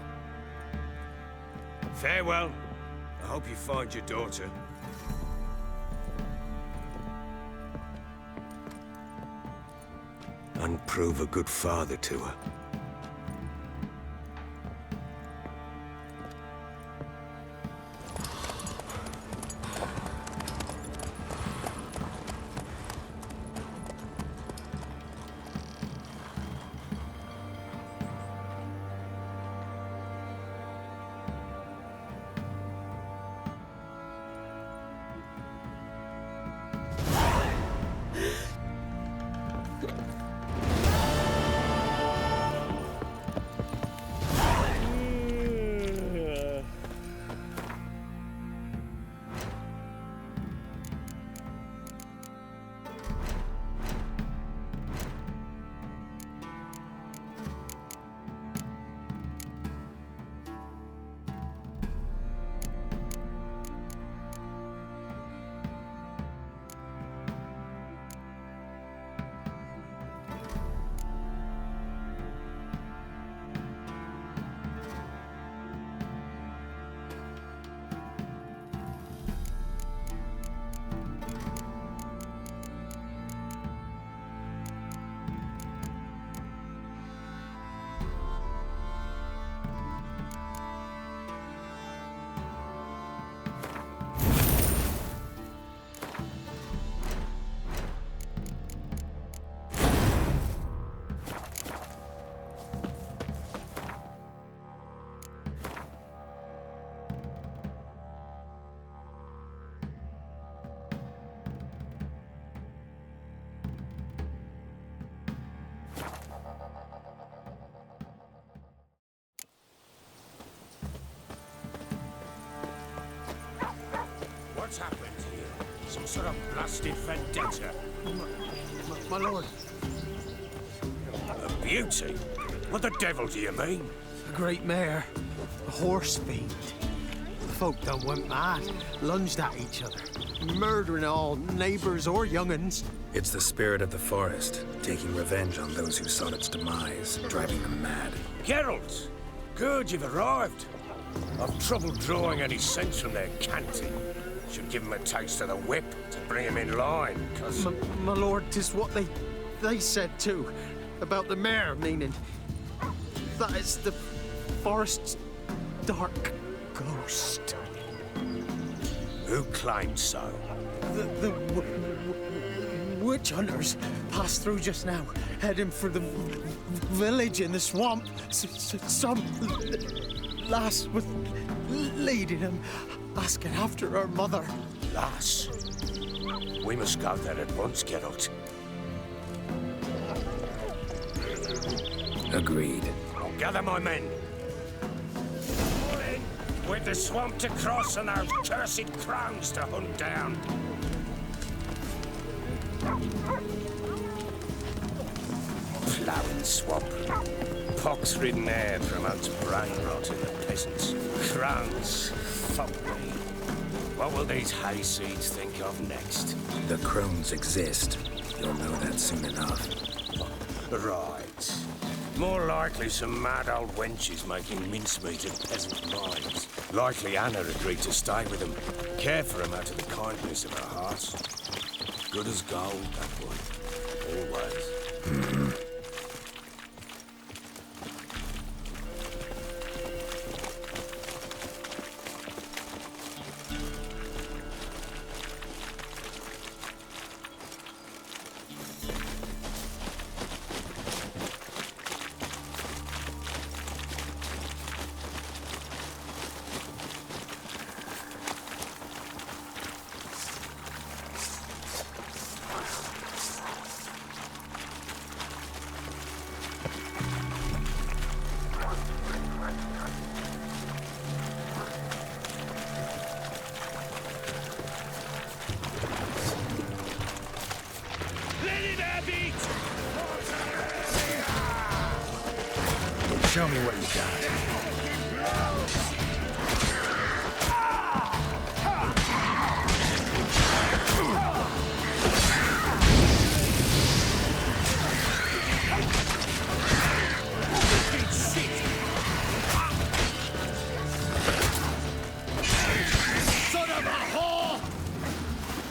Farewell. I hope you find your daughter. And prove a good father to her. What's happened here? Some sort of blasted vendetta? My lord. A beauty? What the devil do you mean? A great mare. A horse fiend. The folk done went mad. Lunged at each other. Murdering all neighbors or young'uns. It's the spirit of the forest, taking revenge on those who sought its demise, driving them mad. Geralt! Good, you've arrived. I've trouble drawing any sense from their canting. Should give them a taste of the whip to bring them in line, cause... My lord, 'tis what they said too. About the mare, meaning... that it's the forest's dark ghost. Who claimed so? The witch hunters passed through just now, heading for the village in the swamp. Some lass was leading him, asking after her mother. Lass? We must go there at once, Geralt. Agreed. Gather my men. With the swamp to cross and those cursed crows to hunt down. Ploughing swamp. Pox-ridden air promotes brain rot in the peasants. Crones, fuck me. What will these hayseeds think of next? The crones exist. You'll know that soon enough. Right. More likely some mad old wenches making mincemeat of peasant minds. Likely Anna agreed to stay with them, care for them out of the kindness of her heart. Good as gold, that boy. Always. Mm-hmm. Show me what you got. Son of a whore!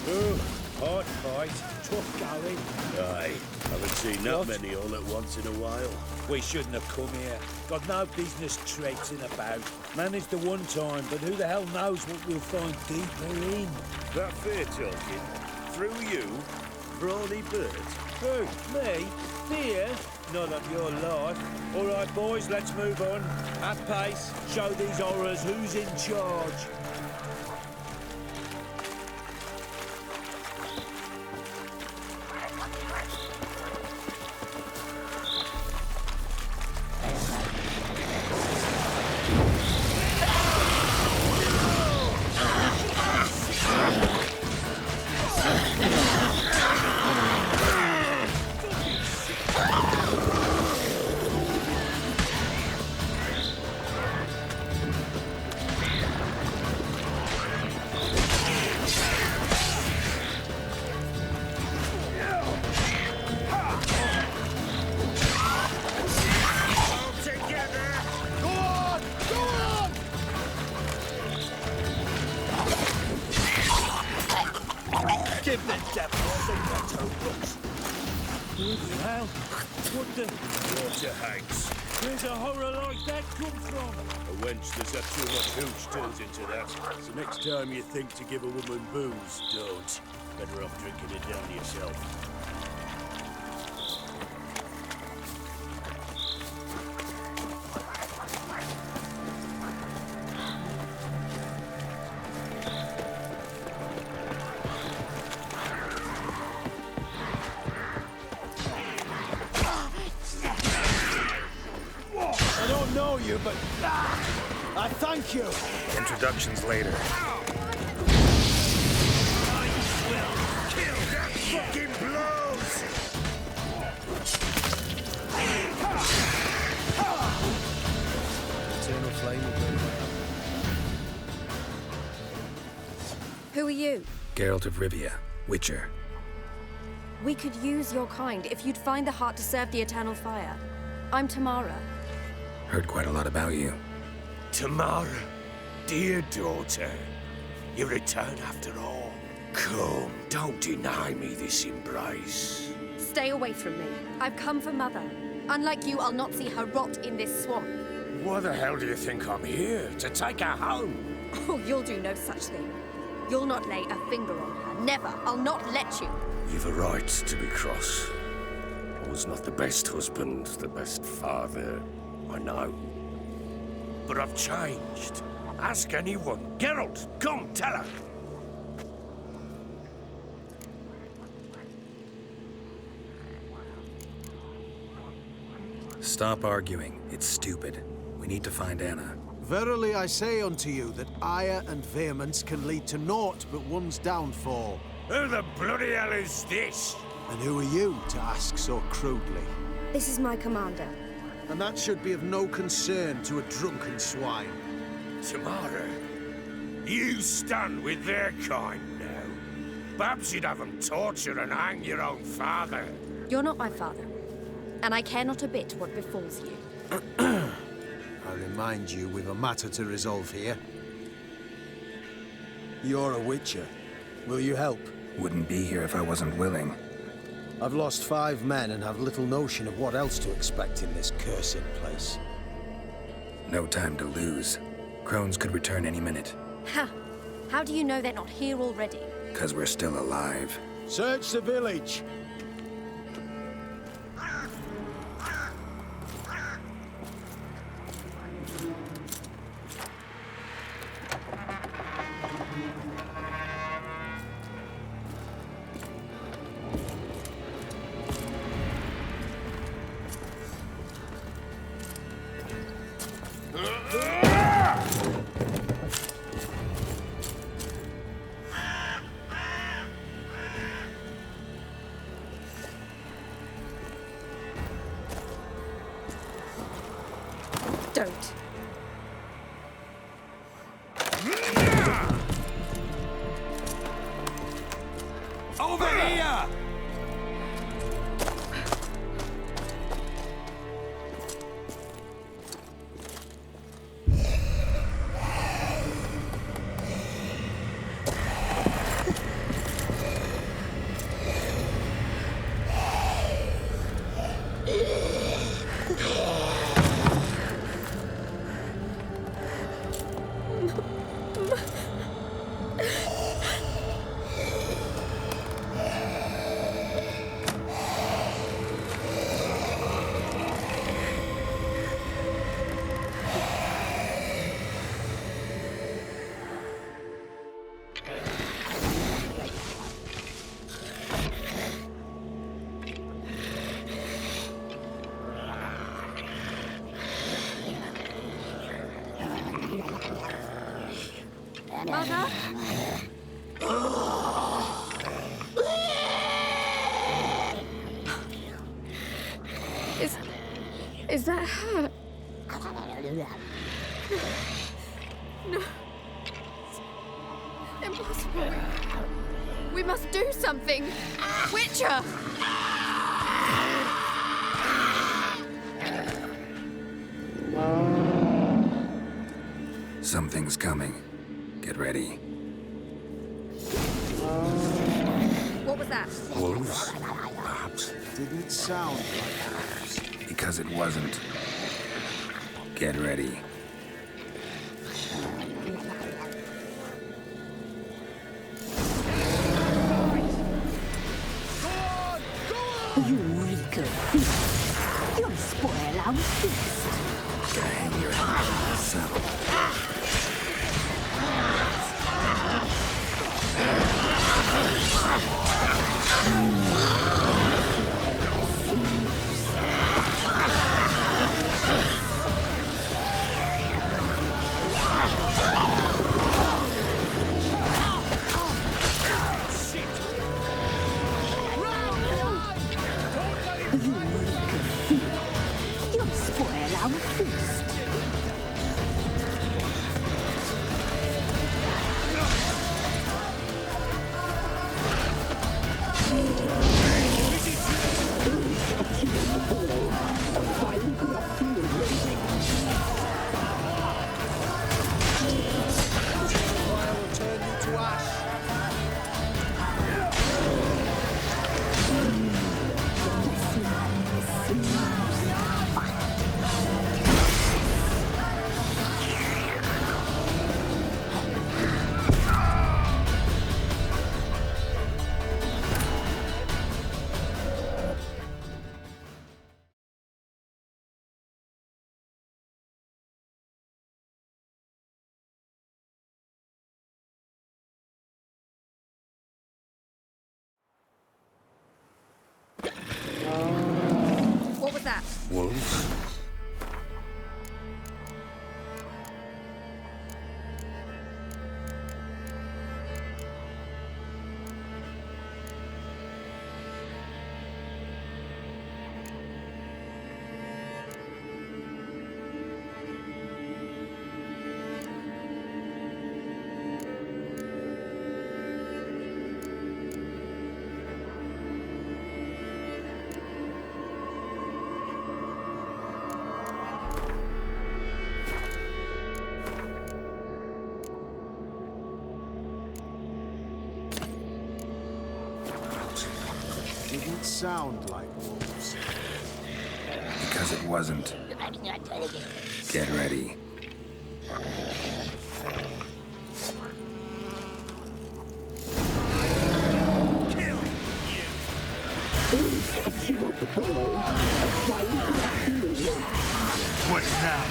Oh, hard fight. Tough going. Aye. Haven't seen that many all at once in a while. We shouldn't have come here. Got no business traipsing about. Managed the one time, but who the hell knows what we'll find deeper in? That fair talking? Through you? Brawny bird? Who? Me? Fear? Not on your life. All right, boys, let's move on. At pace. Show these horrors who's in charge. Give the devil a cigarette, looks. Who the hell? What the? Water hags. Where's a horror like that come from? A wench that's had too much hooch turns into that. So next time you think to give a woman booze, don't. Better off drinking it down yourself. But I thank you. Introductions later. fucking blows! Eternal flame will burn. Who are you? Geralt of Rivia, Witcher. We could use your kind if you'd find the heart to serve the Eternal Fire. I'm Tamara. Heard quite a lot about you. Tamara, dear daughter, you return after all. Come, don't deny me this embrace. Stay away from me. I've come for Mother. Unlike you, I'll not see her rot in this swamp. Why the hell do you think I'm here? To take her home? Oh, you'll do no such thing. You'll not lay a finger on her. Never. I'll not let you. You've a right to be cross. I was not the best husband, the best father, I know. But I've changed. Ask anyone. Geralt, come, tell her. Stop arguing. It's stupid. We need to find Anna. Verily I say unto you that ire and vehemence can lead to naught but one's downfall. Who the bloody hell is this? And who are you to ask so crudely? This is my commander. And that should be of no concern to a drunken swine. Tamara, you stand with their kind now. Perhaps you'd have them torture and hang your own father. You're not my father. And I care not a bit what befalls you. I remind you, we've a matter to resolve here. You're a Witcher. Will you help? Wouldn't be here if I wasn't willing. I've lost 5 men and have little notion of what else to expect in this cursed place. No time to lose. Crones could return any minute. Ha! How do you know they're not here already? 'Cause we're still alive. Search the village! Don't. Over here! Mother? Is that her? No. It's impossible. We must do something. Witcher! Something's coming. Get ready. What was that? Wolves? Perhaps. Didn't sound like wolves. Because it wasn't. Get ready. You reek of feast. You'll spoil our feast. Gotta hang your head in the saddle. Didn't sound like wolves. Because it wasn't. Get ready. What now?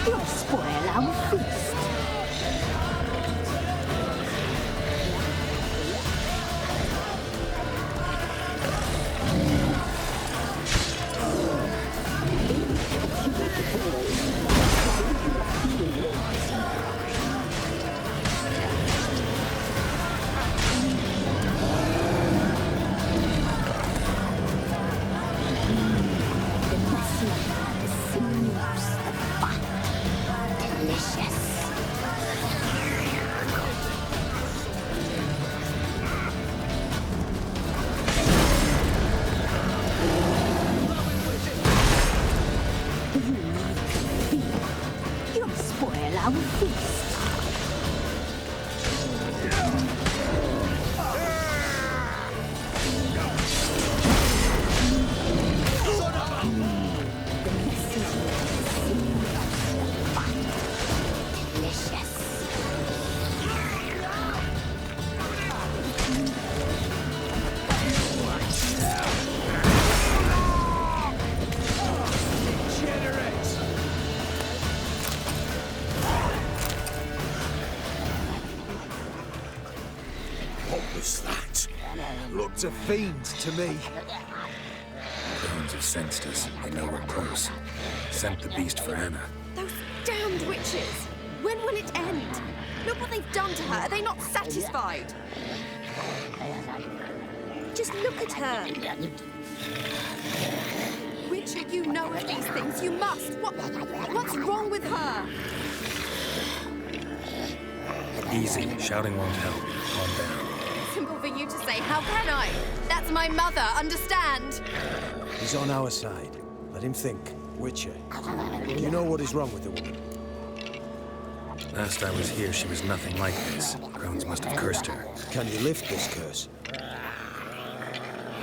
You'll spoil our feast. You'll spoil our feast. What was that? Looked a fiend to me. Crones have sensed us. They know we're close. Sent the beast for Anna. Those damned witches! When will it end? Look what they've done to her. Are they not satisfied? Just look at her. Witcher, you know of these things. You must. What's wrong with her? Easy. Shouting won't help. Calm down. Simple for you to say. How can I? That's my mother. Understand? He's on our side. Let him think. Witcher, you know what is wrong with the woman? Last I was here, she was nothing like this. Crones must have cursed her. Can you lift this curse?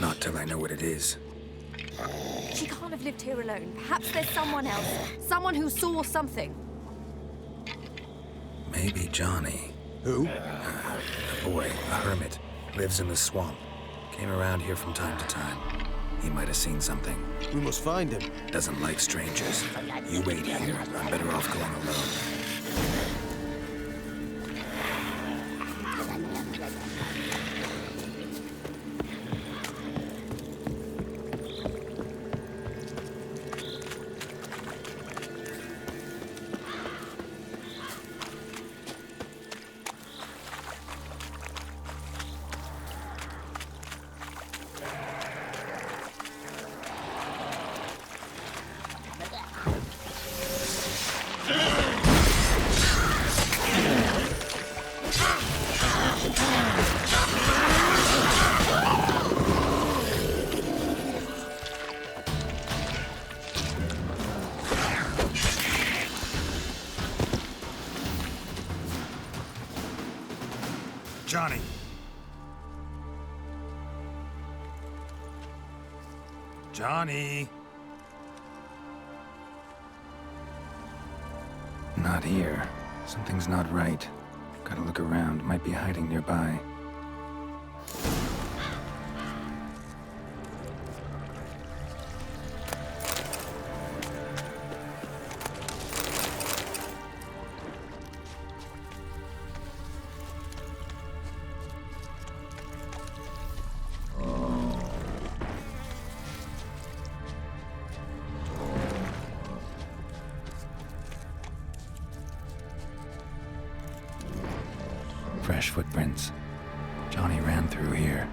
Not till I know what it is. She can't have lived here alone. Perhaps there's someone else. Someone who saw something. Maybe Johnny. Who? A boy, a hermit. Lives in the swamp. Came around here from time to time. He might have seen something. We must find him. Doesn't like strangers. You wait here. I'm better off going alone. Johnny. Johnny. Not here. Something's not right. Gotta look around. Might be hiding nearby. Fresh footprints. Johnny ran through here,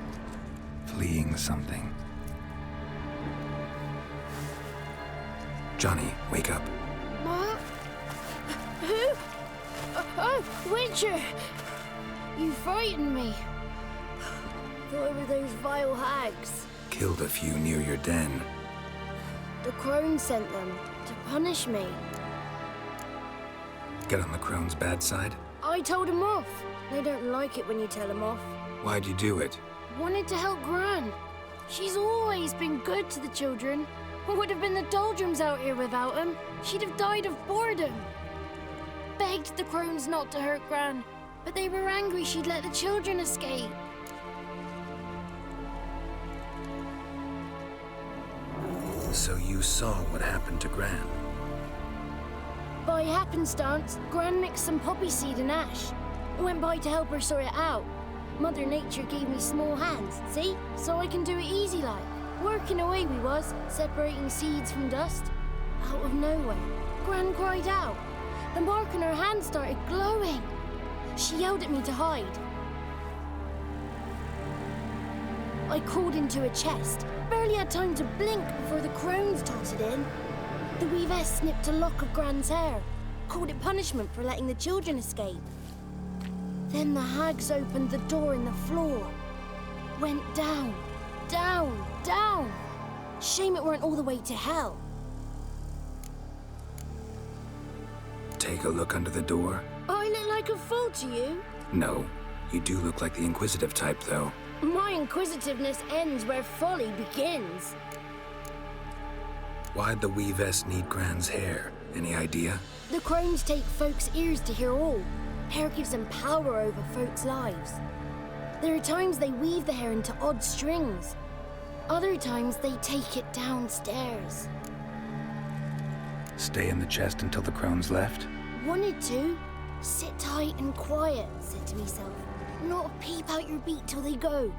fleeing something. Johnny, wake up. What? Who? Oh, Witcher! You frightened me. Thought it were those vile hags. Killed a few near your den. The crone sent them to punish me. Get on the crone's bad side? I told him off. They don't like it when you tell them off. Why'd you do it? Wanted to help Gran. She's always been good to the children. What would have been the doldrums out here without him? She'd have died of boredom. Begged the crones not to hurt Gran, but they were angry she'd let the children escape. So you saw what happened to Gran? By happenstance, Gran mixed some poppy seed and ash. Went by to help her sort it out. Mother Nature gave me small hands, see? So I can do it easy like. Working away we was, separating seeds from dust. Out of nowhere, Gran cried out. The mark on her hand started glowing. She yelled at me to hide. I crawled into a chest. Barely had time to blink before the crones trotted in. The weavess snipped a lock of Gran's hair. Called it punishment for letting the children escape. Then the hags opened the door in the floor. Went down, down, down. Shame it weren't all the way to hell. Take a look under the door? I look like a fool to you? No. You do look like the inquisitive type, though. My inquisitiveness ends where folly begins. Why'd the weavess need Gran's hair? Any idea? The crones take folks' ears to hear all. Hair gives them power over folks' lives. There are times they weave the hair into odd strings. Other times they take it downstairs. Stay in the chest until the crones left? Wanted to. Sit tight and quiet, said to myself. Not peep out your beat till they go.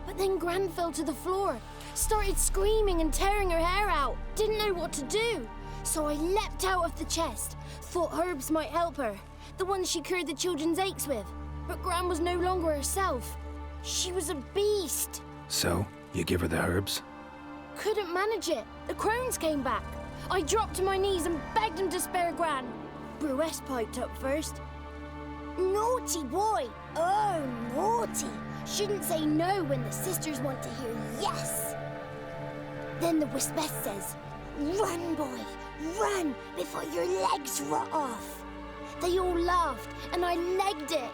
But then Gran fell to the floor. Started screaming and tearing her hair out. Didn't know what to do. So I leapt out of the chest. Thought herbs might help her. The ones she cured the children's aches with. But Gran was no longer herself. She was a beast. So, you give her the herbs? Couldn't manage it. The crones came back. I dropped to my knees and begged him to spare Gran. Bruess piped up first. Naughty boy. Oh, naughty. Shouldn't say no when the sisters want to hear yes. Then the Wispess says, run, boy, run before your legs rot off. They all laughed, and I legged it.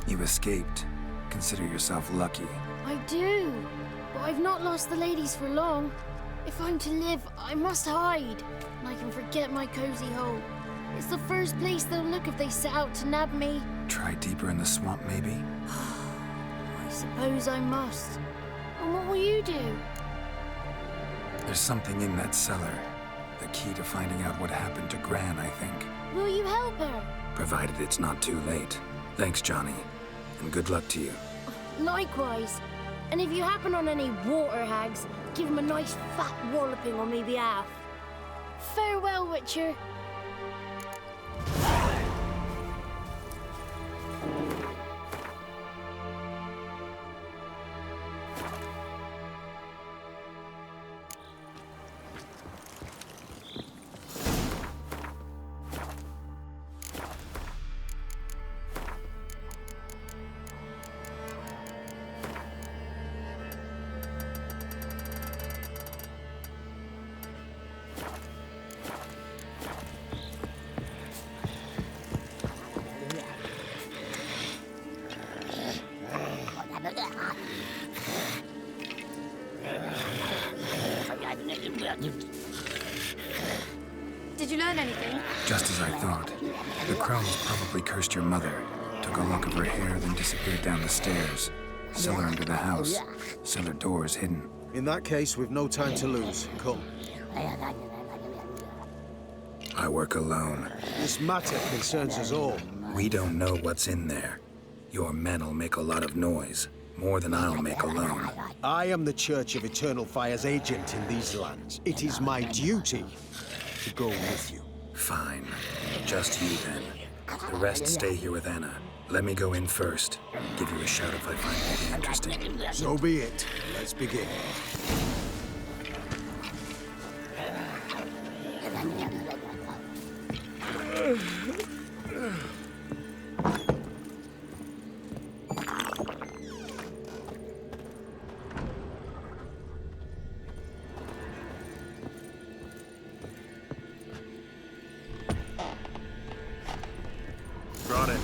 You escaped. Consider yourself lucky. I do, but I've not lost the ladies for long. If I'm to live, I must hide, and I can forget my cozy hole. It's the first place they'll look if they set out to nab me. Try deeper in the swamp, maybe? I suppose I must. And what will you do? There's something in that cellar. The key to finding out what happened to Gran, I think. Will you help her? Provided it's not too late. Thanks, Johnny. And good luck to you. Likewise. And if you happen on any water hags, give them a nice fat walloping on me behalf. Farewell, Witcher. Did you learn anything? Just as I thought. The crones probably cursed your mother, took a lock of her hair, then disappeared down the stairs. Cellar under the house. Cellar doors hidden. In that case, we've no time to lose. Come. I work alone. This matter concerns us all. We don't know what's in there. Your men'll make a lot of noise. More than I'll make alone. I am the Church of Eternal Fire's agent in these lands. It is my duty to go with you. Fine. Just you then. The rest stay here with Anna. Let me go in first. Give you a shout if I find anything interesting. So be it. Let's begin. Brought it.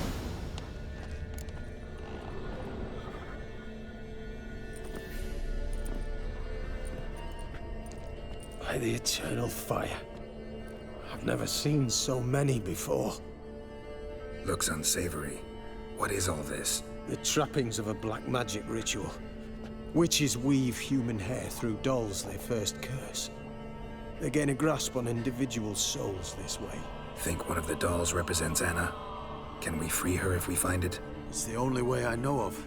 By the eternal fire. I've never seen so many before. Looks unsavory. What is all this? The trappings of a black magic ritual. Witches weave human hair through dolls they first curse. They gain a grasp on individual souls this way. Think one of the dolls represents Anna? Can we free her if we find it? It's the only way I know of.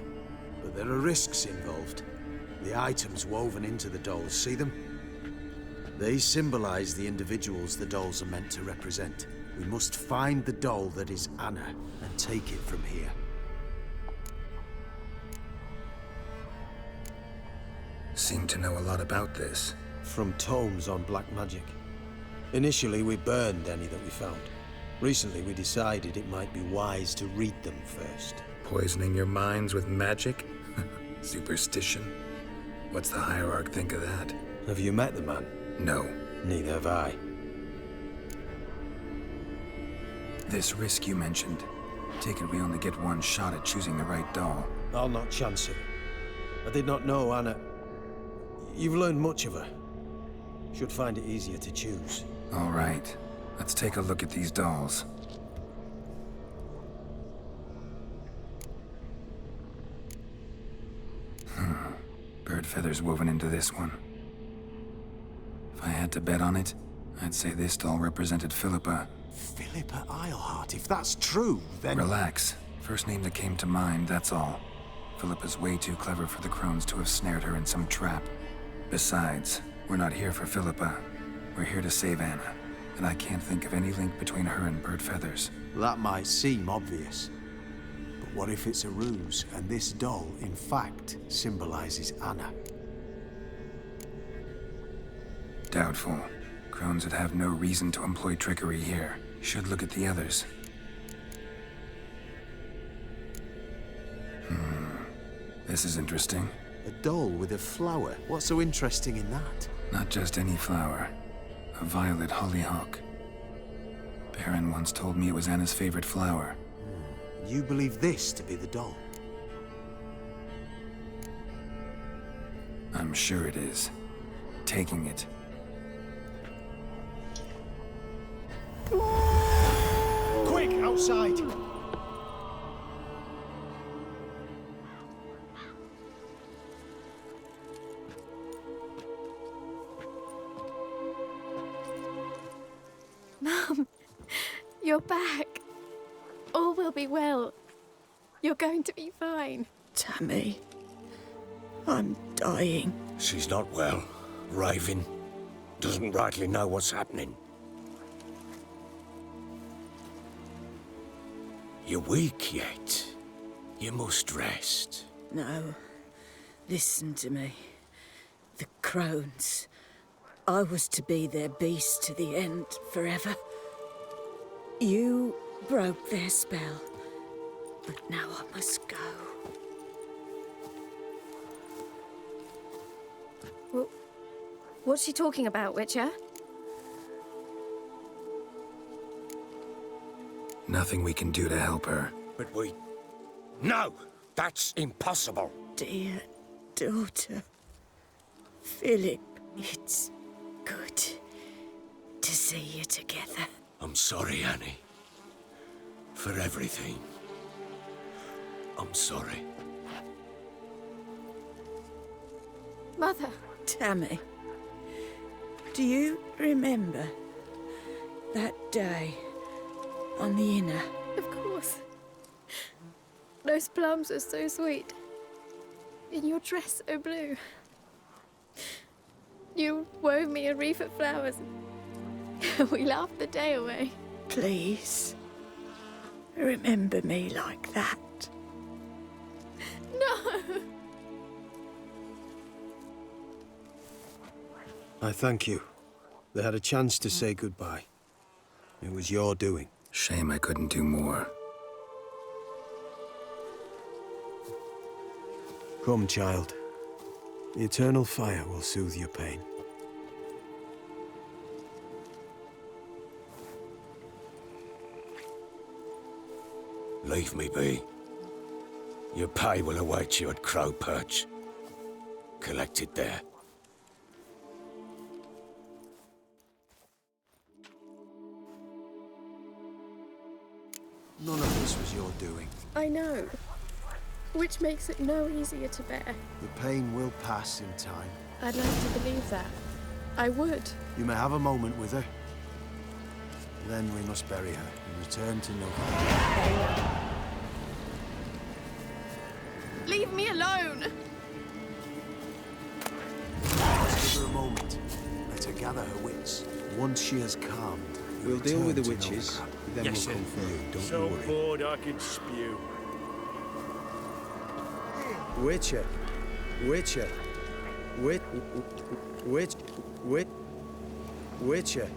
But there are risks involved. The items woven into the dolls, see them? They symbolize the individuals the dolls are meant to represent. We must find the doll that is Anna and take it from here. Seem to know a lot about this. From tomes on black magic. Initially, we burned any that we found. Recently, we decided it might be wise to read them first. Poisoning your minds with magic? Superstition? What's the Hierarch think of that? Have you met the man? No. Neither have I. This risk you mentioned. Take it we only get one shot at choosing the right doll. I'll not chance it. I did not know Anna. You've learned much of her. Should find it easier to choose. All right. Let's take a look at these dolls. Bird feathers woven into this one. If I had to bet on it, I'd say this doll represented Philippa. Philippa Eilhart, if that's true, then... Relax. First name that came to mind, that's all. Philippa's way too clever for the crones to have snared her in some trap. Besides, we're not here for Philippa. We're here to save Anna. And I can't think of any link between her and Bird Feathers. That might seem obvious. But what if it's a ruse, and this doll, in fact, symbolizes Anna? Doubtful. Crones would have no reason to employ trickery here. Should look at the others. This is interesting. A doll with a flower. What's so interesting in that? Not just any flower. A violet hollyhock. Baron once told me it was Anna's favorite flower. You believe this to be the doll? I'm sure it is. Taking it. Quick, outside! Mum, you're back. All will be well. You're going to be fine. Tammy, I'm dying. She's not well. Raving. Doesn't rightly know what's happening. You're weak yet. You must rest. No. Listen to me. The crones. I was to be their beast to the end, forever. You broke their spell. But now I must go. What's she talking about, Witcher? Nothing we can do to help her. But we... No! That's impossible! Dear daughter, Philip, it's good to see you together. I'm sorry, Annie. For everything. I'm sorry. Mother. Tammy, do you remember that day on the Inner? Of course. Those plums are so sweet. In your dress so blue. You wove me a wreath of flowers. We laughed the day away. Please, remember me like that. No! I thank you. They had a chance to say goodbye. It was your doing. Shame I couldn't do more. Come, child. The eternal fire will soothe your pain. Leave me be. Your pay will await you at Crow Perch. Collect it there. None of this was your doing. I know. Which makes it no easier to bear. The pain will pass in time. I'd like to believe that. I would. You may have a moment with her. Then we must bury her and return to Nova. Leave me alone! Let's give her a moment. Let her gather her wits. Once she has calmed, we'll deal with the witches, then Yes, we'll sir. come for you. Don't So you worry. bored I could spew. Witcher. Witcher. Witcher.